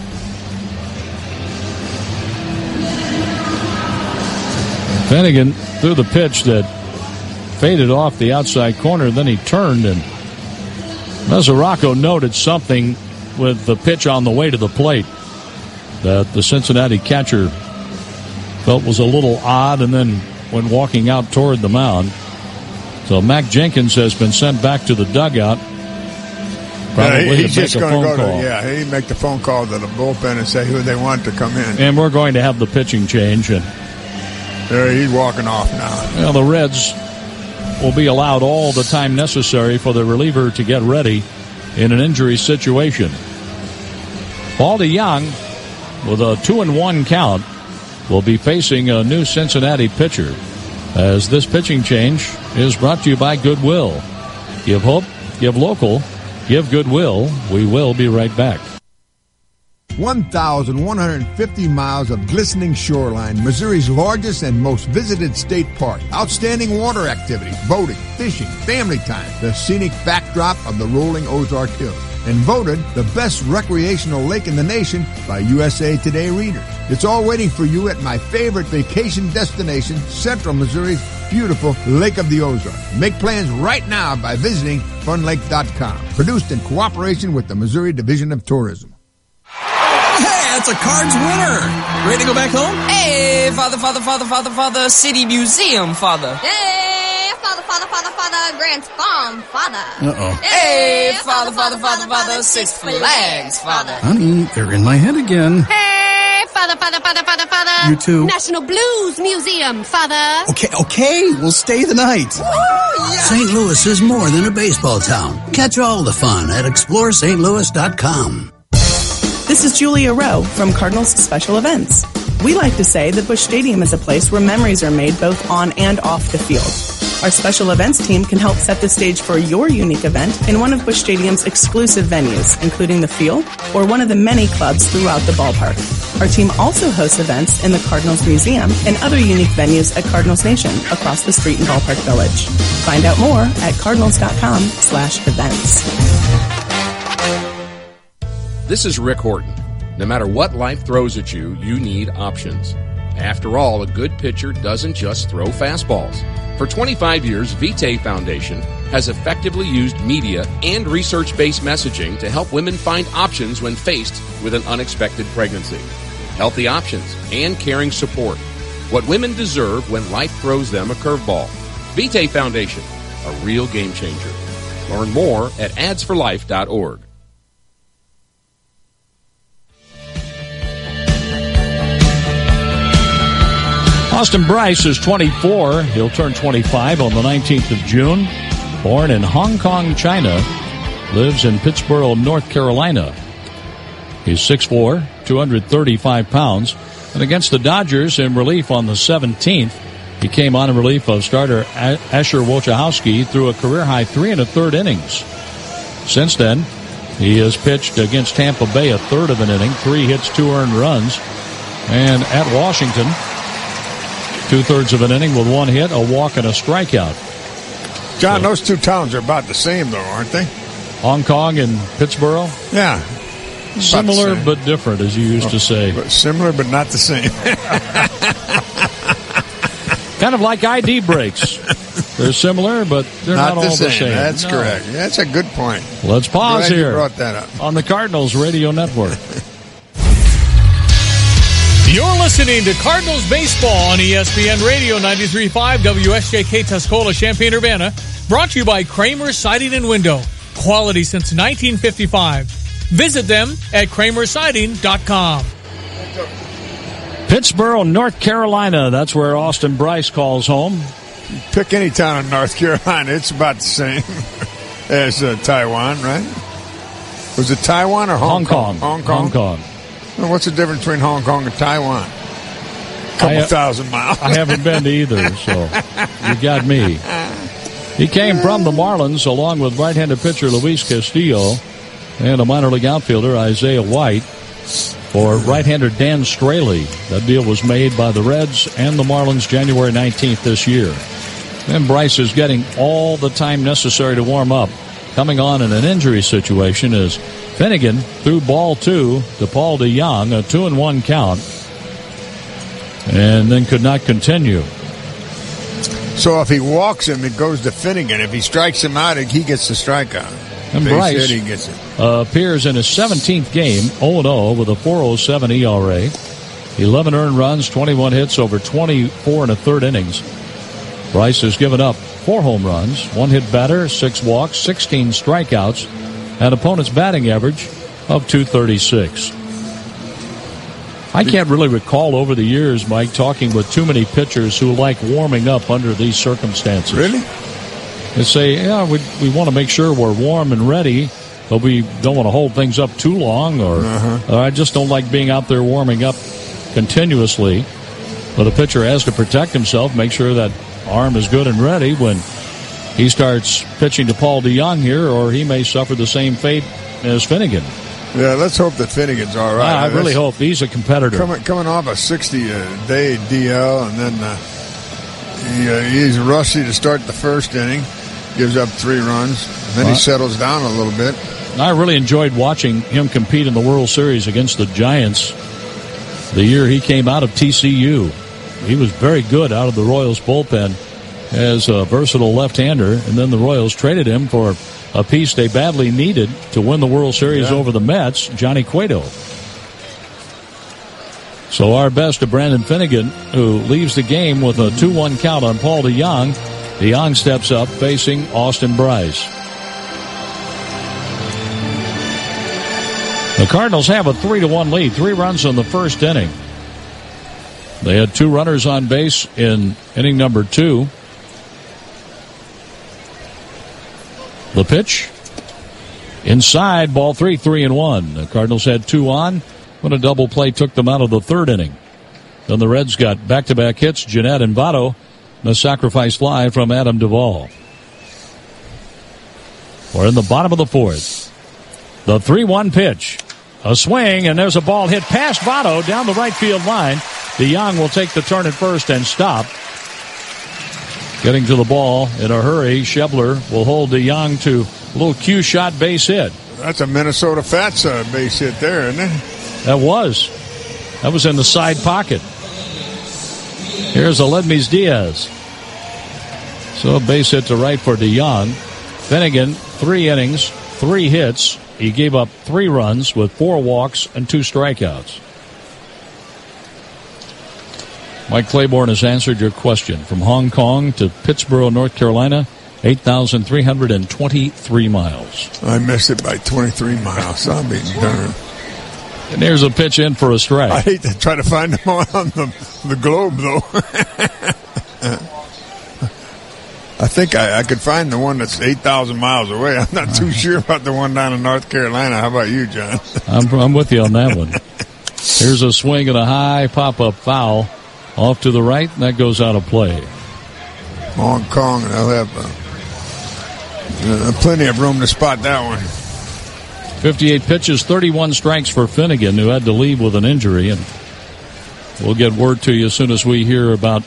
Finnegan threw the pitch that faded off the outside corner. Then he turned, and Mesoraco noted something with the pitch on the way to the plate that the Cincinnati catcher felt was a little odd, and then when walking out toward the mound. So Mac Jenkins has been sent back to the dugout. Probably he's just going to go call. he'd make the phone call to the bullpen and say who they want to come in. And we're going to have the pitching change. And he's walking off now. Well, the Reds will be allowed all the time necessary for the reliever to get ready in an injury situation. Paul DeYoung, with a 2-1 count, will be facing a new Cincinnati pitcher, as this pitching change is brought to you by Goodwill. Give hope, give local, give Goodwill. We will be right back. 1,150 miles of glistening shoreline, Missouri's largest and most visited state park. Outstanding water activities, boating, fishing, family time, the scenic backdrop of the rolling Ozark Hills. And voted the best recreational lake in the nation by USA Today readers. It's all waiting for you at my favorite vacation destination, Central Missouri's beautiful Lake of the Ozarks. Make plans right now by visiting funlake.com. Produced in cooperation with the Missouri Division of Tourism. Hey, that's a Cards winner. Ready to go back home? Hey, Father, City Museum, Father. Hey, Father, Grant's Farm, Father. Uh-oh. Hey, Father, Six Flags, Father. Honey, they're in my head again. Hey, Father. You too. National Blues Museum, Father. Okay, we'll stay the night. St. Louis is more than a baseball town. Catch all the fun at ExploreStLouis.com. This is Julia Rowe from Cardinals Special Events. We like to say that Busch Stadium is a place where memories are made both on and off the field. Our special events team can help set the stage for your unique event in one of Busch Stadium's exclusive venues, including the field or one of the many clubs throughout the ballpark. Our team also hosts events in the Cardinals Museum and other unique venues at Cardinals Nation across the street in Ballpark Village. Find out more at cardinals.com/events. This is Rick Horton. No matter what life throws at you, you need options. After all, a good pitcher doesn't just throw fastballs. For 25 years, Vitae Foundation has effectively used media and research-based messaging to help women find options when faced with an unexpected pregnancy. Healthy options and caring support. What women deserve when life throws them a curveball. Vitae Foundation, a real game changer. Learn more at adsforlife.org. Austin Bryce is 24. He'll turn 25 on the 19th of June. Born in Hong Kong, China. Lives in Pittsboro, North Carolina. He's 6'4", 235 pounds. And against the Dodgers in relief on the 17th, he came on in relief of starter Asher Wojciechowski through a career-high 3 1/3 innings. Since then, he has pitched against Tampa Bay a third of an inning, 3 hits, 2 earned runs. And at Washington, 2/3 of an inning with 1 hit, a walk, and a strikeout. John, those two towns are about the same, though, aren't they? Hong Kong and Pittsboro? Yeah. Similar but different, as you used to say. But similar but not the same. Kind of like ID breaks. They're similar, but they're not all the same. That's correct. That's a good point. Let's pause Glad here. You brought that up. On the Cardinals Radio Network. You're listening to Cardinals Baseball on ESPN Radio 93.5 WSJK Tuscola, Champaign-Urbana. Brought to you by Kramer Siding and Window. Quality since 1955. Visit them at kramersiding.com. Pittsboro, North Carolina. That's where Austin Bryce calls home. Pick any town in North Carolina. It's about the same as Taiwan, right? Was it Taiwan or Hong Kong? Hong Kong. Well, what's the difference between Hong Kong and Taiwan? A couple thousand miles. I haven't been to either, so you got me. He came from the Marlins along with right-handed pitcher Luis Castillo and a minor league outfielder, Isaiah White, for right-hander Dan Straley. That deal was made by the Reds and the Marlins January 19th this year. And Bryce is getting all the time necessary to warm up. Coming on in an injury situation is Finnegan threw ball 2 to Paul DeJong, a 2-1 count, and then could not continue. So if he walks him, it goes to Finnegan. If he strikes him out, he gets the strikeout. And Bryce he gets it. Appears in his 17th game, 0-0 with a 4.07 ERA, 11 earned runs, 21 hits over 24 and a third innings. Bryce has given up 4 home runs, 1 hit batter, 6 walks, 16 strikeouts, and opponent's batting average of .236. I can't really recall over the years, Mike, talking with too many pitchers who like warming up under these circumstances. Really? They say, yeah, we want to make sure we're warm and ready, but we don't want to hold things up too long, or I just don't like being out there warming up continuously. But a pitcher has to protect himself, make sure that arm is good and ready when he starts pitching to Paul DeJong here, or he may suffer the same fate as Finnegan. Yeah, let's hope that Finnegan's all right. I really hope. He's a competitor. Coming off a 60-day DL, and then he's rusty to start the first inning. Gives up 3 runs. Then he settles down a little bit. I really enjoyed watching him compete in the World Series against the Giants the year he came out of TCU. He was very good out of the Royals bullpen as a versatile left-hander, and then the Royals traded him for a piece they badly needed to win the World Series over the Mets, Johnny Cueto. So our best to Brandon Finnegan, who leaves the game with a 2-1 count on Paul DeJong. DeJong steps up facing Austin Bryce. The Cardinals have a 3-1 lead, 3 runs in the first inning. They had 2 runners on base in inning number 2. The pitch. Inside, ball 3, 3-1. The Cardinals had 2 on when a double play took them out of the third inning. Then the Reds got back-to-back hits, Jeanette and Votto, and a sacrifice fly from Adam Duvall. We're in the bottom of the 4th. The 3-1 pitch. A swing, and there's a ball hit past Votto down the right field line. DeJong will take the turn at first and stop. Getting to the ball in a hurry, Schebler will hold DeJong to a little cue shot base hit. That's a Minnesota Fats base hit there, isn't it? That was in the side pocket. Here's Aledmys Diaz. So a base hit to right for DeJong. Finnegan, 3 innings, 3 hits. He gave up 3 runs with 4 walks and 2 strikeouts. Mike Claiborne has answered your question. From Hong Kong to Pittsboro, North Carolina, 8,323 miles. I missed it by 23 miles. I'll be darned. And there's a pitch in for a strike. I hate to try to find them on the globe, though. I think I could find the one that's 8,000 miles away. I'm not too sure about the one down in North Carolina. How about you, John? I'm with you on that one. Here's a swing and a high pop-up foul off to the right, and that goes out of play. Hong Kong, and they'll have plenty of room to spot that one. 58 pitches, 31 strikes for Finnegan, who had to leave with an injury, and we'll get word to you as soon as we hear about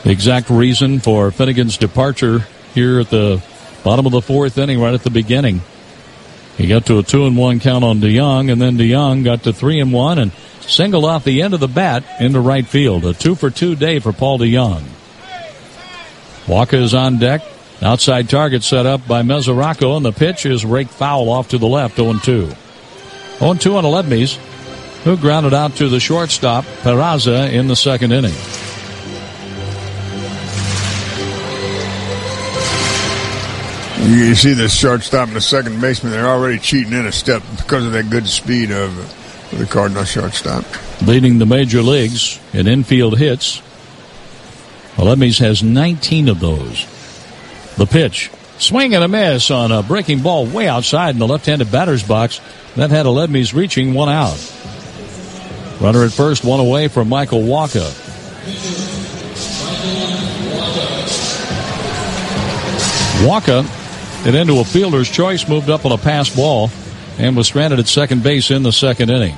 the exact reason for Finnegan's departure here at the bottom of the 4th inning, right at the beginning. He got to a 2-1 count on DeJong, and then DeJong got to 3-1 and singled off the end of the bat into right field. A 2-for-2 day for Paul DeJong. Walker is on deck. Outside target set up by Mesoraco, and the pitch is raked foul off to the left, 0-2. 0-2 on Aledmys, who grounded out to the shortstop, Peraza, in the second inning. You see the shortstop and the second baseman, they're already cheating in a step because of that good speed of the Cardinal shortstop. Leading the major leagues in infield hits. Aledmys has 19 of those. The pitch. Swing and a miss on a breaking ball way outside in the left-handed batter's box. That had Aledmys reaching one out. Runner at first, one away from Michael Walker. Walker hit into a fielder's choice, moved up on a pass ball, and was stranded at second base in the second inning.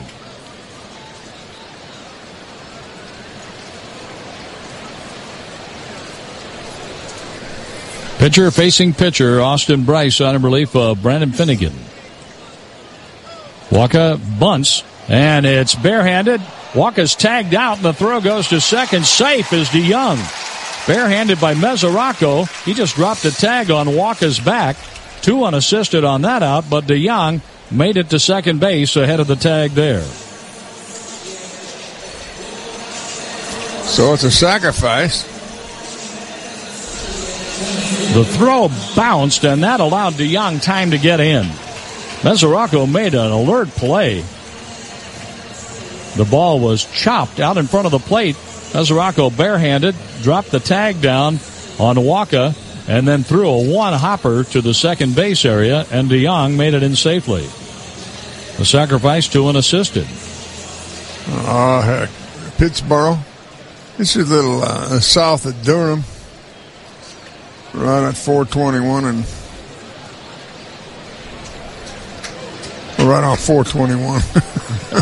Pitcher facing pitcher, Austin Bryce on in relief of Brandon Finnegan. Walker bunts, and it's barehanded. Walker's tagged out, and the throw goes to second. Safe is DeYoung. Barehanded by Mesoraco. He just dropped a tag on Walker's back. 2 unassisted on that out, but DeYoung made it to second base ahead of the tag there. So it's a sacrifice. The throw bounced, and that allowed DeYoung time to get in. Mesoraco made an alert play. The ball was chopped out in front of the plate. Mesoraco barehanded, dropped the tag down on Walker, and then threw a one-hopper to the second base area, and DeYoung made it in safely. The sacrifice, 2 unassisted. Oh, heck. Pittsburgh. This is a little south of Durham. Right at 421 and right on 421.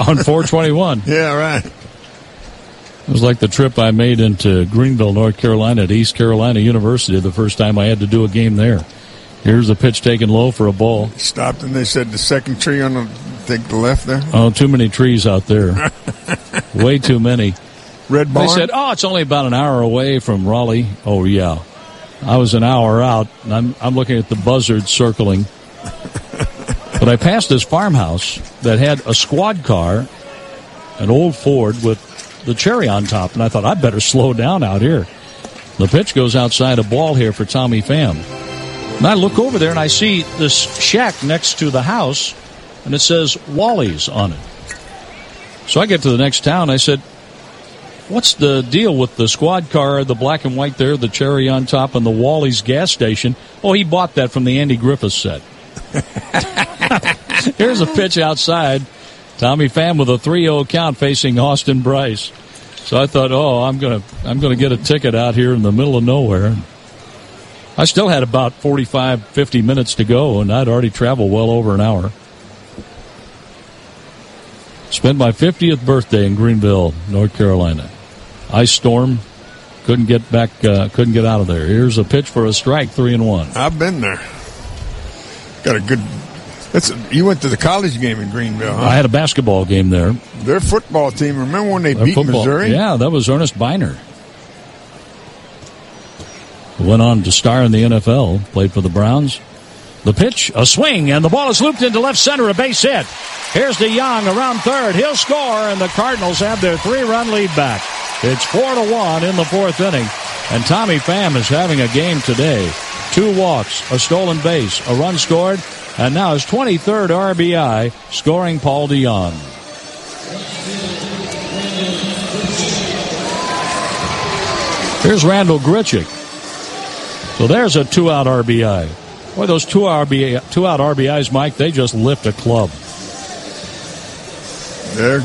On 421. Yeah, right. It was like the trip I made into Greenville, North Carolina at East Carolina University the first time I had to do a game there. Here's a pitch taken low for a ball. Stopped and they said the second tree on the left there. Oh, too many trees out there. Way too many. Red Barn? They said, it's only about an hour away from Raleigh. Oh, yeah. I was an hour out, and I'm looking at the buzzards circling. But I passed this farmhouse that had a squad car, an old Ford with the cherry on top, and I thought, I'd better slow down out here. The pitch goes outside a ball here for Tommy Pham. And I look over there, and I see this shack next to the house, and it says Wally's on it. So I get to the next town, I said, what's the deal with the squad car, the black and white there, the cherry on top, and the Wally's gas station? Oh, he bought that from the Andy Griffith set. Here's a pitch outside. Tommy Pham with a 3-0 count facing Austin Bryce. So I thought, I'm gonna get a ticket out here in the middle of nowhere. I still had about 45, 50 minutes to go, and I'd already traveled well over an hour. Spent my 50th birthday in Greenville, North Carolina. Ice storm, couldn't get out of there. Here's a pitch for a strike, 3-1. I've been there. Got a good. You went to the college game in Greenville, huh? I had a basketball game there. Their football team. Remember when they beat Missouri? Yeah, that was Ernest Biner. Went on to star in the NFL. Played for the Browns. The pitch, a swing, and the ball is looped into left center, a base hit. Here's DeYoung around third. He'll score, and the Cardinals have their 3-run lead back. It's 4-1 in the fourth inning, and Tommy Pham is having a game today. 2 walks, a stolen base, a run scored, and now his 23rd RBI, scoring Paul DeYoung. Here's Randall Grichuk. So there's a 2-out RBI. Boy, those 2-out RBIs, Mike, they just lift a club. They're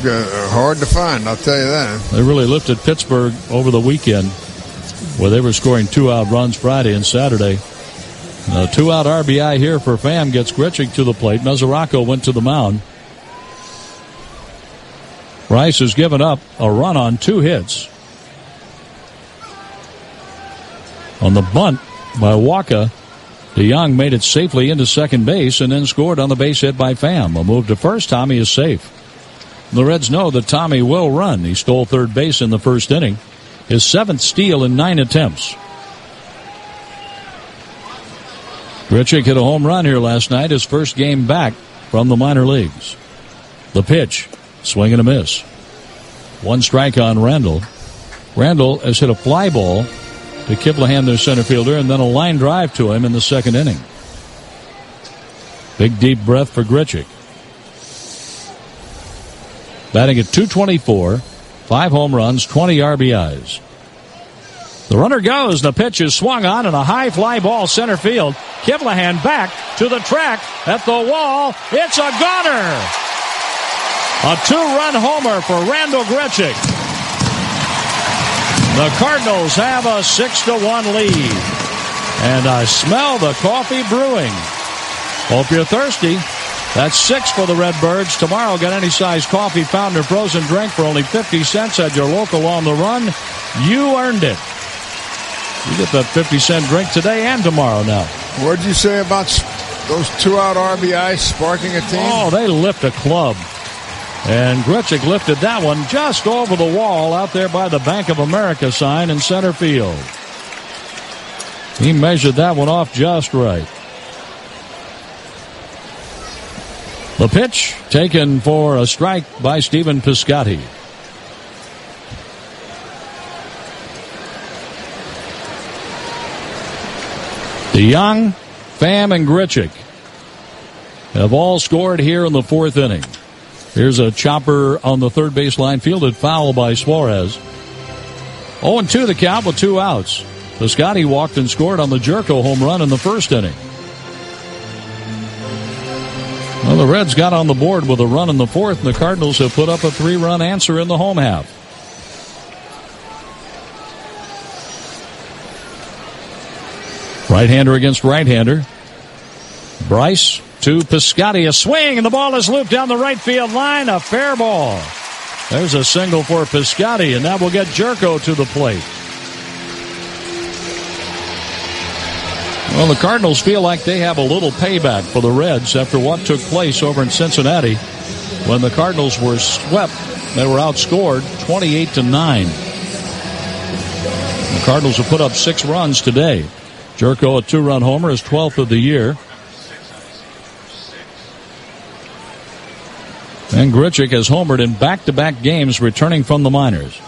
hard to find, I'll tell you that. They really lifted Pittsburgh over the weekend, where they were scoring 2-out runs Friday and Saturday. A 2-out RBI here for Pham gets Grichuk to the plate. Mesoraco went to the mound. Rice has given up a run on 2 hits. On the bunt by Walker, DeYoung made it safely into second base and then scored on the base hit by Pham. A move to first, Tommy is safe. The Reds know that Tommy will run. He stole third base in the first inning. His 7th steal in 9 attempts. Grichuk hit a home run here last night, his first game back from the minor leagues. The pitch, swing and a miss. 1 strike on Randall. Randall has hit a fly ball to Kivlahan, their center fielder, and then a line drive to him in the second inning. Big deep breath for Grichuk. Batting at .224, 5 home runs, 20 RBIs. The runner goes. The pitch is swung on and a high fly ball center field. Kivlahan back to the track at the wall. It's a goner. A 2-run homer for Randall Grichuk. The Cardinals have a 6-1 lead. And I smell the coffee brewing. Hope you're thirsty. That's 6 for the Redbirds. Tomorrow, get any size coffee, fountain, or frozen drink for only 50 cents at your local On the Run. You earned it. You get that 50-cent drink today and tomorrow now. What did you say about those 2-out RBIs sparking a team? Oh, they lift a club. And Grichuk lifted that one just over the wall out there by the Bank of America sign in center field. He measured that one off just right. The pitch taken for a strike by Stephen Piscotty. DeYoung, Pham, and Grichuk have all scored here in the 4th inning. Here's a chopper on the third baseline, fielded foul by Suarez. 0-2 the count with 2 outs. Piscotty walked and scored on the Jerko home run in the 1st inning. Well, the Reds got on the board with a run in the 4th, and the Cardinals have put up a 3-run answer in the home half. Right-hander against right-hander. Bryce to Piscotty. A swing, and the ball is looped down the right field line. A fair ball. There's a single for Piscotty, and that will get Jerko to the plate. Well, the Cardinals feel like they have a little payback for the Reds after what took place over in Cincinnati when the Cardinals were swept. They were outscored 28-9. The Cardinals have put up 6 runs today. Jerko, a 2-run homer, his 12th of the year. And Grichuk has homered in back-to-back games returning from the minors.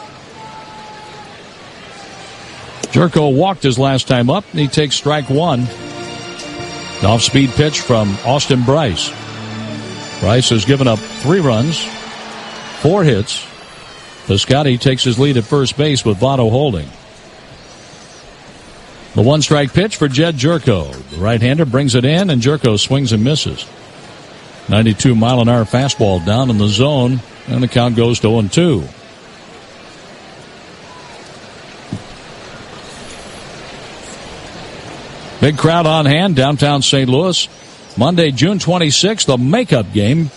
Jerko walked his last time up, and he takes strike 1. An off-speed pitch from Austin Bryce. Bryce has given up 3 runs, 4 hits. Piscotty takes his lead at first base with Votto holding. The 1-strike pitch for Jed Jerko. The right-hander brings it in, and Jerko swings and misses. 92-mile-an-hour fastball down in the zone, and the count goes to 0-2. Big crowd on hand, downtown St. Louis. Monday, June 26th, the makeup game.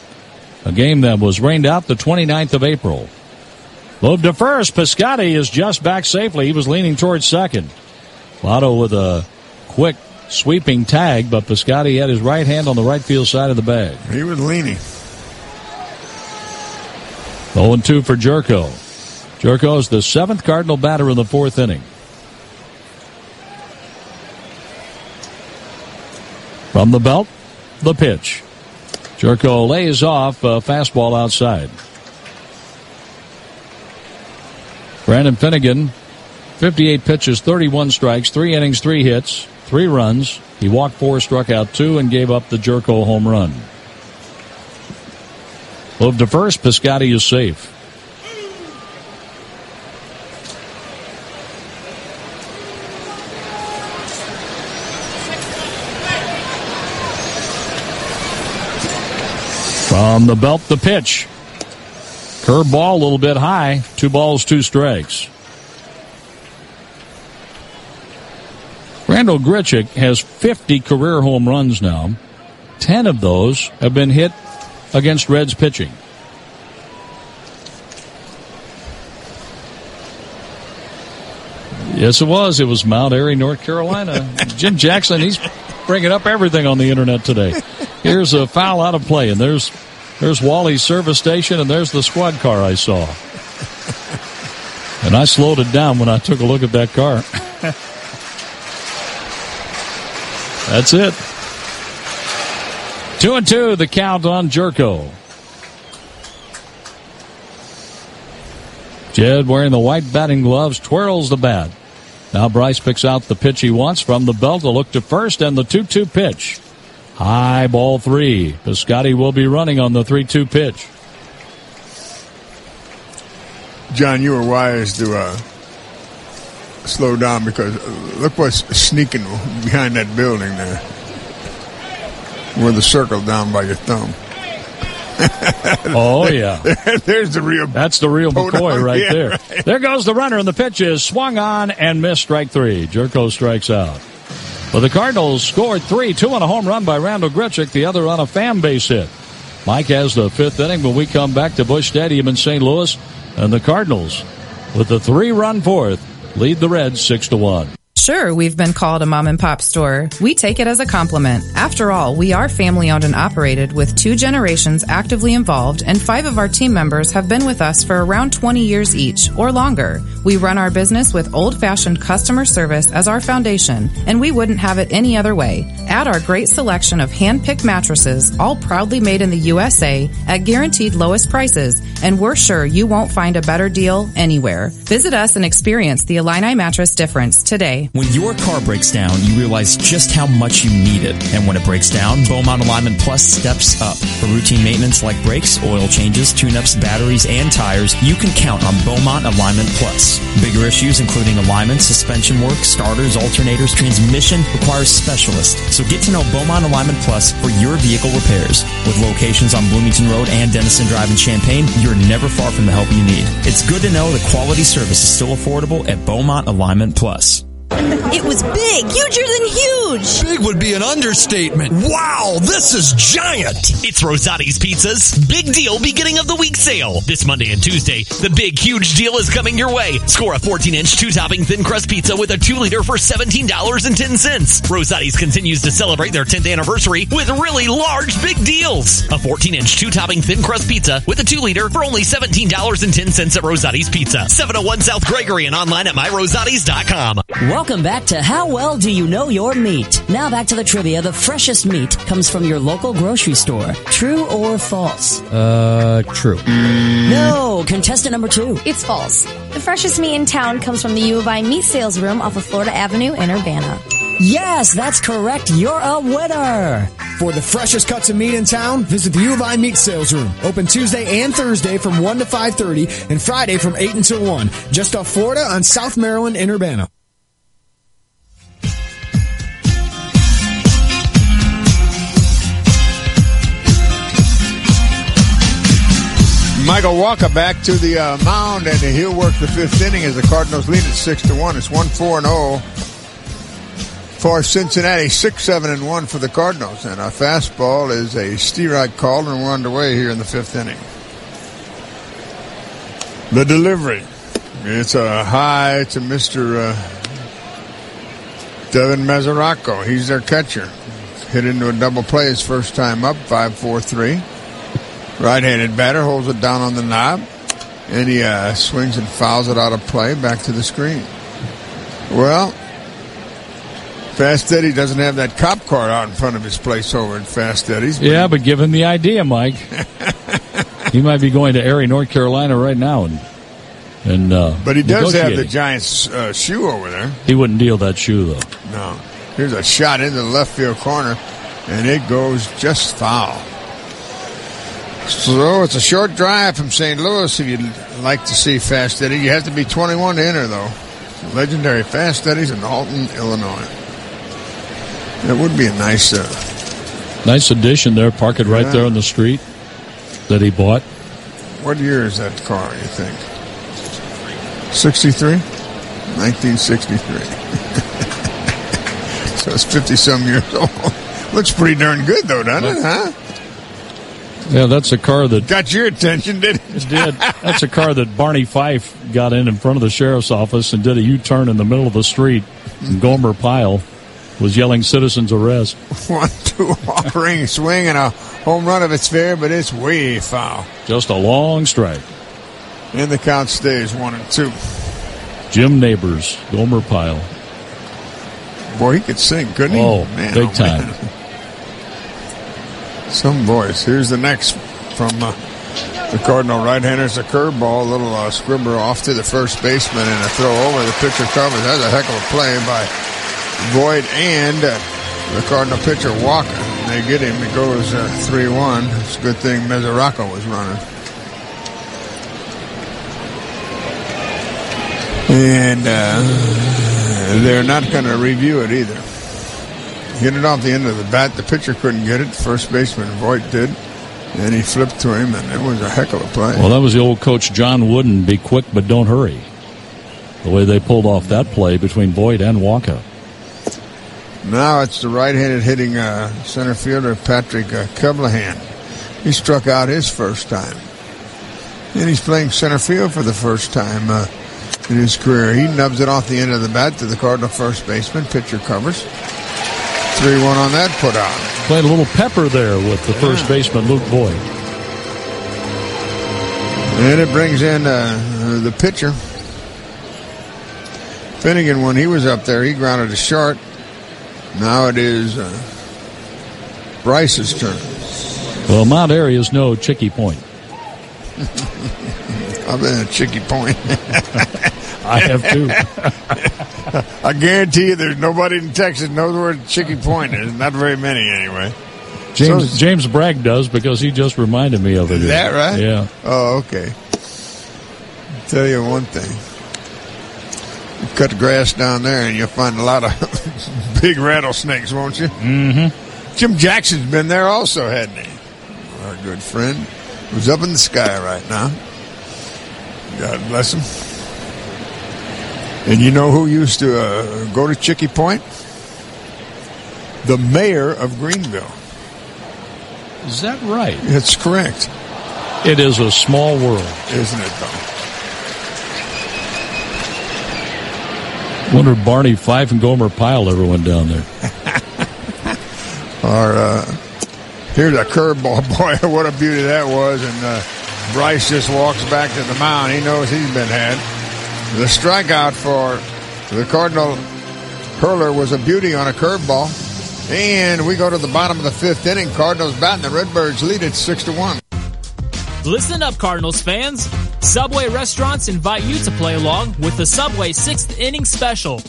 A game that was rained out the 29th of April. Moved to first. Piscotty is just back safely. He was leaning towards second. Votto with a quick sweeping tag, but Piscotty had his right hand on the right field side of the bag. He was leaning. 0-2 for Jerko. Jerko is the 7th Cardinal batter in the 4th inning. From the belt, the pitch. Jerko lays off a fastball outside. Brandon Finnegan, 58 pitches, 31 strikes, 3 innings, 3 hits, 3 runs. He walked 4, struck out 2, and gave up the Jerko home run. Moved to first. Piscotty is safe. From the belt, the pitch. Curveball a little bit high. 2 balls, 2 strikes. Randall Grichuk has 50 career home runs now. 10 of those have been hit against Reds pitching. Yes, it was. It was Mount Airy, North Carolina. Jim Jackson, he's bringing up everything on the internet today. Here's a foul out of play, and there's Wally's service station, and there's the squad car I saw. And I slowed it down when I took a look at that car. That's it. 2-2, the count on Jerko. Jed, wearing the white batting gloves, twirls the bat. Now Bryce picks out the pitch he wants from the belt. A look to first, and the 2-2 pitch. High ball 3. Piscotty will be running on the 3-2 pitch. John, you were wise to slow down because look what's sneaking behind that building there. With the circle down by your thumb. Oh, yeah. There's the real. That's the real McCoy right there. Right. There goes the runner, and the pitch is swung on and missed, strike 3. Jerko strikes out. But the Cardinals scored 3, 2 on a home run by Randall Grichuk, the other on a fan base hit. Mike has the 5th inning when we come back to Busch Stadium in St. Louis, and the Cardinals, with the 3-run 4th, lead the Reds 6-1. Sure, we've been called a mom-and-pop store. We take it as a compliment. After all, we are family-owned and operated with 2 generations actively involved, and 5 of our team members have been with us for around 20 years each, or longer. We run our business with old-fashioned customer service as our foundation, and we wouldn't have it any other way. Add our great selection of hand-picked mattresses, all proudly made in the USA, at guaranteed lowest prices, and we're sure you won't find a better deal anywhere. Visit us and experience the Illini mattress difference today. When your car breaks down, you realize just how much you need it. And when it breaks down, Beaumont Alignment Plus steps up. For routine maintenance like brakes, oil changes, tune-ups, batteries, and tires, you can count on Beaumont Alignment Plus. Bigger issues including alignment, suspension work, starters, alternators, transmission requires specialists. So get to know Beaumont Alignment Plus for your vehicle repairs. With locations on Bloomington Road and Denison Drive in Champaign, you're never far from the help you need. It's good to know that quality service is still affordable at Beaumont Alignment Plus. It was big, huger than huge. Big would be an understatement. Wow, this is giant. It's Rosati's Pizza's Big Deal Beginning of the Week sale. This Monday and Tuesday, the big, huge deal is coming your way. Score a 14-inch, 2-topping thin crust pizza with a 2-liter for $17.10. Rosati's continues to celebrate their 10th anniversary with really large, big deals. A 14-inch, 2-topping thin crust pizza with a 2-liter for only $17.10 at Rosati's Pizza. 701 South Gregory and online at myrosatis.com. Welcome back to How Well Do You Know Your Meat? Now back to the trivia. The freshest meat comes from your local grocery store. True or false? True. No. Contestant number 2. It's false. The freshest meat in town comes from the U of I Meat Sales Room off of Florida Avenue in Urbana. Yes, that's correct. You're a winner. For the freshest cuts of meat in town, visit the U of I Meat Sales Room. Open Tuesday and Thursday from 1 to 5:30 and Friday from 8 until 1. Just off Florida on South Maryland in Urbana. Michael Walker back to the mound, and he'll work the 5th inning as the Cardinals lead at 6-1. It's 1-4-0 for Cincinnati, 6-7-1 for the Cardinals. And our fastball is a steroid call, and we're underway here in the 5th inning. The delivery. It's a high to Mr. Devin Mesoraco. He's their catcher. Hit into a double play his first time up, 5-4-3. Right-handed batter holds it down on the knob, and he swings and fouls it out of play back to the screen. Well, Fast Eddie doesn't have that cop car out in front of his place over at Fast Eddie's. Yeah, but give him the idea, Mike. He might be going to Erie, North Carolina right now. But he does have the Giants' shoe over there. He wouldn't deal that shoe, though. No. Here's a shot into the left field corner, and it goes just foul. So it's a short drive from St. Louis if you'd like to see Fast Eddie. You have to be 21 to enter, though. Legendary Fast Eddie's in Alton, Illinois. That would be a nice addition there. Park it right there on the street that he bought. What year is that car, you think? 63? 1963. So it's 50-some years old. Looks pretty darn good, though, doesn't it, huh? Yeah, that's a car that... Got your attention, did it? It did. That's a car that Barney Fife got in front of the sheriff's office and did a U-turn in the middle of the street. And Gomer Pyle was yelling, "Citizens arrest." 1-2 offering swing and a home run if it's fair, but it's way foul. Just a long strike. And the count stays 1-2. Jim Neighbors, Gomer Pyle. Boy, he could sing, couldn't he? Oh, man, big time. Some voice. Here's the next from the Cardinal right-handers. A curveball, a little scribbler off to the first baseman and a throw over. The pitcher covers. That's a heck of a play by Boyd and the Cardinal pitcher Walker. They get him. It goes 3-1. It's a good thing Mesoraco was running. And they're not going to review it either. Get it off the end of the bat. The pitcher couldn't get it. The first baseman Voigt did. And he flipped to him, and it was a heck of a play. Well, that was the old coach John Wooden, be quick but don't hurry. The way they pulled off that play between Boyd and Walker. Now it's the right-handed hitting center fielder Patrick Keblahan. He struck out his first time. And he's playing center field for the first time in his career. He nubs it off the end of the bat to the Cardinal first baseman. Pitcher covers. 3-1 on that put out. Played a little pepper there with the first baseman, Luke Boyd. And it brings in the pitcher. Finnegan, when he was up there, he grounded to short. Now it is Bryce's turn. Well, Mount Airy is no Chicky Point. I've been at Chicky Point. I have too. I guarantee you there's nobody in Texas knows where Chicky Point is. Not very many anyway. James Bragg does because he just reminded me of it. Is that right? Yeah. Oh, okay. I'll tell you one thing. You cut the grass down there and you'll find a lot of big rattlesnakes, won't you? Mm-hmm. Jim Jackson's been there also, hadn't he? Our good friend. Who's up in the sky right now. God bless him. And you know who used to go to Chicky Point? The mayor of Greenville. Is that right? That's correct. It is a small world. Isn't it, though? Wonder if Barney Fife and Gomer Pyle ever went down there. Here's a curveball. Boy, what a beauty that was. And Bryce just walks back to the mound. He knows he's been had. The strikeout for the Cardinal hurler was a beauty on a curveball. And we go to the bottom of the fifth inning. Cardinals batting. The Redbirds lead at 6-1. Listen up, Cardinals fans. Subway restaurants invite you to play along with the Subway 6th Inning Special.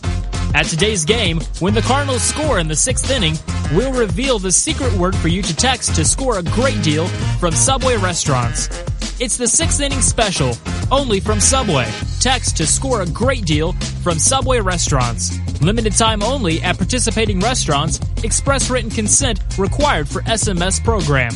At today's game, when the Cardinals score in the 6th inning, we'll reveal the secret word for you to text to score a great deal from Subway restaurants. It's the 6th Inning Special, only from Subway. Text to score a great deal from Subway restaurants. Limited time only at participating restaurants. Express written consent required for SMS program.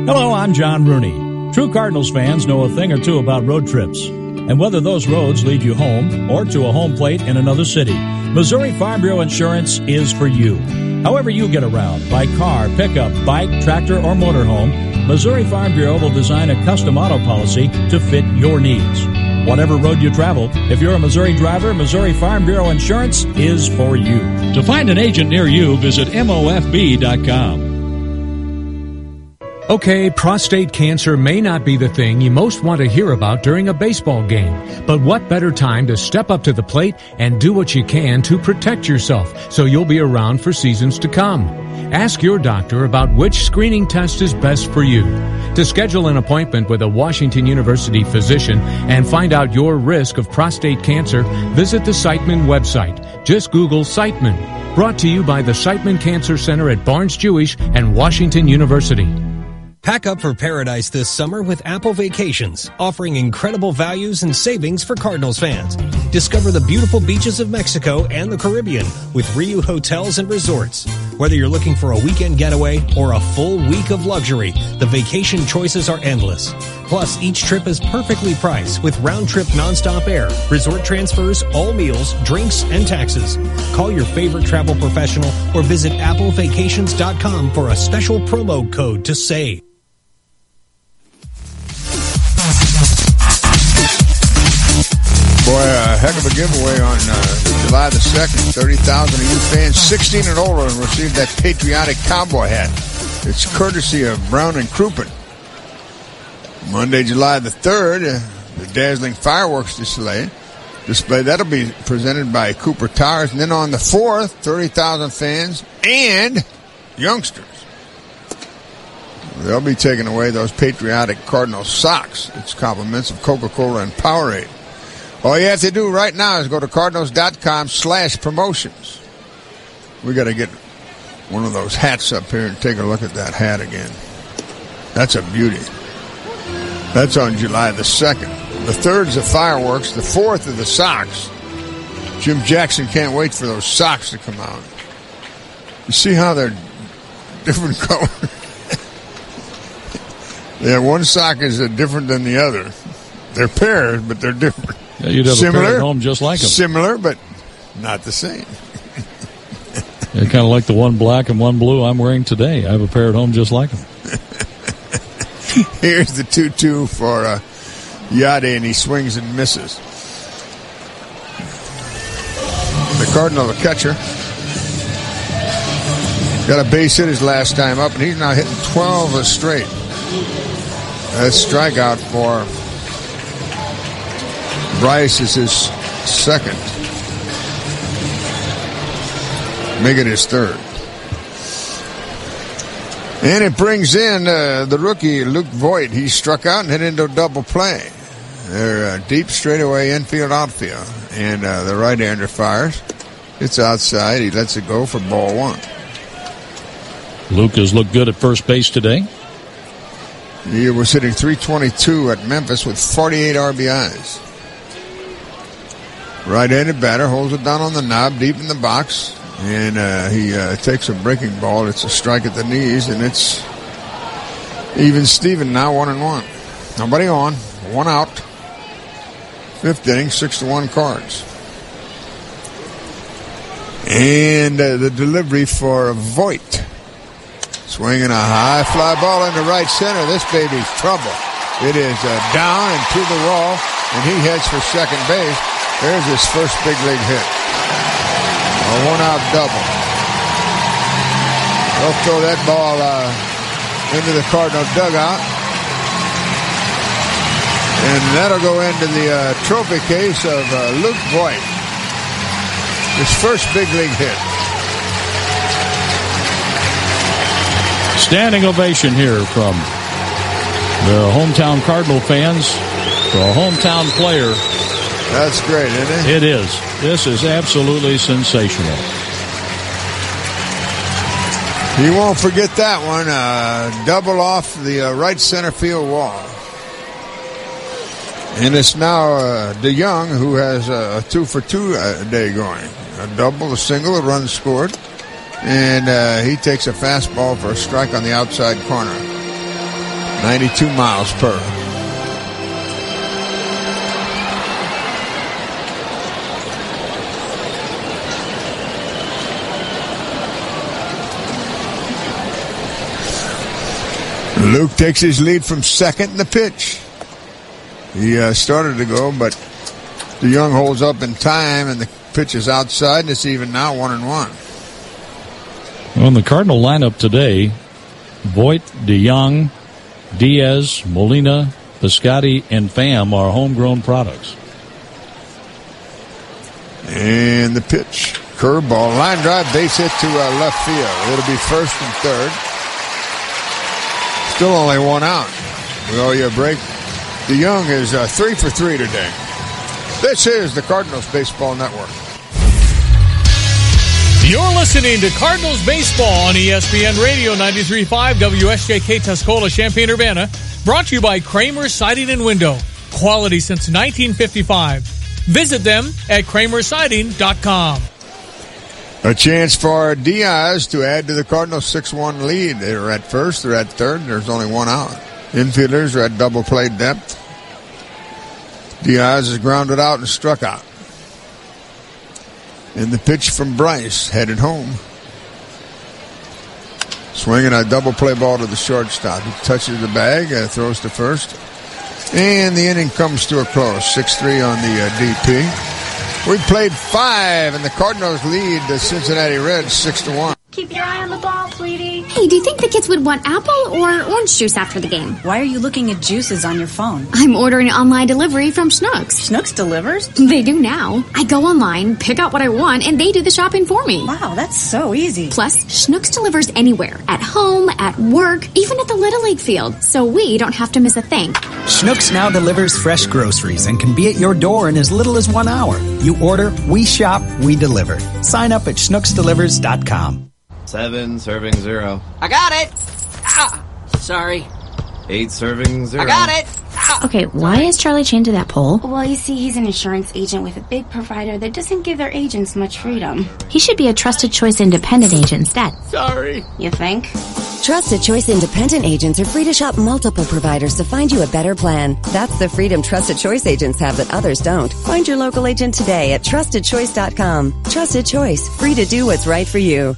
Hello, I'm John Rooney. True Cardinals fans know a thing or two about road trips. And whether those roads lead you home or to a home plate in another city, Missouri Farm Bureau Insurance is for you. However you get around, by car, pickup, bike, tractor, or motorhome, Missouri Farm Bureau will design a custom auto policy to fit your needs. Whatever road you travel, if you're a Missouri driver, Missouri Farm Bureau Insurance is for you. To find an agent near you, visit MOFB.com. Okay, prostate cancer may not be the thing you most want to hear about during a baseball game, but what better time to step up to the plate and do what you can to protect yourself so you'll be around for seasons to come. Ask your doctor about which screening test is best for you. To schedule an appointment with a Washington University physician and find out your risk of prostate cancer, visit the Siteman website. Just Google Siteman. Brought to you by the Siteman Cancer Center at Barnes Jewish and Washington University. Pack up for paradise this summer with Apple Vacations, offering incredible values and savings for Cardinals fans. Discover the beautiful beaches of Mexico and the Caribbean with Riu Hotels and Resorts. Whether you're looking for a weekend getaway or a full week of luxury, the vacation choices are endless. Plus, each trip is perfectly priced with round-trip nonstop air, resort transfers, all meals, drinks, and taxes. Call your favorite travel professional or visit applevacations.com for a special promo code to save. Boy, a heck of a giveaway on July the 2nd. 30,000 of you fans 16 and older and received that patriotic cowboy hat. It's courtesy of Brown and Crouppen. Monday, July the 3rd, the dazzling fireworks display. That'll be presented by Cooper Towers. And then on the 4th, 30,000 fans and youngsters They'll be taking away those patriotic Cardinal socks. It's compliments of Coca-Cola and Powerade. All you have to do right now is go to cardinals.com/promotions. We got to get one of those hats up here and take a look at that hat again. That's a beauty. That's on July the 2nd. The 3rd's the fireworks. The 4th are the socks. Jim Jackson can't wait for those socks to come out. You see how they're different colors? Yeah, one sock is different than the other. They're pairs, but they're different. Yeah, you'd have a pair at home just like them. Similar, but not the same. Yeah, kind of like the one black and one blue I'm wearing today. I have a pair at home just like them. Here's the 2-2 for Yade, and he swings and misses. The Cardinal, the catcher, got a base hit his last time up, and he's now hitting 12 straight. That strikeout for Bryce is his second. Make it his third. And it brings in the rookie, Luke Voigt. He struck out and hit into a double play. They're deep straightaway infield, outfield. And the right-hander fires. It's outside. He lets it go for ball one. Luke has looked good at first base today. He was hitting .322 at Memphis with 48 RBIs. Right-handed batter holds it down on the knob, deep in the box. And he takes a breaking ball. It's a strike at the knees, and it's even Steven now, 1-1. Nobody on, one out. 5th inning, 6-1 Cards. And the delivery for Voigt. Swinging a high fly ball into right center. This baby's trouble. It is down and to the wall, and he heads for second base. There's his first big league hit. A one-out double. They'll throw that ball into the Cardinal dugout. And that'll go into the trophy case of Luke Voigt. His first big league hit. Standing ovation here from the hometown Cardinal fans for a hometown player. That's great, isn't it? It is. This is absolutely sensational. You won't forget that one. Double off the right center field wall. And it's now DeYoung who has a 2-for-2 day going. A double, a single, a run scored. And he takes a fastball for a strike on the outside corner. 92 miles per. Luke takes his lead from second in the pitch. He started to go, but DeYoung holds up in time, and the pitch is outside, and it's even now 1-1. Well, in the Cardinal lineup today, Voigt, DeYoung, Diaz, Molina, Piscotty, and Pham are homegrown products. And the pitch. Curveball. Line drive, base hit to left field. It'll be first and third. Still only one out. We owe you a break. DeYoung is 3 for 3 today. This is the Cardinals Baseball Network. You're listening to Cardinals Baseball on ESPN Radio 93.5 WSJK Tuscola, Champaign-Urbana. Brought to you by Kramer Siding and Window. Quality since 1955. Visit them at kramersiding.com. A chance for Diaz to add to the Cardinals' 6-1 lead. They're at first, they're at third, there's only one out. Infielders are at double play depth. Diaz is grounded out and struck out. And the pitch from Bryce, headed home. Swinging a double play ball to the shortstop. He touches the bag, throws to first. And the inning comes to a close. 6-3 on the DP. We've played 5, and the Cardinals lead the Cincinnati Reds 6-1. Keep your eye on the ball, sweetie. Hey, do you think the kids would want apple or orange juice after the game? Why are you looking at juices on your phone? I'm ordering online delivery from Schnucks. Schnucks delivers? They do now. I go online, pick out what I want, and they do the shopping for me. Wow, that's so easy. Plus, Schnucks delivers anywhere. At home, at work, even at the Little League field. So we don't have to miss a thing. Schnucks now delivers fresh groceries and can be at your door in as little as 1 hour. You order, we shop, we deliver. Sign up at schnucksdelivers.com. 7 serving 0. I got it! Ah! Sorry. 8 serving 0. I got it! Ah! Okay, why is Charlie chained to that pole? Well, you see, he's an insurance agent with a big provider that doesn't give their agents much freedom. He should be a Trusted Choice independent agent instead. Sorry. You think? Trusted Choice independent agents are free to shop multiple providers to find you a better plan. That's the freedom Trusted Choice agents have that others don't. Find your local agent today at TrustedChoice.com. Trusted Choice, free to do what's right for you.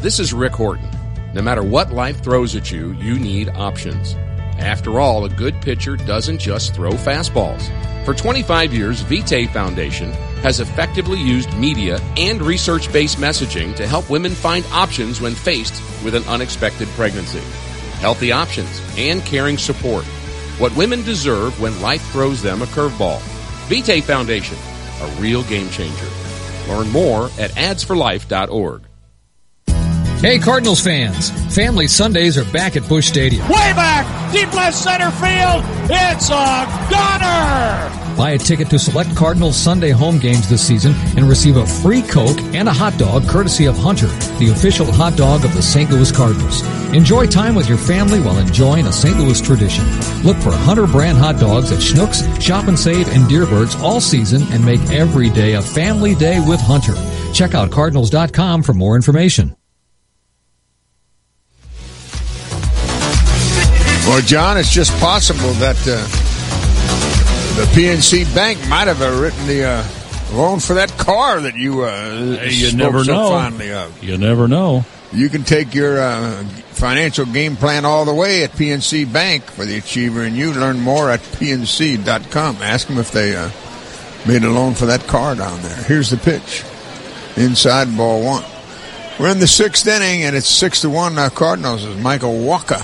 This is Rick Horton. No matter what life throws at you, you need options. After all, a good pitcher doesn't just throw fastballs. For 25 years, Vitae Foundation has effectively used media and research-based messaging to help women find options when faced with an unexpected pregnancy. Healthy options and caring support. What women deserve when life throws them a curveball. Vitae Foundation, a real game changer. Learn more at adsforlife.org. Hey, Cardinals fans. Family Sundays are back at Busch Stadium. Way back, deep left center field. It's a gunner. Buy a ticket to select Cardinals Sunday home games this season and receive a free Coke and a hot dog courtesy of Hunter, the official hot dog of the St. Louis Cardinals. Enjoy time with your family while enjoying a St. Louis tradition. Look for Hunter brand hot dogs at Schnucks, Shop and Save, and Deerbirds all season and make every day a family day with Hunter. Check out Cardinals.com for more information. Well, John, it's just possible that the PNC Bank might have written the loan for that car that you you never so know. fondly of. You never know. You can take your financial game plan all the way at PNC Bank for the Achiever and you. Learn more at PNC.com. Ask them if they made a loan for that car down there. Here's the pitch. Inside, ball 1. We're in the 6th inning, and it's 6-1 Cardinals as Michael Walker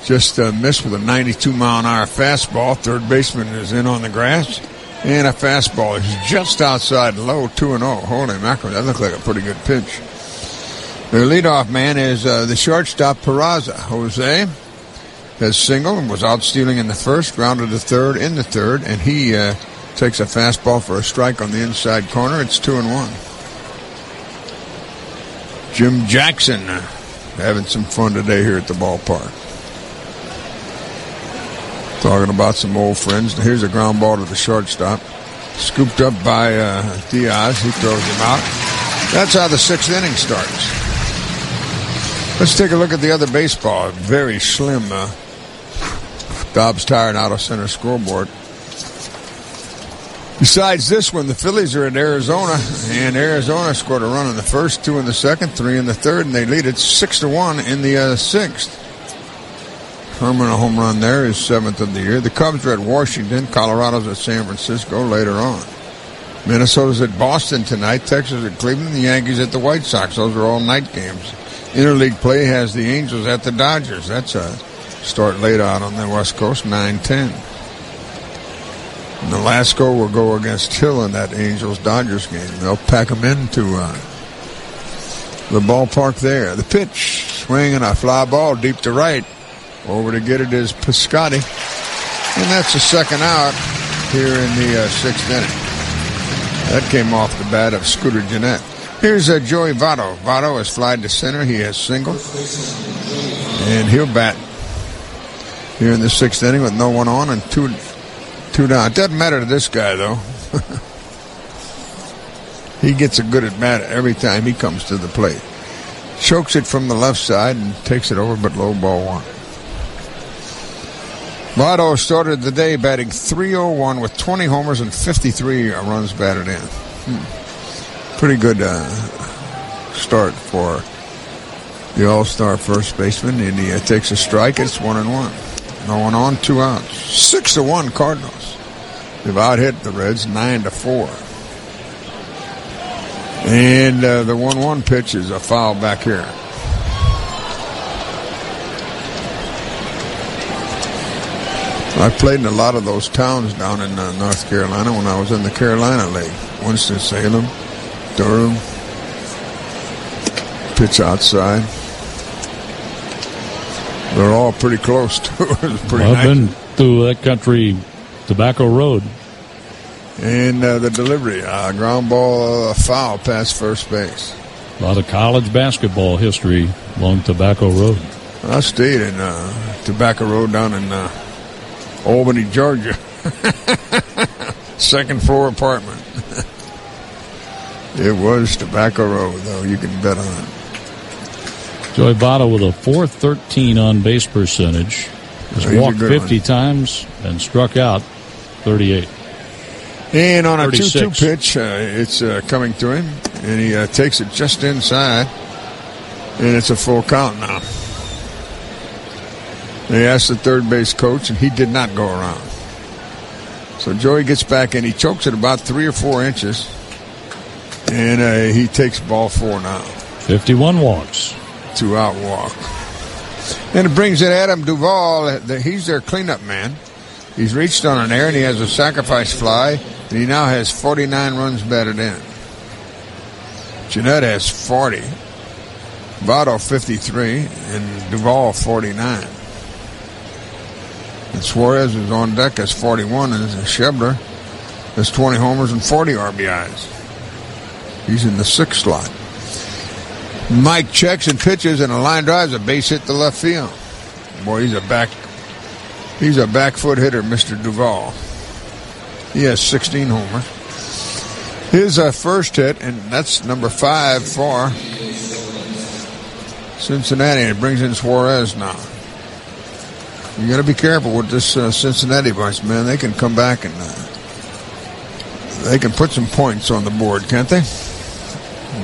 just missed with a 92-mile-an-hour fastball. Third baseman is in on the grass. And a fastball is just outside low, 2-0. Holy mackerel, that looked like a pretty good pitch. Their leadoff man is the shortstop Peraza. Jose has singled and was out stealing in the first, grounded to third in the third, and he takes a fastball for a strike on the inside corner. It's 2-1. Jim Jackson having some fun today here at the ballpark. Talking about some old friends. Here's a ground ball to the shortstop. Scooped up by Diaz. He throws him out. That's how the 6th inning starts. Let's take a look at the other baseball. Very slim. Dobbs tired out of center scoreboard. Besides this one, the Phillies are in Arizona, and Arizona scored a run in the first, 2 in the second, 3 in the third, and they lead it 6-1 in the 6th. Herman, a home run there, is 7th of the year. The Cubs are at Washington. Colorado's at San Francisco later on. Minnesota's at Boston tonight. Texas at Cleveland. The Yankees at the White Sox. Those are all night games. Interleague play has the Angels at the Dodgers. That's a start late out on the West Coast, 9:10. And Velasco will go against Hill in that Angels-Dodgers game. They'll pack them into the ballpark there. The pitch, swinging a fly ball deep to right. Over to get it is Piscotti. And that's the second out here in the 6th inning. That came off the bat of Scooter Gennett. Here's Joey Votto. Votto has flied to center. He has singled. And he'll bat here in the 6th inning with no one on and two down. It doesn't matter to this guy, though. He gets a good at bat every time he comes to the plate. Chokes it from the left side and takes it over, but low ball 1. Votto started the day batting .301 with 20 homers and 53 runs batted in. Pretty good start for the all-star first baseman. And he takes a strike. It's 1-1. No one on, 2 outs. 6-1 Cardinals. They've out-hit the Reds 9-4. And the 1-1 pitch is a foul back here. I played in a lot of those towns down in North Carolina when I was in the Carolina League. Winston-Salem, Durham. Pitch outside. They're all pretty close to it. It's pretty nice. I've been through that country, Tobacco Road. And the delivery, ground ball foul past first base. A lot of college basketball history along Tobacco Road. I stayed in Tobacco Road down in Albany, Georgia. Second floor apartment. It was Tobacco Road, though. You can bet on it. Joey Votto with a .413 on base percentage. Has walked 50 times and struck out 38. And on a 36. 2-2 pitch, it's coming to him, and he takes it just inside, and it's a full count now. They asked the third base coach, and he did not go around. So Joey gets back, and he chokes it about 3 or 4 inches, and he takes ball 4 now. 51 walks. 2-out walk. And it brings in Adam Duvall. He's their cleanup man. He's reached on an error, and he has a sacrifice fly, and he now has 49 runs batted in. Jeanette has 40. Votto 53, and Duvall 49. And Suarez is on deck as 41, and Schebler has 20 homers and 40 RBIs. He's in the 6th slot. Mike checks and pitches, and a line drives a base hit to left field. Boy, he's a back foot hitter, Mr. Duvall. He has 16 homers. His first hit, and that's number 5 for Cincinnati. It brings in Suarez now. You got to be careful with this Cincinnati bunch, man. They can come back and they can put some points on the board, can't they?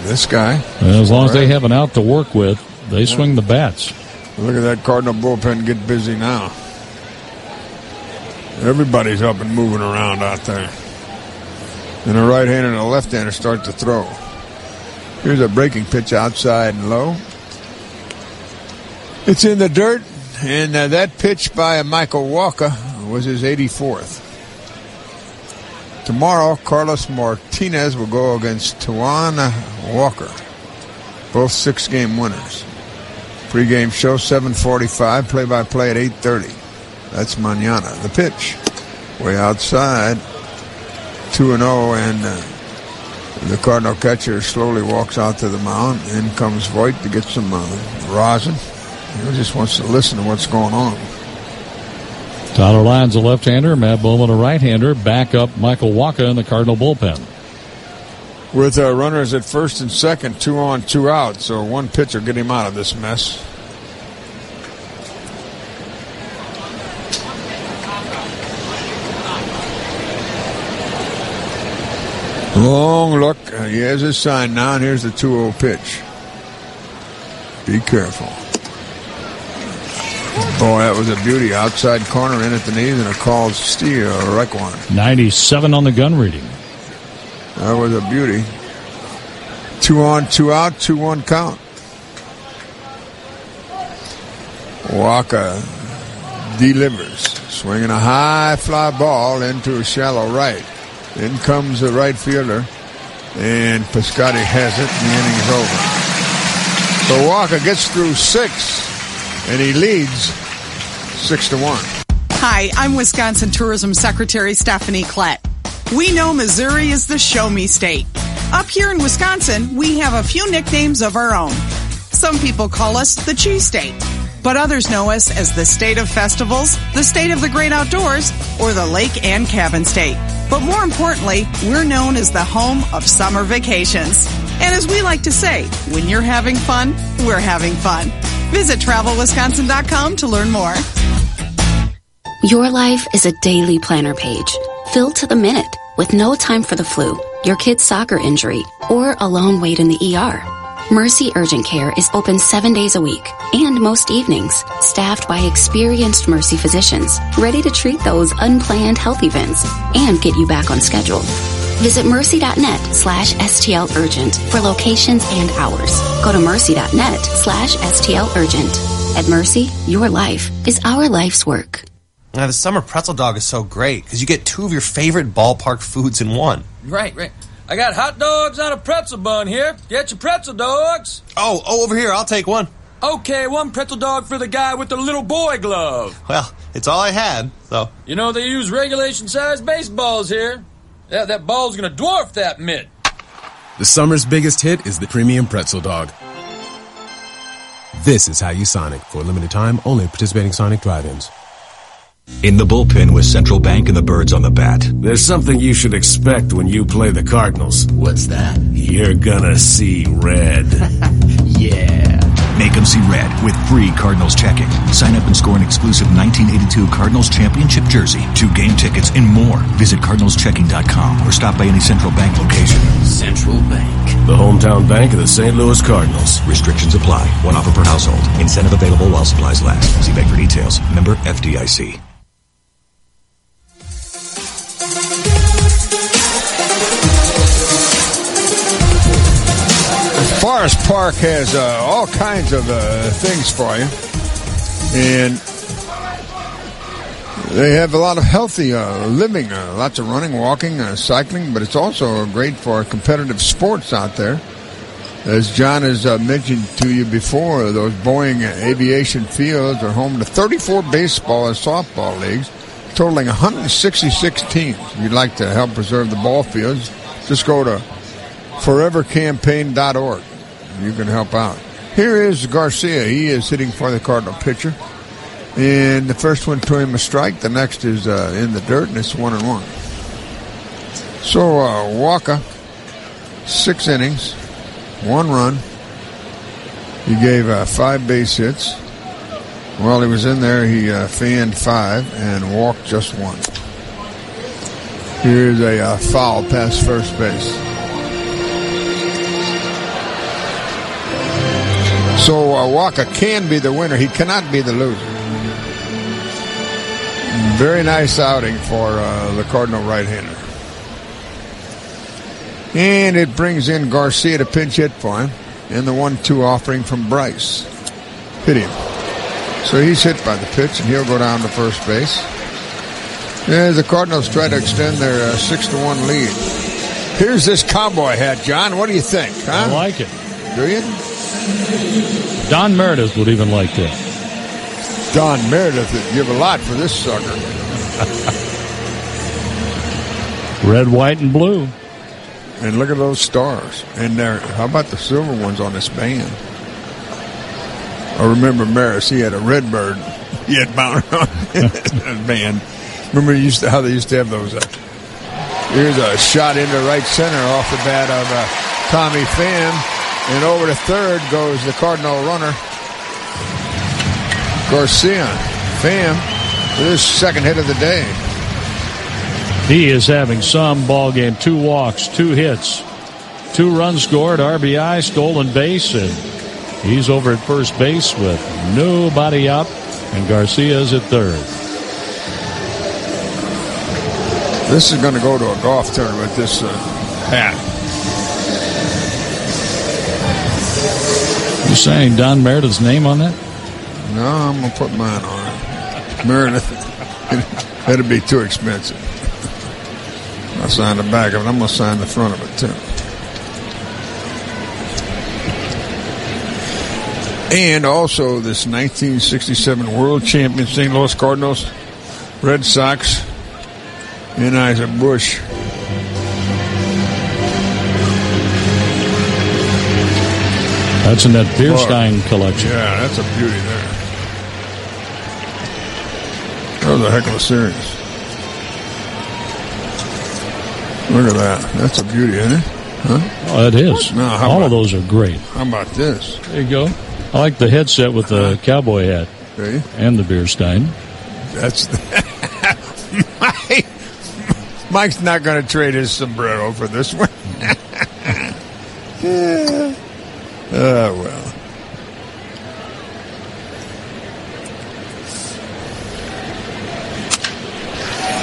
This guy. Well, as long as they have an out to work with, they swing the bats. Look at that Cardinal bullpen get busy now. Everybody's up and moving around out there. And the right-hander and the left-hander start to throw. Here's a breaking pitch outside and low. It's in the dirt, and that pitch by Michael Walker was his 84th. Tomorrow, Carlos Martinez will go against Tawana Walker. Both 6-game winners. Pre-game show 7:45, play-by-play at 8:30. That's mañana. The pitch, way outside, 2-0, and the Cardinal catcher slowly walks out to the mound. In comes Voit to get some rosin. He just wants to listen to what's going on. Tyler Lyons, a left-hander. Matt Bowman, a right-hander. Back up Michael Walker in the Cardinal bullpen. With runners at first and second, 2 on, 2 out. So one pitch will get him out of this mess. Long look. He has his sign now, and here's the 2-0 pitch. Be careful. Boy, that was a beauty. Outside corner, in at the knees, and a called steal, a right one. 97 on the gun reading. That was a beauty. 2 on, 2 out, 2-1 count. Walker delivers, swinging a high fly ball into a shallow right. In comes the right fielder, and Piscotty has it, and the inning's over. So Walker gets through 6, and he leads 6-1. Hi, I'm Wisconsin Tourism Secretary Stephanie Klett. We know Missouri is the show me state. Up here in Wisconsin, we have a few nicknames of our own. Some people call us the Cheese State, but others know us as the state of festivals, the state of the great outdoors, or the lake and cabin state. But more importantly, we're known as the home of summer vacations. And as we like to say, when you're having fun, we're having fun. Visit TravelWisconsin.com to learn more. Your life is a daily planner page, filled to the minute, with no time for the flu, your kid's soccer injury, or a long wait in the ER. Mercy Urgent Care is open 7 days a week and most evenings, staffed by experienced Mercy physicians, ready to treat those unplanned health events and get you back on schedule. Visit mercy.net/STL Urgent for locations and hours. Go to mercy.net/STL Urgent. At Mercy, your life is our life's work. Now, the summer pretzel dog is so great because you get 2 of your favorite ballpark foods in one. Right. I got hot dogs on a pretzel bun here. Get your pretzel dogs. Oh, over here. I'll take one. Okay, 1 pretzel dog for the guy with the little boy glove. Well, it's all I had, so. You know, they use regulation-sized baseballs here. Yeah, that ball's gonna dwarf that mitt. The summer's biggest hit is the premium pretzel dog. This is how you Sonic. For a limited time, only at participating Sonic drive-ins. In the bullpen with Central Bank and the Birds on the bat. There's something you should expect when you play the Cardinals. What's that? You're gonna see red. Yeah. Make them see red with free Cardinals checking. Sign up and score an exclusive 1982 Cardinals championship jersey, 2 game tickets, and more. Visit cardinalschecking.com or stop by any Central Bank location. Central Bank. The hometown bank of the St. Louis Cardinals. Restrictions apply. 1 offer per household. Incentive available while supplies last. See bank for details. Member FDIC. Forest Park has all kinds of things for you, and they have a lot of healthy living, lots of running, walking, cycling, but it's also great for competitive sports out there. As John has mentioned to you before, those Boeing aviation fields are home to 34 baseball and softball leagues, totaling 166 teams. If you'd like to help preserve the ball fields, just go to forevercampaign.org. You can help out. Here is Garcia. He is hitting for the Cardinal pitcher. And the first one to him a strike. The next is in the dirt, and it's 1-1. So Walker, 6 innings, 1 run. He gave 5 base hits. While he was in there, he fanned 5 and walked just 1. Here's a foul past first base. So Walker can be the winner. He cannot be the loser. Very nice outing for the Cardinal right-hander. And it brings in Garcia to pinch hit for him. And the 1-2 offering from Bryce. Hit him. So he's hit by the pitch, and he'll go down to first base. As the Cardinals try to extend their 6-1 lead. Here's this cowboy hat, John. What do you think? Huh? I like it. Do you? Don Meredith would even like this. Don Meredith would give a lot for this sucker. Red, white, and blue. And look at those stars. And there, how about the silver ones on this band? I remember Maris, he had a red bird he had mounted on his band. Remember how they used to have those? Here's a shot into right center off the bat of Tommy Pham. And over to third goes the Cardinal runner, Garcia. Pham with his second hit of the day. He is having some ball game. 2 walks, 2 hits, 2 runs scored, RBI, stolen base, and he's over at first base with nobody out, and Garcia's at third. This is going to go to a golf tournament, this hat. You saying Don Meredith's name on that? No, I'm going to put mine on it. Meredith. That'd be too expensive. I'll sign the back of it. I'm going to sign the front of it, too. And also this 1967 World Champion St. Louis Cardinals, Red Sox, Anheuser-Busch. That's in that Bierstein collection. Yeah, that's a beauty there. That was a heck of a series. Look at that. That's a beauty, isn't it? Huh? Oh, it is. No, all of those are great. How about this? There you go. I like the headset with the cowboy hat. Do you? And the Bierstein. That's Mike's not going to trade his sombrero for this one. Yeah. Oh, well.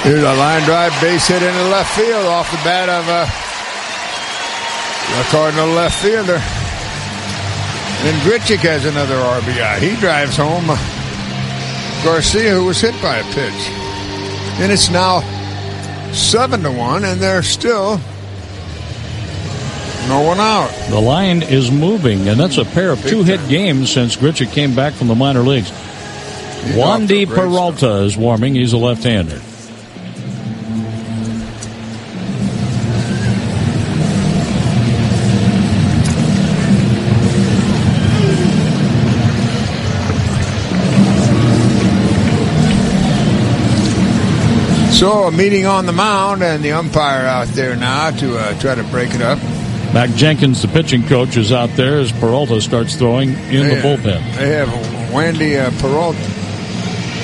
Here's a line drive base hit into left field off the bat of the Cardinal left fielder. And Grichuk has another RBI. He drives home Garcia, who was hit by a pitch. And it's now 7-1, and they're still no one out. The line is moving, and that's a pair of two-hit games since Grichuk came back from the minor leagues. Wandy Peralta is warming. He's a left-hander. So a meeting on the mound, and the umpire out there now to try to break it up. Mac Jenkins, the pitching coach, is out there as Peralta starts throwing in the bullpen. They have Wandy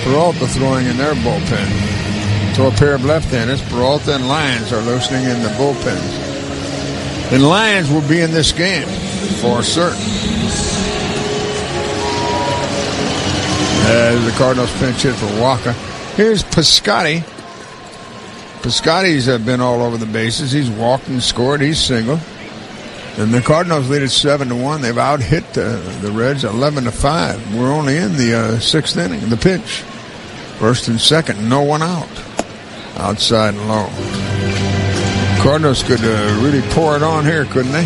Peralta throwing in their bullpen. So a pair of left-handers, Peralta and Lyons, are loosening in the bullpens. And Lyons will be in this game for certain. As the Cardinals pinch hit for Walker. Here's Piscotty. Piscotty's been all over the bases. He's walked and scored. He's single. And the Cardinals lead at 7-1. They've out-hit the Reds 11-5. We're only in the sixth inning. The pitch. First and second. No one out. Outside and low. Cardinals could really pour it on here, couldn't they?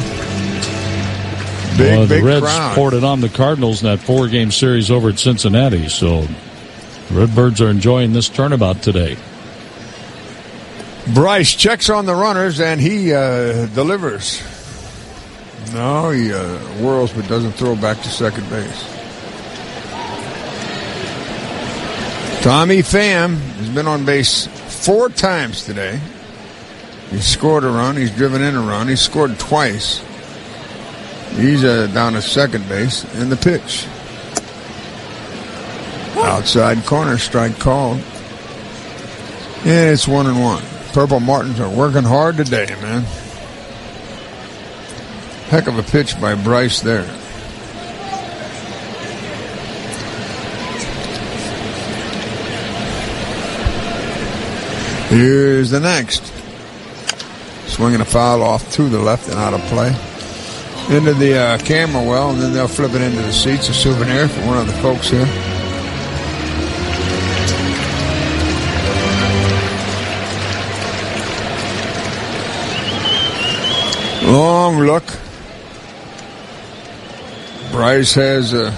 Big Reds crowd. poured it on the Cardinals in that 4-game series over at Cincinnati. So the Redbirds are enjoying this turnabout today. Bryce checks on the runners, and he delivers. No, he whirls but doesn't throw back to second base. Tommy Pham has been on base 4 times today. He's scored a run. He's driven in a run. He's scored twice. He's down at second base. And the pitch. Outside corner, strike called. And it's 1-1. Purple Martins are working hard today, man. Heck of a pitch by Bryce there. Here's the next. Swinging a foul off to the left and out of play. Into the camera well, and then they'll flip it into the seats. A souvenir for one of the folks here. Long look. Bryce has the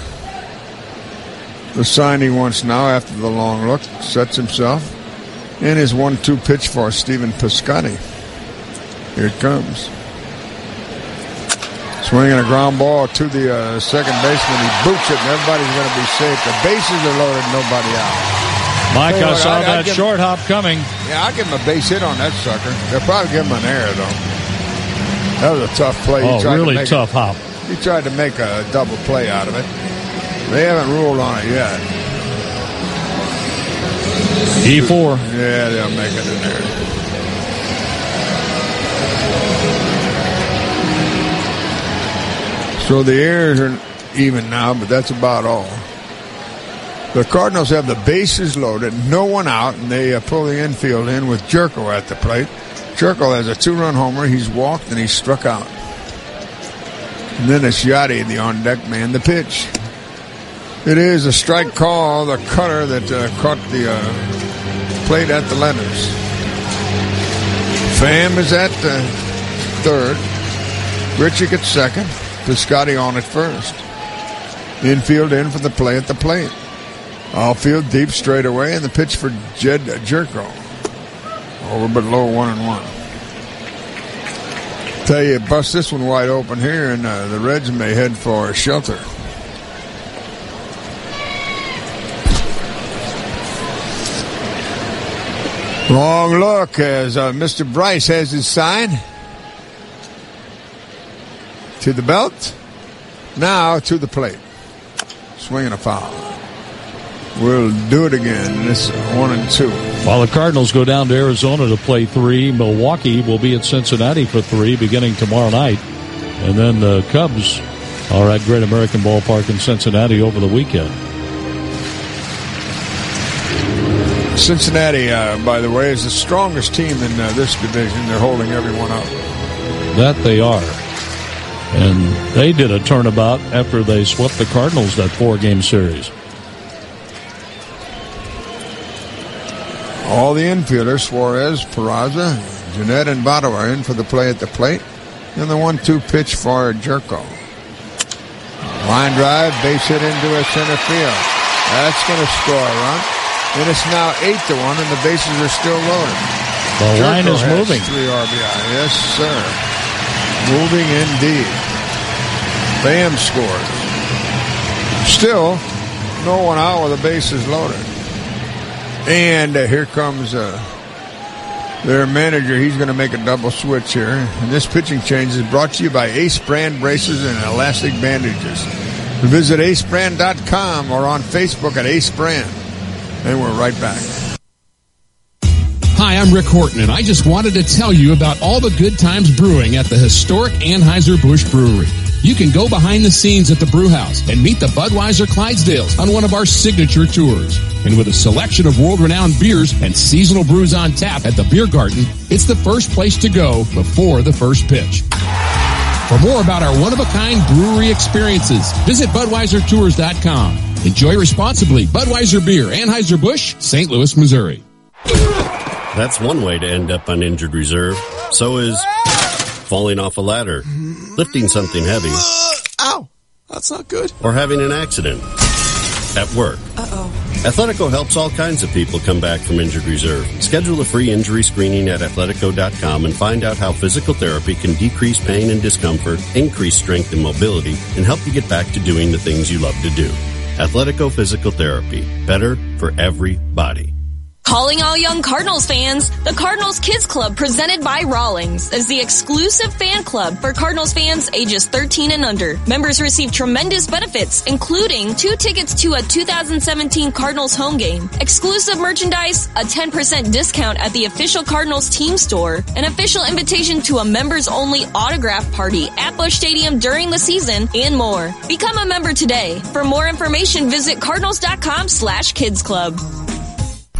sign he wants now after the long look. Sets himself. And his 1-2 pitch for Stephen Piscotty. Here it comes. Swinging a ground ball to the second baseman. He boots it, and everybody's going to be safe. The bases are loaded, nobody out. Mike, I saw that short hop coming. Yeah, I'll give him a base hit on that sucker. They'll probably give him an error, though. That was a tough play. Really tough hop. He tried to make a double play out of it. They haven't ruled on it yet. E4. Yeah, they'll make it in there. So the errors are even now, but that's about all. The Cardinals have the bases loaded, no one out, and they pull the infield in with Jerko at the plate. Jerko has a 2-run homer. He's walked and he's struck out. And then it's Yachty, the on-deck man, the pitch. It is a strike call, the cutter that caught the plate at the letters. Pham is at third. Grichuk at second. Piscotty on at first. Infield in for the play at the plate. Outfield deep straight away, and the pitch for Jed Jerko. Over but low, 1-1. Tell you, bust this one wide open here, and the Reds may head for shelter. Long look as Mr. Bryce has his sign. To the belt. Now to the plate. Swinging a foul. We'll do it again. This 1-2. While the Cardinals go down to Arizona to play 3, Milwaukee will be at Cincinnati for 3 beginning tomorrow night. And then the Cubs are at Great American Ballpark in Cincinnati over the weekend. Cincinnati, by the way, is the strongest team in this division. They're holding everyone up. That they are. And they did a turnabout after they swept the Cardinals that 4-game series. All the infielders, Suarez, Peraza, Jeanette, and Votto are in for the play at the plate. And the 1-2 pitch for Jerko. Line drive, base hit into a center field. That's going to score a run. And it's now 8-1, and the bases are still loaded. The line is moving. 3 RBI. Yes, sir. Moving indeed. Bam scores. Still, no one out with the bases loaded. And here comes their manager. He's going to make a double switch here. And this pitching change is brought to you by Ace Brand Braces and Elastic Bandages. Visit acebrand.com or on Facebook at Ace Brand. And we're right back. Hi, I'm Rick Horton, and I just wanted to tell you about all the good times brewing at the historic Anheuser-Busch Brewery. You can go behind the scenes at the brew house and meet the Budweiser Clydesdales on one of our signature tours. And with a selection of world-renowned beers and seasonal brews on tap at the Beer Garden, it's the first place to go before the first pitch. For more about our one-of-a-kind brewery experiences, visit BudweiserTours.com. Enjoy responsibly. Budweiser Beer, Anheuser-Busch, St. Louis, Missouri. That's one way to end up on injured reserve. So is falling off a ladder, lifting something heavy. Ow! That's not good. Or having an accident at work. Uh-oh. Athletico helps all kinds of people come back from injured reserve. Schedule a free injury screening at Athletico.com and find out how physical therapy can decrease pain and discomfort, increase strength and mobility, and help you get back to doing the things you love to do. Athletico Physical Therapy. Better for everybody. Calling all young Cardinals fans, the Cardinals Kids Club presented by Rawlings is the exclusive fan club for Cardinals fans ages 13 and under. Members receive tremendous benefits, including 2 tickets to a 2017 Cardinals home game, exclusive merchandise, a 10% discount at the official Cardinals team store, an official invitation to a members-only autograph party at Busch Stadium during the season, and more. Become a member today. For more information, visit cardinals.com/kidsclub.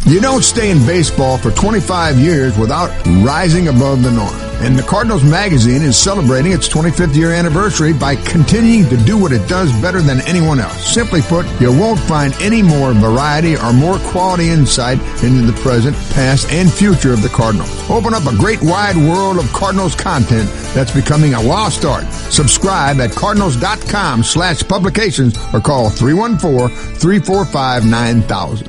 You don't stay in baseball for 25 years without rising above the norm. And the Cardinals magazine is celebrating its 25th year anniversary by continuing to do what it does better than anyone else. Simply put, you won't find any more variety or more quality insight into the present, past, and future of the Cardinals. Open up a great wide world of Cardinals content that's becoming a lost art. Subscribe at cardinals.com/publications or call 314-345-9000.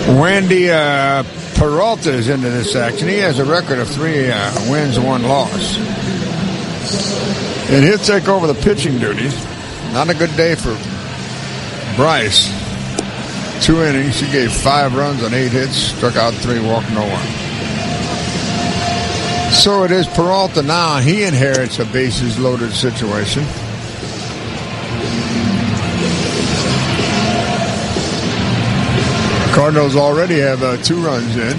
Randy Peralta is into this action. He has a record of 3 wins, 1 loss. And he'll take over the pitching duties. Not a good day for Bryce. 2 innings. He gave 5 runs on 8 hits, struck out 3, walked no one. So it is Peralta now. He inherits a bases loaded situation. Cardinals already have 2 runs in.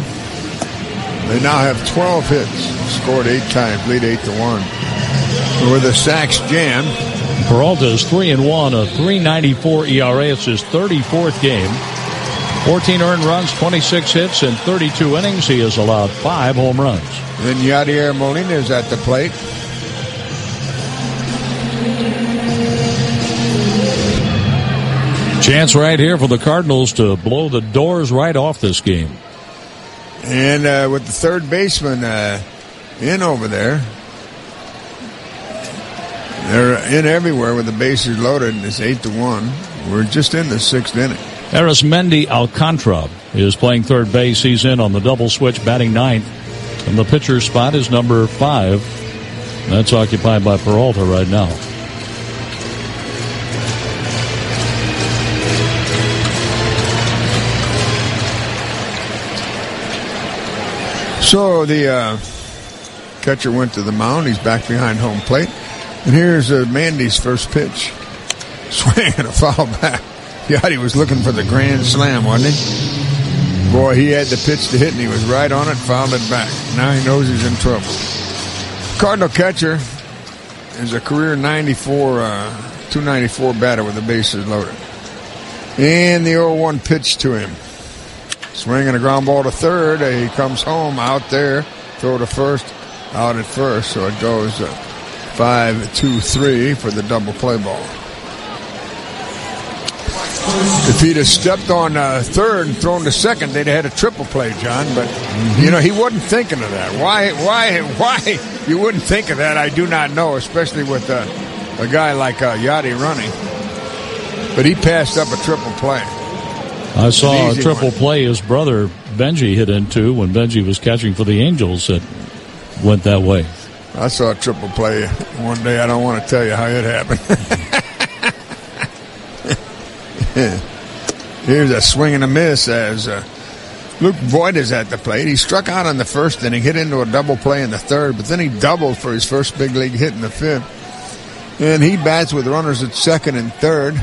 They now have 12 hits, scored 8 times, lead 8-1. With the sacks jammed. Peralta is 3-1, a 3.94 ERA. It's his 34th game. 14 earned runs, 26 hits, in 32 innings. He has allowed 5 home runs. Then Yadier Molina is at the plate. Chance right here for the Cardinals to blow the doors right off this game. And with the third baseman in over there, they're in everywhere with the bases loaded, and it's 8-1. We're just in the 6th inning. Arismendi Alcantara is playing third base. He's in on the double switch, batting 9th. And the pitcher's spot is number 5. That's occupied by Peralta right now. So the catcher went to the mound. He's back behind home plate. And here's Mandy's first pitch. Swing and a foul back. Yachty was looking for the grand slam, wasn't he? Boy, he had the pitch to hit, and he was right on it, fouled it back. Now he knows he's in trouble. Cardinal catcher is a career 294 batter with the bases loaded. And the 0-1 pitch to him. Swinging a ground ball to third. He comes home out there. Throw to first. Out at first. So it goes 5-2-3 for the double play ball. If he'd have stepped on third and thrown to second, they'd have had a triple play, John. But, you know, he wasn't thinking of that. Why you wouldn't think of that, I do not know, especially with a guy like Yachty running. But he passed up a triple play. I saw a triple play his brother Benji hit into when Benji was catching for the Angels that went that way. I saw a triple play one day. I don't want to tell you how it happened. Here's a swing and a miss as Luke Voigt is at the plate. He struck out in the first inning, hit into a double play in the third, but then he doubled for his first big league hit in the fifth. And he bats with runners at second and third.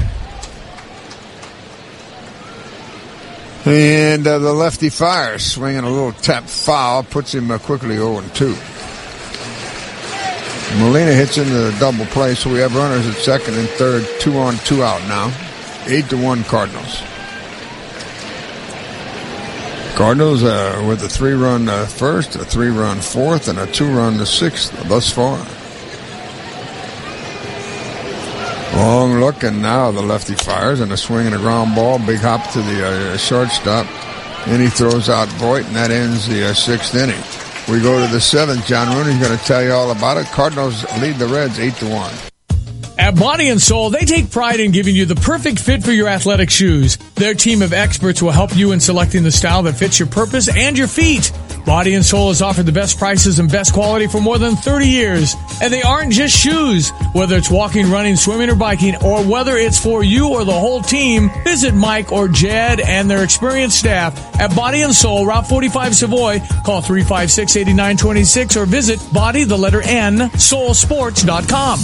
And the lefty fires, swinging a little tap foul, puts him quickly 0-2. Molina hits into the double play, so we have runners at second and third, 2 on, 2 out now. 8-1 Cardinals. Cardinals with a 3-run first, a 3-run fourth, and a 2-run the sixth thus far. Long look, and now the lefty fires, and a swing and a ground ball. Big hop to the shortstop. And he throws out Voigt, and that ends the sixth inning. We go to the seventh. John Rooney's going to tell you all about it. Cardinals lead the Reds 8-1. At Body and Soul, they take pride in giving you the perfect fit for your athletic shoes. Their team of experts will help you in selecting the style that fits your purpose and your feet. Body and Soul has offered the best prices and best quality for more than 30 years. And they aren't just shoes. Whether it's walking, running, swimming, or biking, or whether it's for you or the whole team, visit Mike or Jed and their experienced staff at Body and Soul, Route 45 Savoy. Call 356-8926 or visit soulsports.com.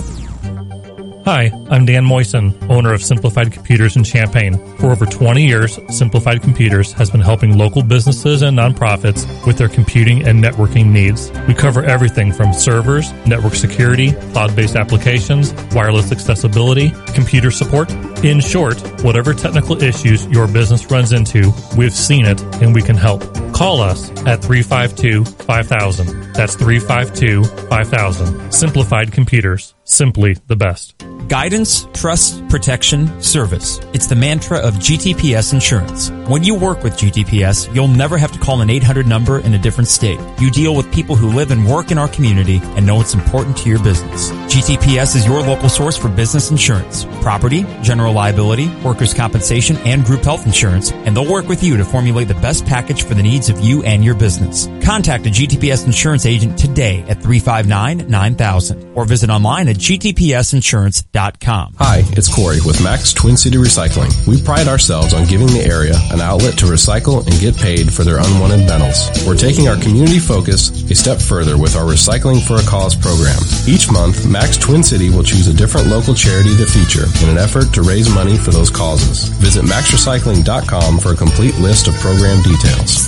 Hi, I'm Dan Moyson, owner of Simplified Computers in Champaign. For over 20 years, Simplified Computers has been helping local businesses and nonprofits with their computing and networking needs. We cover everything from servers, network security, cloud-based applications, wireless accessibility, computer support. In short, whatever technical issues your business runs into, we've seen it and we can help. Call us at 352-5000. That's 352-5000. Simplified Computers. Simply the best. Guidance, trust, protection, service. It's the mantra of GTPS Insurance. When you work with GTPS, you'll never have to call an 800 number in a different state. You deal with people who live and work in our community and know it's important to your business. GTPS is your local source for business insurance, property, general liability, workers' compensation, and group health insurance, and they'll work with you to formulate the best package for the needs of you and your business. Contact a GTPS insurance agent today at 359-9000 or visit online at gtpsinsurance.com. Hi, it's Corey with Max Twin City Recycling. We pride ourselves on giving the area an outlet to recycle and get paid for their unwanted metals. We're taking our community focus a step further with our Recycling for a Cause program. Each month, Max Twin City will choose a different local charity to feature in an effort to raise money for those causes. Visit maxrecycling.com for a complete list of program details.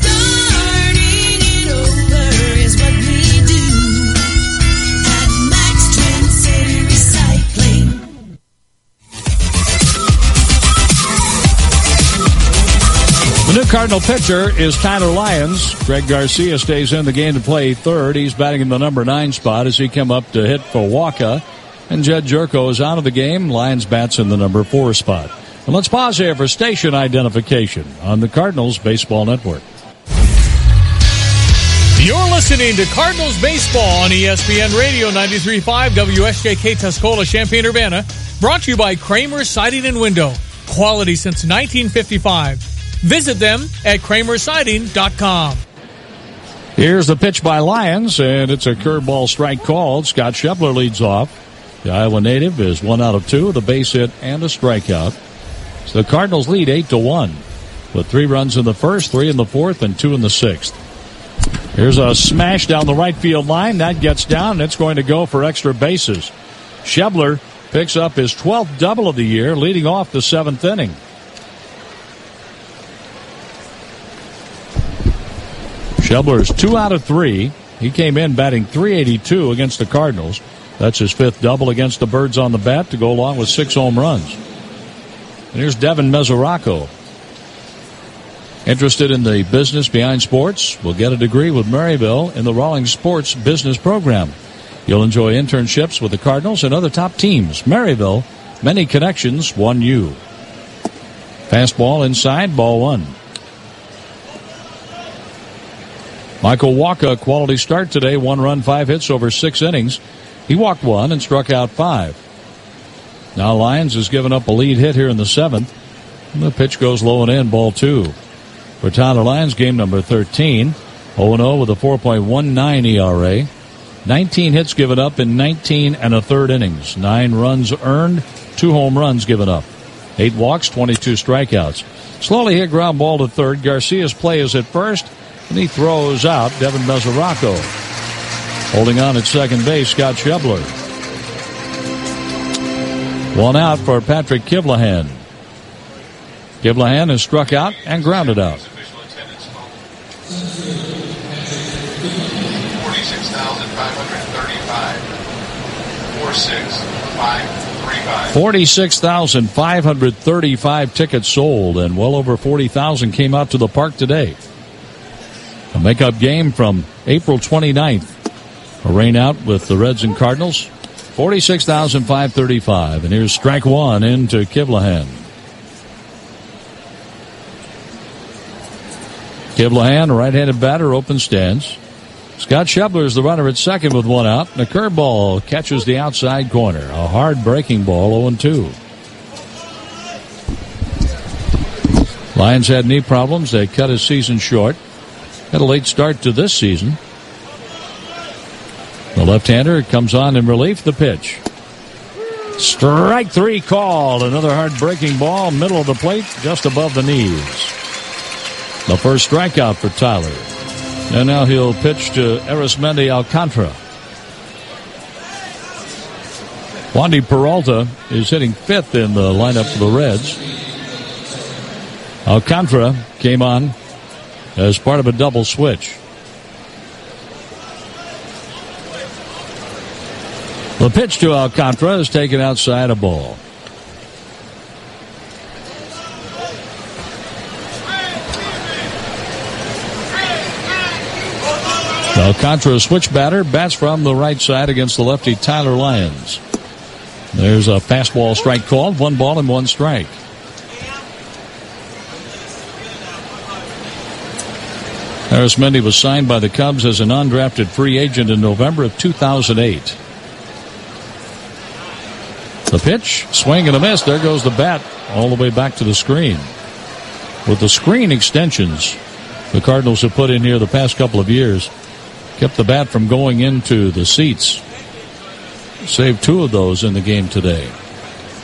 The new Cardinal pitcher is Tyler Lyons. Greg Garcia stays in the game to play third. He's batting in the number 9 spot as he come up to hit for Waka. And Jed Jerko is out of the game. Lyons bats in the number 4 spot. And let's pause here for station identification on the Cardinals Baseball Network. You're listening to Cardinals Baseball on ESPN Radio 93.5 WSJK Tuscola, Champaign-Urbana. Brought to you by Kramer Siding and Window. Quality since 1955. Visit them at kramersiding.com. Here's the pitch by Lyons, and it's a curveball strike called. Scott Schebler leads off. The Iowa native is 1 out of 2 with a base hit and a strikeout. So the Cardinals lead 8-1 with 3 runs in the first, 3 in the fourth, and 2 in the sixth. Here's a smash down the right field line. That gets down, and it's going to go for extra bases. Schebler picks up his 12th double of the year, leading off the 7th inning. Schebler is 2 out of 3. He came in batting .382 against the Cardinals. That's his 5th double against the Birds on the bat to go along with 6 home runs. And here's Devin Mesoraco. Interested in the business behind sports? Will get a degree with Maryville in the Rawlings Sports Business Program. You'll enjoy internships with the Cardinals and other top teams. Maryville, many connections, one you. Fastball inside, ball 1. Michael Walker, quality start today. 1 run, 5 hits over 6 innings. He walked 1 and struck out 5. Now Lyons has given up a lead hit here in the 7th. And the pitch goes low and in, ball 2. For Tyler Lyons, game number 13. 0-0 with a 4.19 ERA. 19 hits given up in 19 1/3 innings. 9 runs earned, 2 home runs given up. 8 walks, 22 strikeouts. Slowly hit ground ball to third. Garcia's play is at first, and he throws out Devin Mesoraco. Holding on at second base, Scott Schebler. 1 out for Patrick Kivlahan. Kivlahan is struck out and grounded out. 46,535 tickets sold, and well over 40,000 came out to the park today. A makeup game from April 29th. A rain out with the Reds and Cardinals. 46,535. And here's strike 1 into Kivlahan. Kivlahan, a right-handed batter, open stance. Scott Schebler is the runner at second with 1 out. And a curveball catches the outside corner. A hard breaking ball, 0-2. Lions had knee problems. They cut his season short. Had a late start to this season. The left-hander comes on in relief. The pitch. Strike 3 called. Another hard breaking ball, middle of the plate, just above the knees. The first strikeout for Tyler. And now he'll pitch to Arismendi Alcantara. Wandy Peralta is hitting 5th in the lineup for the Reds. Alcantara came on as part of a double switch. The pitch to Alcantara is taken outside, a ball. Alcantara, a switch batter, bats from the right side against the lefty Tyler Lyons. There's a fastball strike called. 1 ball and 1 strike. Arismendi was signed by the Cubs as an undrafted free agent in November of 2008. The pitch, swing and a miss. There goes the bat all the way back to the screen. With the screen extensions the Cardinals have put in here the past couple of years, kept the bat from going into the seats. Saved 2 of those in the game today.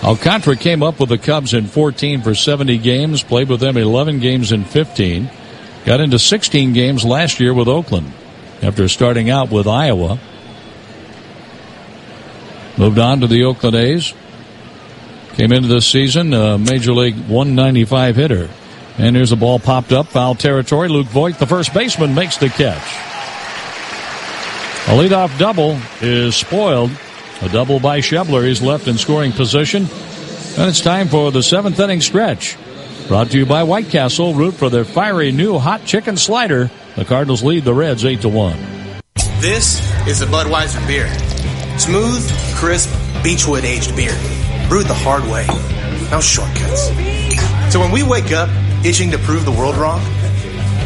Alcantara came up with the Cubs in 14 for 70 games, played with them 11 games in 15. Got into 16 games last year with Oakland after starting out with Iowa. Moved on to the Oakland A's. Came into this season a Major League 195 hitter. And here's the ball popped up, foul territory. Luke Voigt, the first baseman, makes the catch. A leadoff double is spoiled. A double by Schebler. He's left in scoring position. And it's time for the 7th inning stretch. Brought to you by White Castle. Root for their fiery new hot chicken slider. The Cardinals lead the Reds 8-1. This is a Budweiser beer. Smooth, crisp, beechwood aged beer. Brewed the hard way. No shortcuts. So when we wake up itching to prove the world wrong,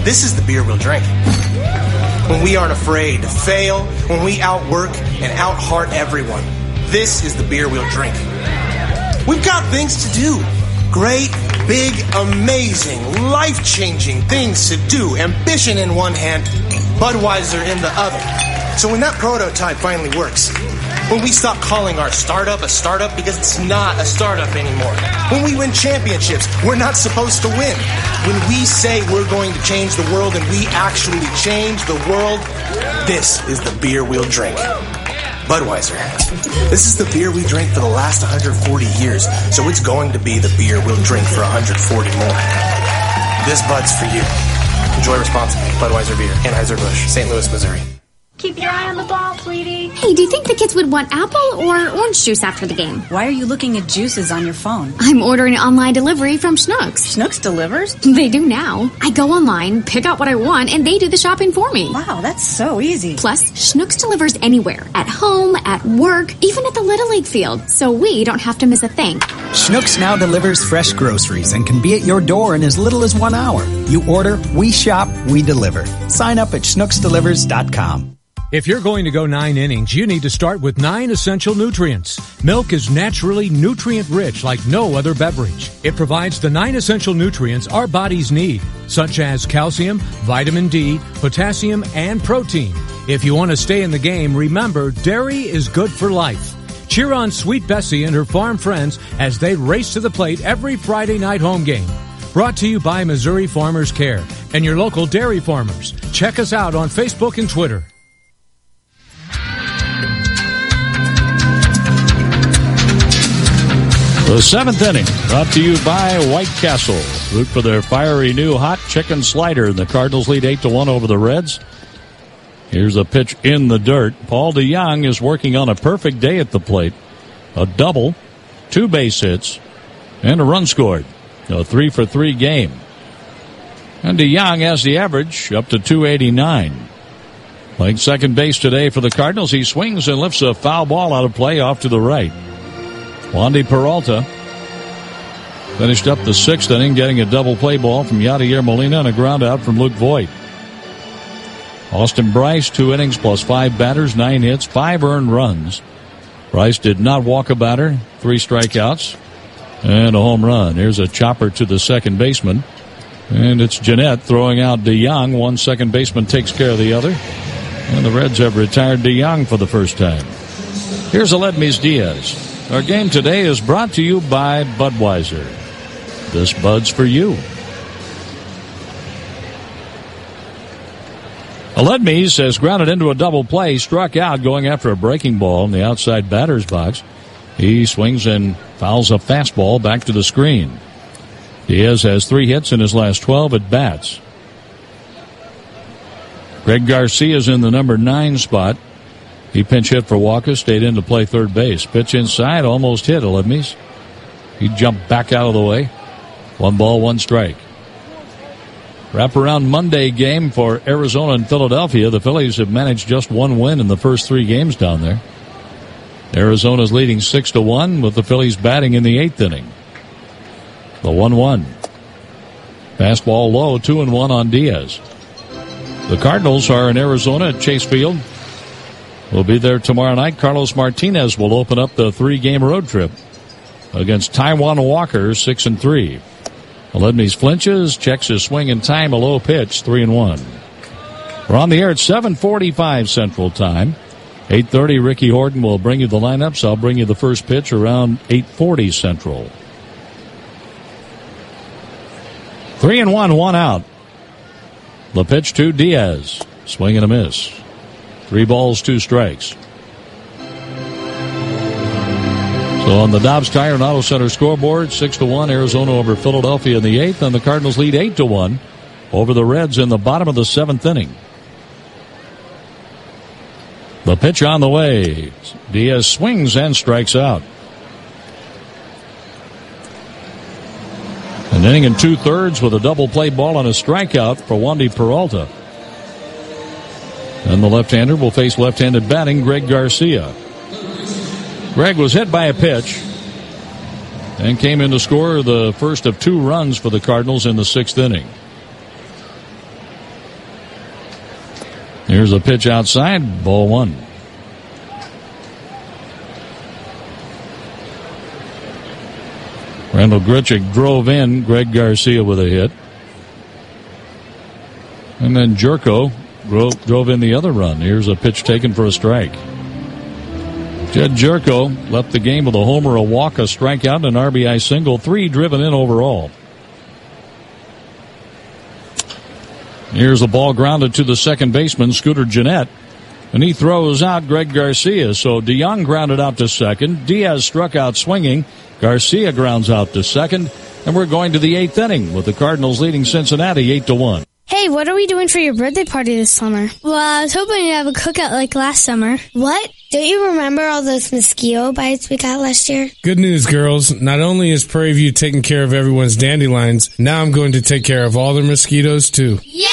this is the beer we'll drink. When we aren't afraid to fail, when we outwork and out-heart everyone, this is the beer we'll drink. We've got things to do. Great, big, amazing, life-changing things to do. Ambition in one hand, Budweiser in the other. So when that prototype finally works, when we stop calling our startup a startup because it's not a startup anymore, when we win championships, we're not supposed to win. When we say we're going to change the world and we actually change the world, this is the beer we'll drink. Budweiser. This is the beer we drank for the last 140 years, so it's going to be the beer we'll drink for 140 more. This Bud's for you. Enjoy responsibly. Budweiser Beer, Anheuser-Busch, St. Louis, Missouri. Keep your eye on the ball, sweetie. Hey, do you think the kids would want apple or orange juice after the game? Why are you looking at juices on your phone? I'm ordering online delivery from Schnucks. Schnucks delivers? They do now. I go online, pick out what I want, and they do the shopping for me. Wow, that's so easy. Plus, Schnucks delivers anywhere. At home, at work, even at the Little League field. So we don't have to miss a thing. Schnucks now delivers fresh groceries and can be at your door in as little as 1 hour. You order, we shop, we deliver. Sign up at schnucksdelivers.com. If you're going to go 9 innings, you need to start with 9 essential nutrients. Milk is naturally nutrient-rich like no other beverage. It provides the 9 essential nutrients our bodies need, such as calcium, vitamin D, potassium, and protein. If you want to stay in the game, remember, dairy is good for life. Cheer on Sweet Bessie and her farm friends as they race to the plate every Friday night home game. Brought to you by Missouri Farmers Care and your local dairy farmers. Check us out on Facebook and Twitter. The 7th inning, brought to you by White Castle. Root for their fiery new hot chicken slider. The Cardinals lead 8-1 over the Reds. Here's a pitch in the dirt. Paul DeJong is working on a perfect day at the plate. A double, 2 base hits, and a run scored. A 3-for-3 game. And DeJong has the average up to 289. Playing second base today for the Cardinals, he swings and lifts a foul ball out of play off to the right. Wandy Peralta finished up the 6th inning, getting a double play ball from Yadier Molina and a ground out from Luke Voigt. Austin Bryce, 2 innings plus 5 batters, 9 hits, 5 earned runs. Bryce did not walk a batter, 3 strikeouts, and a home run. Here's a chopper to the second baseman. And it's Jeanette throwing out DeJong. One second baseman takes care of the other. And the Reds have retired DeJong for the first time. Here's Aledmys Diaz. Our game today is brought to you by Budweiser. This Bud's for you. Aledmys has grounded into a double play, struck out going after a breaking ball in the outside batter's box. He swings and fouls a fastball back to the screen. Diaz has 3 hits in his last 12 at bats. Greg Garcia's in the number 9 spot. He pinch hit for Walker, stayed in to play third base. Pitch inside, almost hit Aledmys. He jumped back out of the way. 1 ball, 1 strike. Wraparound Monday game for Arizona and Philadelphia. The Phillies have managed just 1 win in the first 3 games down there. Arizona's leading 6-1 with the Phillies batting in the 8th inning. The 1-1. Fastball low, 2-1 on Diaz. The Cardinals are in Arizona at Chase Field. We'll be there tomorrow night. Carlos Martinez will open up the 3-game road trip against Taijuan Walker, 6-3. Aledmys flinches, checks his swing and time, a low pitch, 3-1. We're on the air at 7:45 Central Time. 8:30, Ricky Horton will bring you the lineups. I'll bring you the first pitch around 8:40 Central. 3-1, 1 out. The pitch to Diaz. Swing and a miss. 3 balls, 2 strikes. So on the Dobbs Tire and Auto Center scoreboard, 6-1, Arizona over Philadelphia in the 8th, and the Cardinals lead 8-1 over the Reds in the bottom of the 7th inning. The pitch on the way. Diaz swings and strikes out. An inning and 2/3 with a double play ball and a strikeout for Wandy Peralta. And the left-hander will face left-handed batting Greg Garcia. Greg was hit by a pitch and came in to score the first of 2 runs for the Cardinals in the 6th inning. Here's a pitch outside, ball 1. Randall Grichuk drove in Greg Garcia with a hit. And then Jerko drove in the other run. Here's a pitch taken for a strike. Jed Jerko left the game with a homer, a walk, a strikeout, and an RBI single. 3 driven in overall. Here's the ball grounded to the second baseman, Scooter Gennett. And he throws out Greg Garcia. So DeJong grounded out to second. Diaz struck out swinging. Garcia grounds out to second. And we're going to the 8th inning with the Cardinals leading Cincinnati 8-1. Hey, Hey, what are we doing for your birthday party this summer? Well, I was hoping to have a cookout like last summer. What? Don't you remember all those mosquito bites we got last year? Good news, girls. Not only is Prairie View taking care of everyone's dandelions, now I'm going to take care of all their mosquitoes, too. Yay!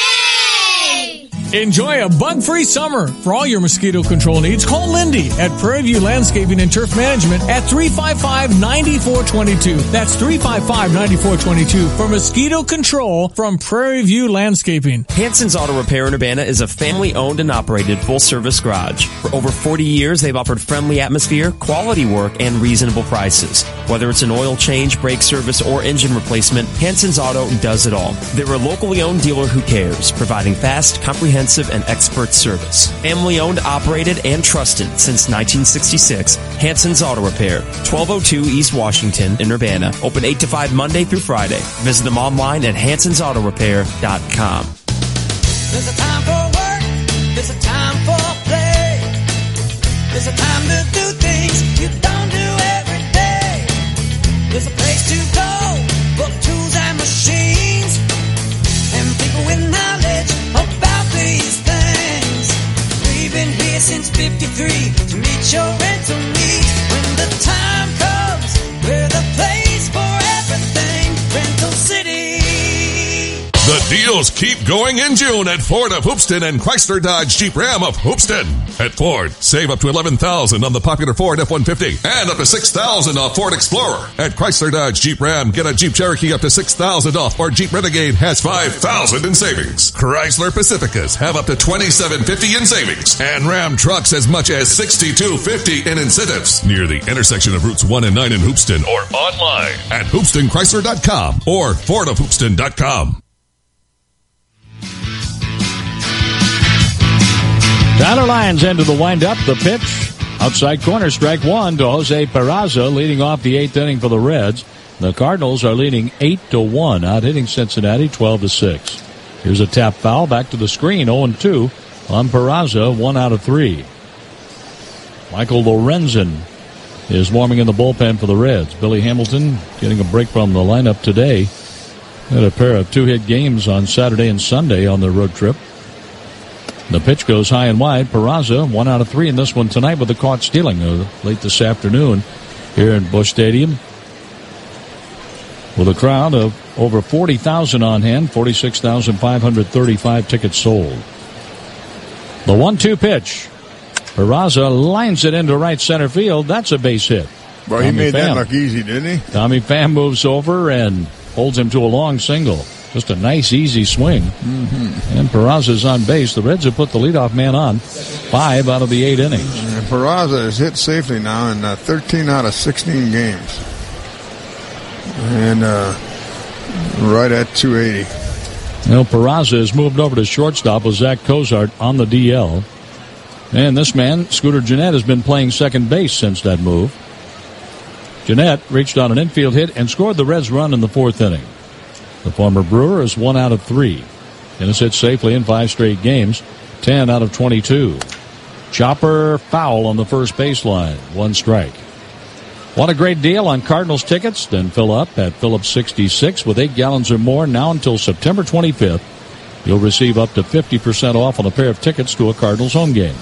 Enjoy a bug-free summer. For all your mosquito control needs, call Lindy at Prairie View Landscaping and Turf Management at 355-9422. That's 355-9422 for mosquito control from Prairie View Landscaping. Hanson's Auto Repair in Urbana is a family-owned and operated full-service garage. For over 40 years, they've offered friendly atmosphere, quality work, and reasonable prices. Whether it's an oil change, brake service, or engine replacement, Hanson's Auto does it all. They're a locally owned dealer who cares, providing fast, comprehensive, and expert service. Family-owned, operated, and trusted since 1966. Hanson's Auto Repair, 1202 East Washington in Urbana. Open 8 to 5 Monday through Friday. Visit them online at hansonsautorepair.com. There's a time for work. There's a time for play. There's a time to do things you don't do every day. There's a place to go for tools and machines and people with knowledge about these things. We've been here since 53 to meet your rental needs. When the time comes, we're the place for everything. Rental City. The deals keep going in June at Ford of Hoopston and Chrysler Dodge Jeep Ram of Hoopston. At Ford, save up to $11,000 on the popular Ford F-150 and up to $6,000 off Ford Explorer. At Chrysler Dodge Jeep Ram, get a Jeep Cherokee up to $6,000 off, or Jeep Renegade has $5,000 in savings. Chrysler Pacificas have up to $2,750 in savings, and Ram trucks as much as $6,250 in incentives. Near the intersection of Routes 1 and 9 in Hoopston, or online at HoopstonChrysler.com or FordofHoopston.com. Tyler Lyons into the windup. The pitch. Outside corner, strike one to Jose Peraza, leading off the eighth inning for the Reds. The Cardinals are leading 8-1, out hitting Cincinnati 12-6. Here's a tap foul back to the screen, 0-2 on Peraza, 1 out of 3. Michael Lorenzen is warming in the bullpen for the Reds. Billy Hamilton getting a break from the lineup today. Had a pair of 2-hit games on Saturday and Sunday on their road trip. The pitch goes high and wide. Peraza, 1 out of 3 in this one tonight with the caught stealing late this afternoon here in Busch Stadium. With a crowd of over 40,000 on hand, 46,535 tickets sold. The 1-2 pitch. Peraza lines it into right center field. That's a base hit. Well, he made that look easy, didn't he? Tommy Pham moves over and holds him to a long single. Just a nice, easy swing. Mm-hmm. And Peraza's on base. The Reds have put the leadoff man on 5 out of the 8 innings. And Peraza is hit safely now in 13 out of 16 games. And right at 280. Well, Peraza has moved over to shortstop with Zach Cozart on the DL. And this man, Scooter Gennett, has been playing second base since that move. Gennett reached on an infield hit and scored the Reds' run in the 4th inning. The former Brewer is 1 out of 3 and has hit safely in 5 straight games, 10 out of 22. Chopper foul on the first baseline, 1 strike. Want a great deal on Cardinals tickets? Then fill up at Phillips 66 with 8 gallons or more now until September 25th. You'll receive up to 50% off on a pair of tickets to a Cardinals home game.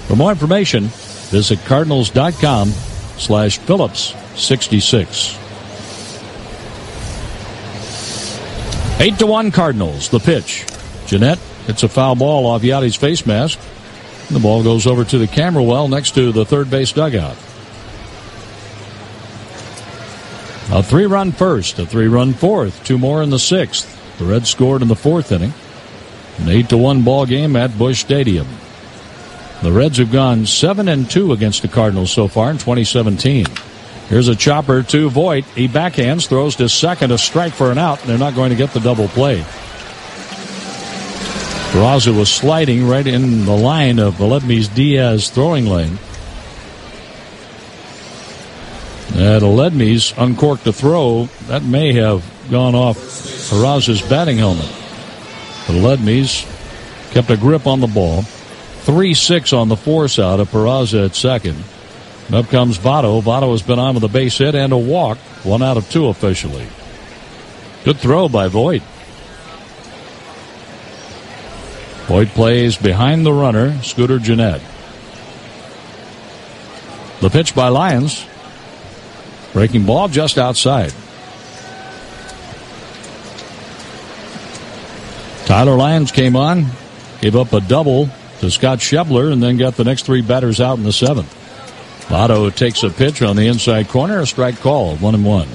For more information, visit cardinals.com/Phillips66. 8-1 Cardinals. The pitch. Gennett hits a foul ball off Yachty's face mask. The ball goes over to the camera well next to the third base dugout. A 3-run first, a 3-run fourth, 2 more in the 6th. The Reds scored in the 4th inning. An 8-1 ball game at Busch Stadium. The Reds have gone 7-2 against the Cardinals so far in 2017. Here's a chopper to Voit. He backhands, throws to second, a strike for an out, and they're not going to get the double play. Peraza was sliding right in the line of Aledmys Diaz throwing lane. And Aledmys uncorked a throw. That may have gone off Peraza's batting helmet. But Aledmys kept a grip on the ball. 3-6 on the force out of Peraza at second. And up comes Votto. Votto has been on with a base hit and a walk. 1 out of 2 officially. Good throw by Voit. Boyd plays behind the runner, Scooter Gennett. The pitch by Lyons. Breaking ball just outside. Tyler Lyons came on, gave up a double to Scott Schebler, and then got the next three batters out in the seventh. Votto takes a pitch on the inside corner, a strike call, 1-1.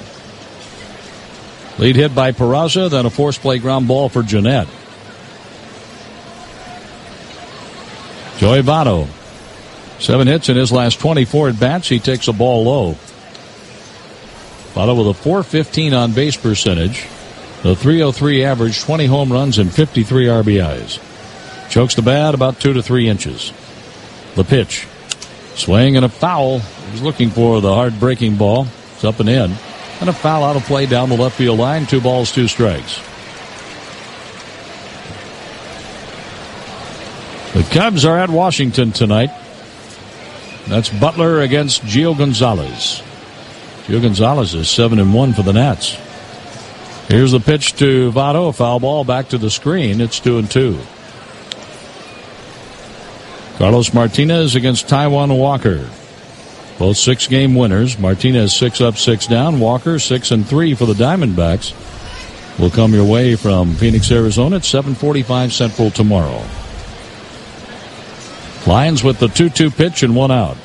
Lead hit by Peraza, then a forced play ground ball for Gennett. Joey Votto, 7 hits in his last 24 at bats. He takes a ball low. Votto with a .415 on base percentage, a .303 average, 20 home runs and 53 RBIs. Chokes the bat about 2 to 3 inches. The pitch, swing and a foul. He's looking for the hard breaking ball. It's up and in, and a foul out of play down the left field line. 2 balls, 2 strikes. The Cubs are at Washington tonight. That's Butler against Gio Gonzalez. Gio Gonzalez is 7-1 for the Nats. Here's the pitch to Votto. A foul ball back to the screen. It's 2-2. Carlos Martinez against Taijuan Walker. Both 6-game winners. Martinez 6 up, 6 down. Walker 6-3 for the Diamondbacks. Will come your way from Phoenix, Arizona at 7:45 Central tomorrow. Lions with the 2-2 pitch and 1 out.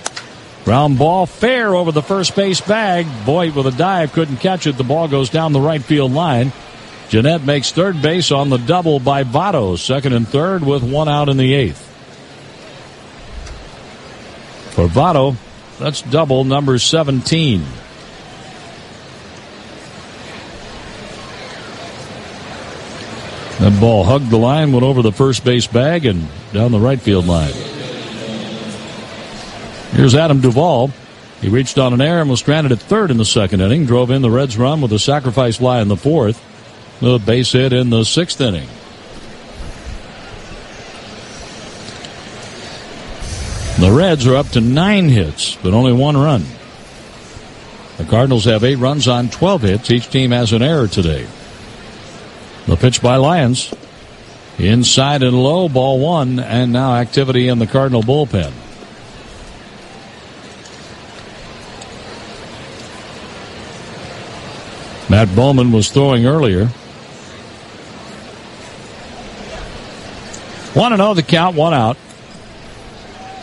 Ground ball fair over the first base bag. Boyd with a dive, couldn't catch it. The ball goes down the right field line. Gennett makes third base on the double by Votto. Second and third with 1 out in the 8th. For Votto, that's double number 17. That ball hugged the line, went over the first base bag and down the right field line. Here's Adam Duvall. He reached on an error and was stranded at third in the second inning. Drove in the Reds' run with a sacrifice fly in the fourth. The base hit in the 6th inning. The Reds are up to 9 hits, but only 1 run. The Cardinals have 8 runs on 12 hits. Each team has an error today. The pitch by Lyons. Inside and low, ball 1, and now activity in the Cardinal bullpen. Matt Bowman was throwing earlier. 1-0 the count, 1 out.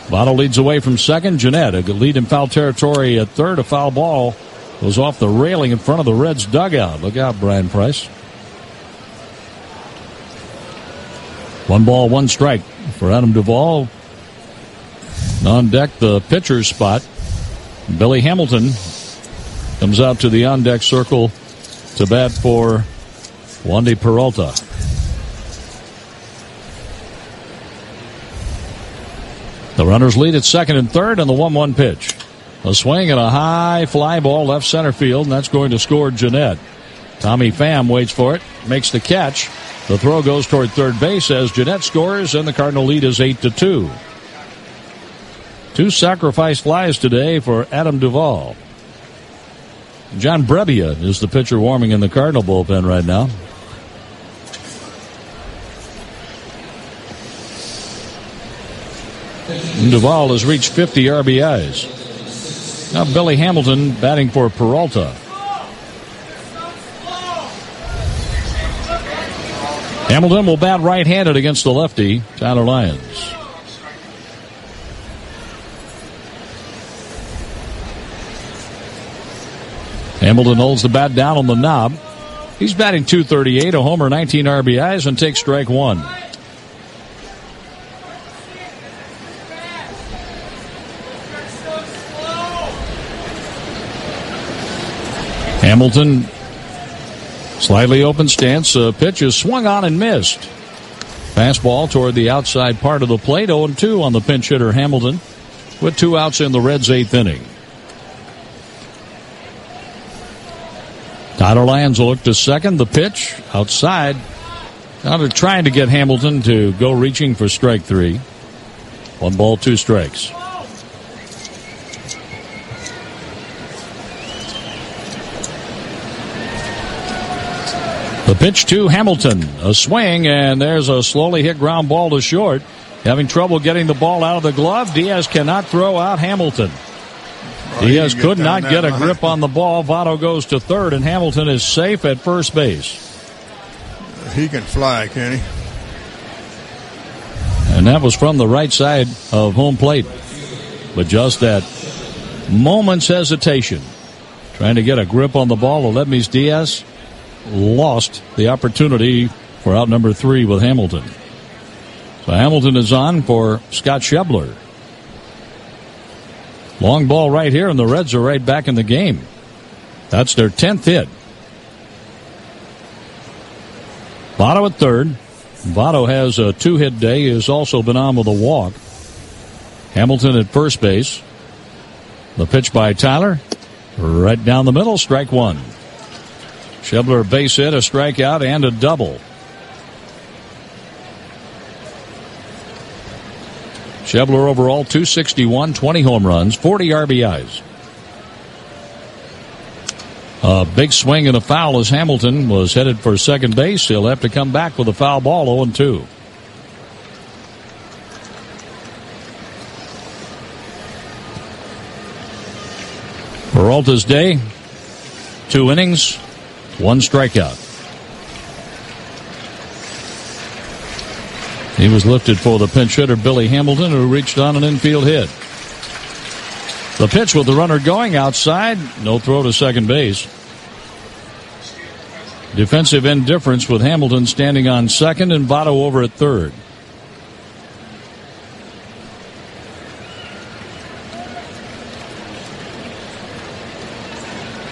Votto leads away from second. Gennett, a lead in foul territory at third. A foul ball goes off the railing in front of the Reds' dugout. Look out, Brian Price. 1 ball, 1 strike for Adam Duvall. On deck, the pitcher's spot. Billy Hamilton comes out to the on-deck circle to bat for Wandy Peralta. The runners lead at second and third, and the 1-1 pitch. A swing and a high fly ball left center field, and that's going to score Gennett. Tommy Pham waits for it, makes the catch. The throw goes toward third base as Gennett scores, and the Cardinal lead is 8-2. 2 sacrifice flies today for Adam Duvall. John Brebbia is the pitcher warming in the Cardinal bullpen right now. And Duvall has reached 50 RBIs. Now Billy Hamilton batting for Peralta. Hamilton will bat right-handed against the lefty, Tyler Lyons. Hamilton holds the bat down on the knob. He's batting .238, a homer, 19 RBIs, and takes strike 1. Hamilton, slightly open stance. Pitch is swung on and missed. Fastball toward the outside part of the plate. 0-2 on the pinch hitter Hamilton with 2 outs in the Reds' 8th inning. Tyler Lyons will look to second. The pitch outside. Now they're trying to get Hamilton to go reaching for strike 3. 1 ball, 2 strikes. The The pitch to Hamilton. A swing, and there's a slowly hit ground ball to short. Having trouble getting the ball out of the glove. Diaz cannot throw out Hamilton. Diaz could not get a grip on the ball. Votto goes to third, and Hamilton is safe at first base. He can fly, can he? And that was from the right side of home plate. But just that moment's hesitation, trying to get a grip on the ball, Aledmys Diaz lost the opportunity for out number 3 with Hamilton. So Hamilton is on for Scott Schebler. Long ball right here, and the Reds are right back in the game. That's their 10th hit. Votto at third. Votto has a 2-hit day. He has also been on with a walk. Hamilton at first base. The pitch by Tyler. Right down the middle, strike one. Schebler base hit, a strikeout, and a double. Schebler overall 261, 20 home runs, 40 RBIs. A big swing and a foul as Hamilton was headed for second base. He'll have to come back with a foul ball, 0-2. Peralta's day, 2 innings, 1 strikeout. He was lifted for the pinch hitter, Billy Hamilton, who reached on an infield hit. The pitch with the runner going outside. No throw to second base. Defensive indifference with Hamilton standing on second and Votto over at third.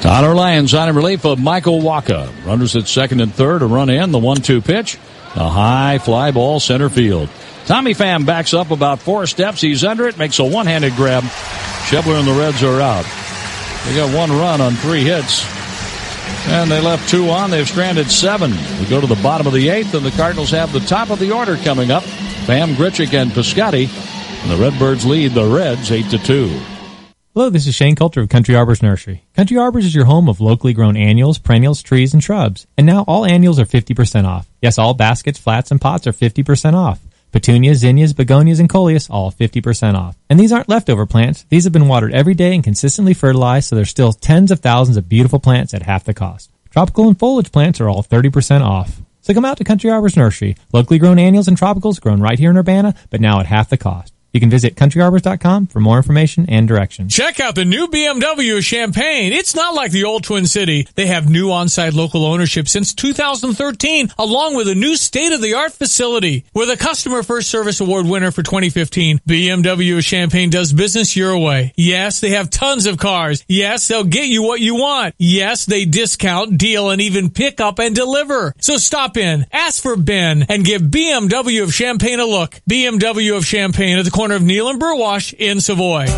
Tyler Lyons on in relief of Michael Wacha. Runners at second and third. A run in. The 1-2 pitch. A high fly ball center field. Tommy Pham backs up about 4 steps. He's under it. Makes a one-handed grab. Schebler and the Reds are out. They got 1 run on 3 hits. And they left 2 on. They've stranded 7. We go to the bottom of the 8th, and the Cardinals have the top of the order coming up. Pham, Grichuk, and Piscotty. And the Redbirds lead the Reds 8-2. Hello, this is Shane Coulter of Country Arbors Nursery. Country Arbors is your home of locally grown annuals, perennials, trees, and shrubs. And now all annuals are 50% off. Yes, all baskets, flats, and pots are 50% off. Petunias, zinnias, begonias, and coleus, all 50% off. And these aren't leftover plants. These have been watered every day and consistently fertilized, so there's still tens of thousands of beautiful plants at half the cost. Tropical and foliage plants are all 30% off. So come out to Country Arbors Nursery. Locally grown annuals and tropicals grown right here in Urbana, but now at half the cost. You can visit countryarbors.com for more information and directions. Check out the new BMW of Champaign. It's not like the old Twin City. They have new on-site local ownership since 2013, along with a new state-of-the-art facility. With a Customer First Service Award winner for 2015, BMW of Champaign does business your way. Yes, they have tons of cars. Yes, they'll get you what you want. Yes, they discount, deal, and even pick up and deliver. So stop in, ask for Ben, and give BMW of Champaign a look. BMW of Champaign at the corner of Neal and Burwash in Savoy. The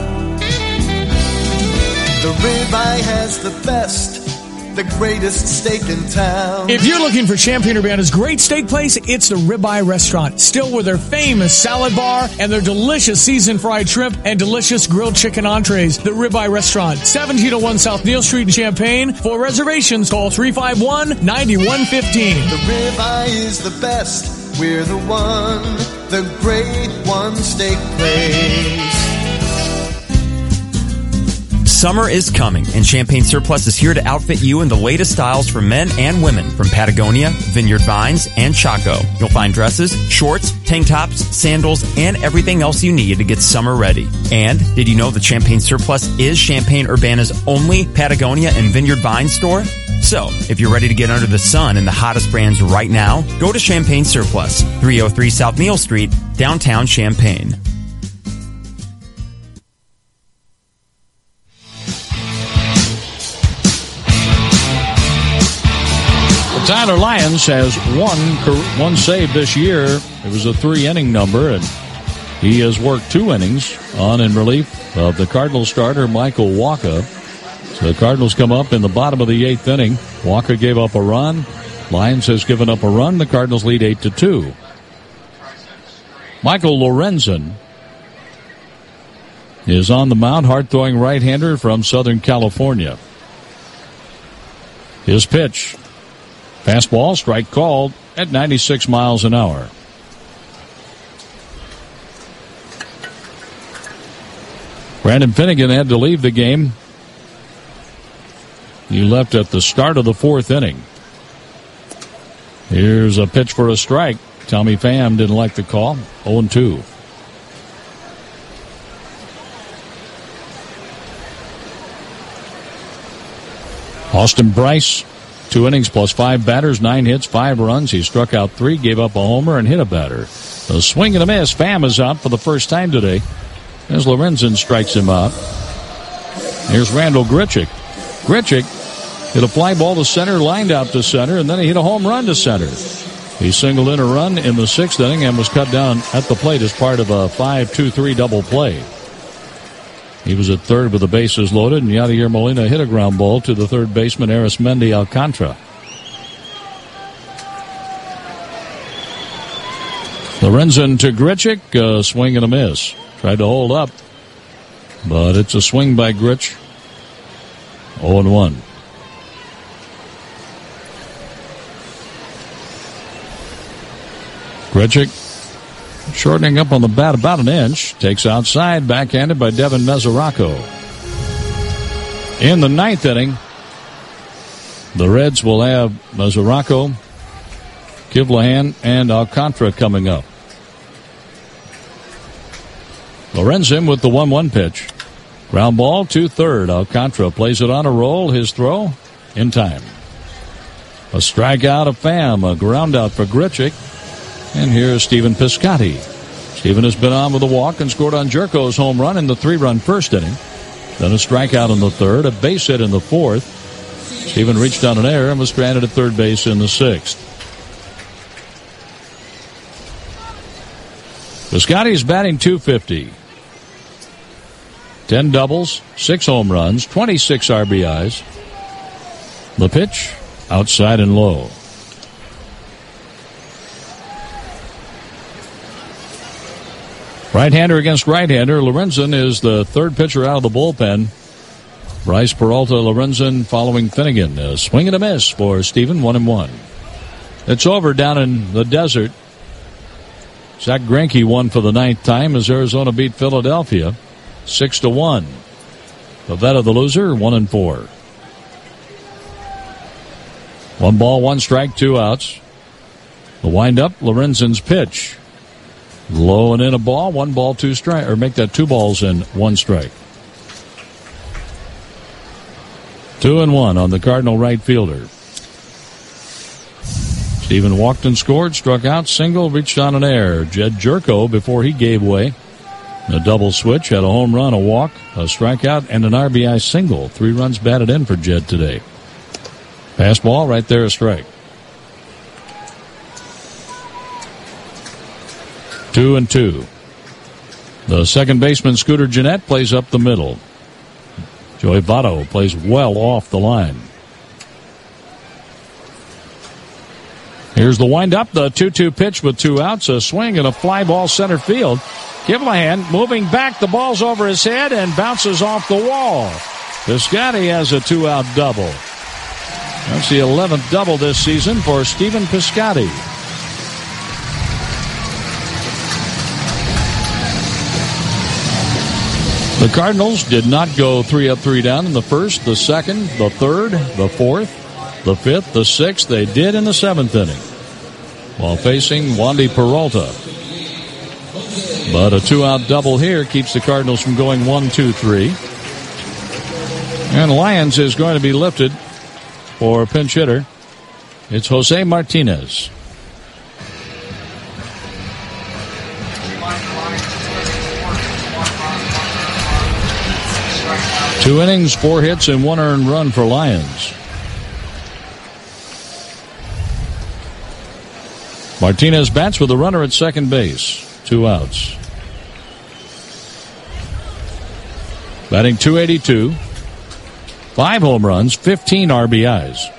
ribeye has the best, the greatest steak in town. If you're looking for Champaign-Urbana's great steak place, it's the Ribeye Restaurant. Still with their famous salad bar and their delicious seasoned fried shrimp and delicious grilled chicken entrees. The Ribeye Restaurant, 1701 South Neal Street in Champaign. For reservations, call 351-9115. The ribeye is the best. We're the one, the great one steak place. Summer is coming, and Champaign Surplus is here to outfit you in the latest styles for men and women from Patagonia, Vineyard Vines, and Chaco. You'll find dresses, shorts, tank tops, sandals, and everything else you need to get summer ready. And did you know that Champaign Surplus is Champaign-Urbana's only Patagonia and Vineyard Vines store? So, if you're ready to get under the sun in the hottest brands right now, go to Champaign Surplus, 303 South Neal Street, downtown Champaign. Tyler Lyons has one save this year. It was a 3-inning number, and he has worked 2 innings on in relief of the Cardinals starter, Michael Wacha. So the Cardinals come up in the bottom of the 8th inning. Wacha gave up a run. Lyons has given up a run. The Cardinals lead 8-2. Michael Lorenzen is on the mound, hard-throwing right-hander from Southern California. His pitch Fastball, strike called at 96 miles an hour. Brandon Finnegan had to leave the game. He left at the start of the fourth inning. Here's a pitch for a strike. Tommy Pham didn't like the call. 0-2. Austin Bryce, 2 innings plus 5 batters, 9 hits, 5 runs. He struck out 3, gave up a homer, and hit a batter. A swing and a miss. Pham is out for the first time today as Lorenzen strikes him out. Here's Randall Grichuk. Grichuk hit a fly ball to center, lined out to center, and then he hit a home run to center. He singled in a run in the 6th inning and was cut down at the plate as part of a 5-2-3 double play. He was at third with the bases loaded, and Yadier Molina hit a ground ball to the third baseman, Arismendi Alcantara. Lorenzen to Grichuk, a swing and a miss. Tried to hold up, but it's a swing by Grich. 0-1. Grichuk shortening up on the bat about an inch. Takes outside, backhanded by Devin Mesoraco. In the 9th inning, the Reds will have Mesoraco, Kivlahan, and Alcantara coming up. Lorenzen with the 1-1 pitch. Ground ball to third. Alcantara plays it on a roll. His throw in time. A strikeout of Pham. A ground out for Grichuk. And here's Stephen Piscotty. Stephen has been on with a walk and scored on Jerko's home run in the 3-run first inning. Then a strikeout in the 3rd, a base hit in the 4th. Stephen reached on an error and was stranded at third base in the 6th. Piscotty's batting .250. 10 doubles, 6 home runs, 26 RBIs. The pitch, outside and low. Right-hander against right-hander. Lorenzen is the third pitcher out of the bullpen. Bryce, Peralta, Lorenzen following Finnegan. A swing and a miss for Stephen, 1-1. It's over down in the desert. Zach Greinke won for the 9th time as Arizona beat Philadelphia 6-1. Pivetta the loser, 1-4. 1 ball, 1 strike, 2 outs. The windup, Lorenzen's pitch. Low and in a ball, 1 ball, 2 strike, or make that 2 balls and 1 strike. 2-1 on the Cardinal right fielder. Stephen walked and scored, struck out, single, reached on an error. Jed Jerko, before he gave way, a double switch, had a home run, a walk, a strikeout, and an RBI single. 3 runs batted in for Jed today. Fastball right there, a strike. 2-2. The second baseman, Scooter Gennett, plays up the middle. Joey Votto plays well off the line. Here's the windup, the 2-2 pitch with 2 outs, a swing and a fly ball center field. Kivlahan moving back, the ball's over his head and bounces off the wall. Piscotty has a 2-out double. That's the 11th double this season for Stephen Piscotty. The Cardinals did not go 3 up, 3 down in the 1st, the 2nd, the 3rd, the 4th, the 5th, the 6th. They did in the 7th inning while facing Wandy Peralta. But a 2-out double here keeps the Cardinals from going 1-2-3. And Lyons is going to be lifted for a pinch hitter. It's Jose Martinez. Two innings, 4 hits, and 1 earned run for Lyons. Martinez bats with a runner at second base. 2 outs. Batting .282. 5 home runs, 15 RBIs.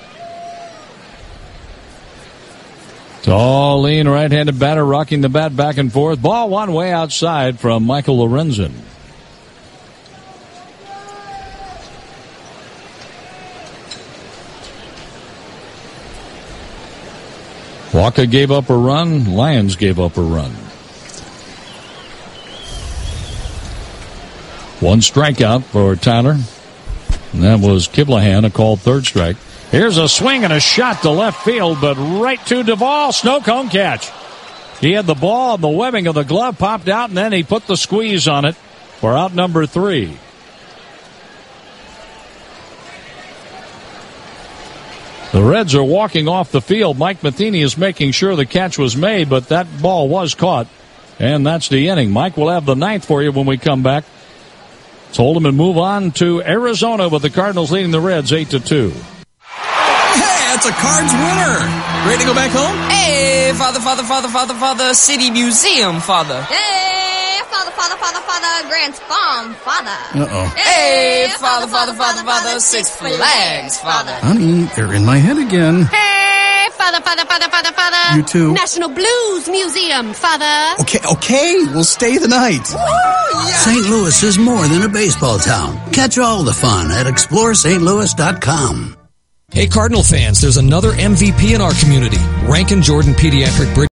Tall, lean, right-handed batter rocking the bat back and forth. Ball one way outside from Michael Lorenzen. Waka gave up a run. Lions gave up a run. 1 strikeout for Tyler. And that was Kiblahan, a called 3rd strike. Here's a swing and a shot to left field, but right to Duvall. Snow cone catch. He had the ball, and the webbing of the glove popped out, and then he put the squeeze on it for out number 3. The Reds are walking off the field. Mike Matheny is making sure the catch was made, but that ball was caught, and that's the inning. Mike will have the 9th for you when we come back. Let's hold them and move on to Arizona with the Cardinals leading the Reds 8-2. That's a Cards winner. Ready to go back home? Hey, Father, City Museum, Father. Hey, Father, Grant's Farm, Father. Uh-oh. Hey, Father, Six Flags, Father. Honey, they're in my head again. Hey, Father. You too. National Blues Museum, Father. Okay, we'll stay the night. Yes. St. Louis is more than a baseball town. Catch all the fun at ExploreSt.Louis.com. Hey, Cardinal fans, there's another MVP in our community. Rankin Jordan Pediatric Bridge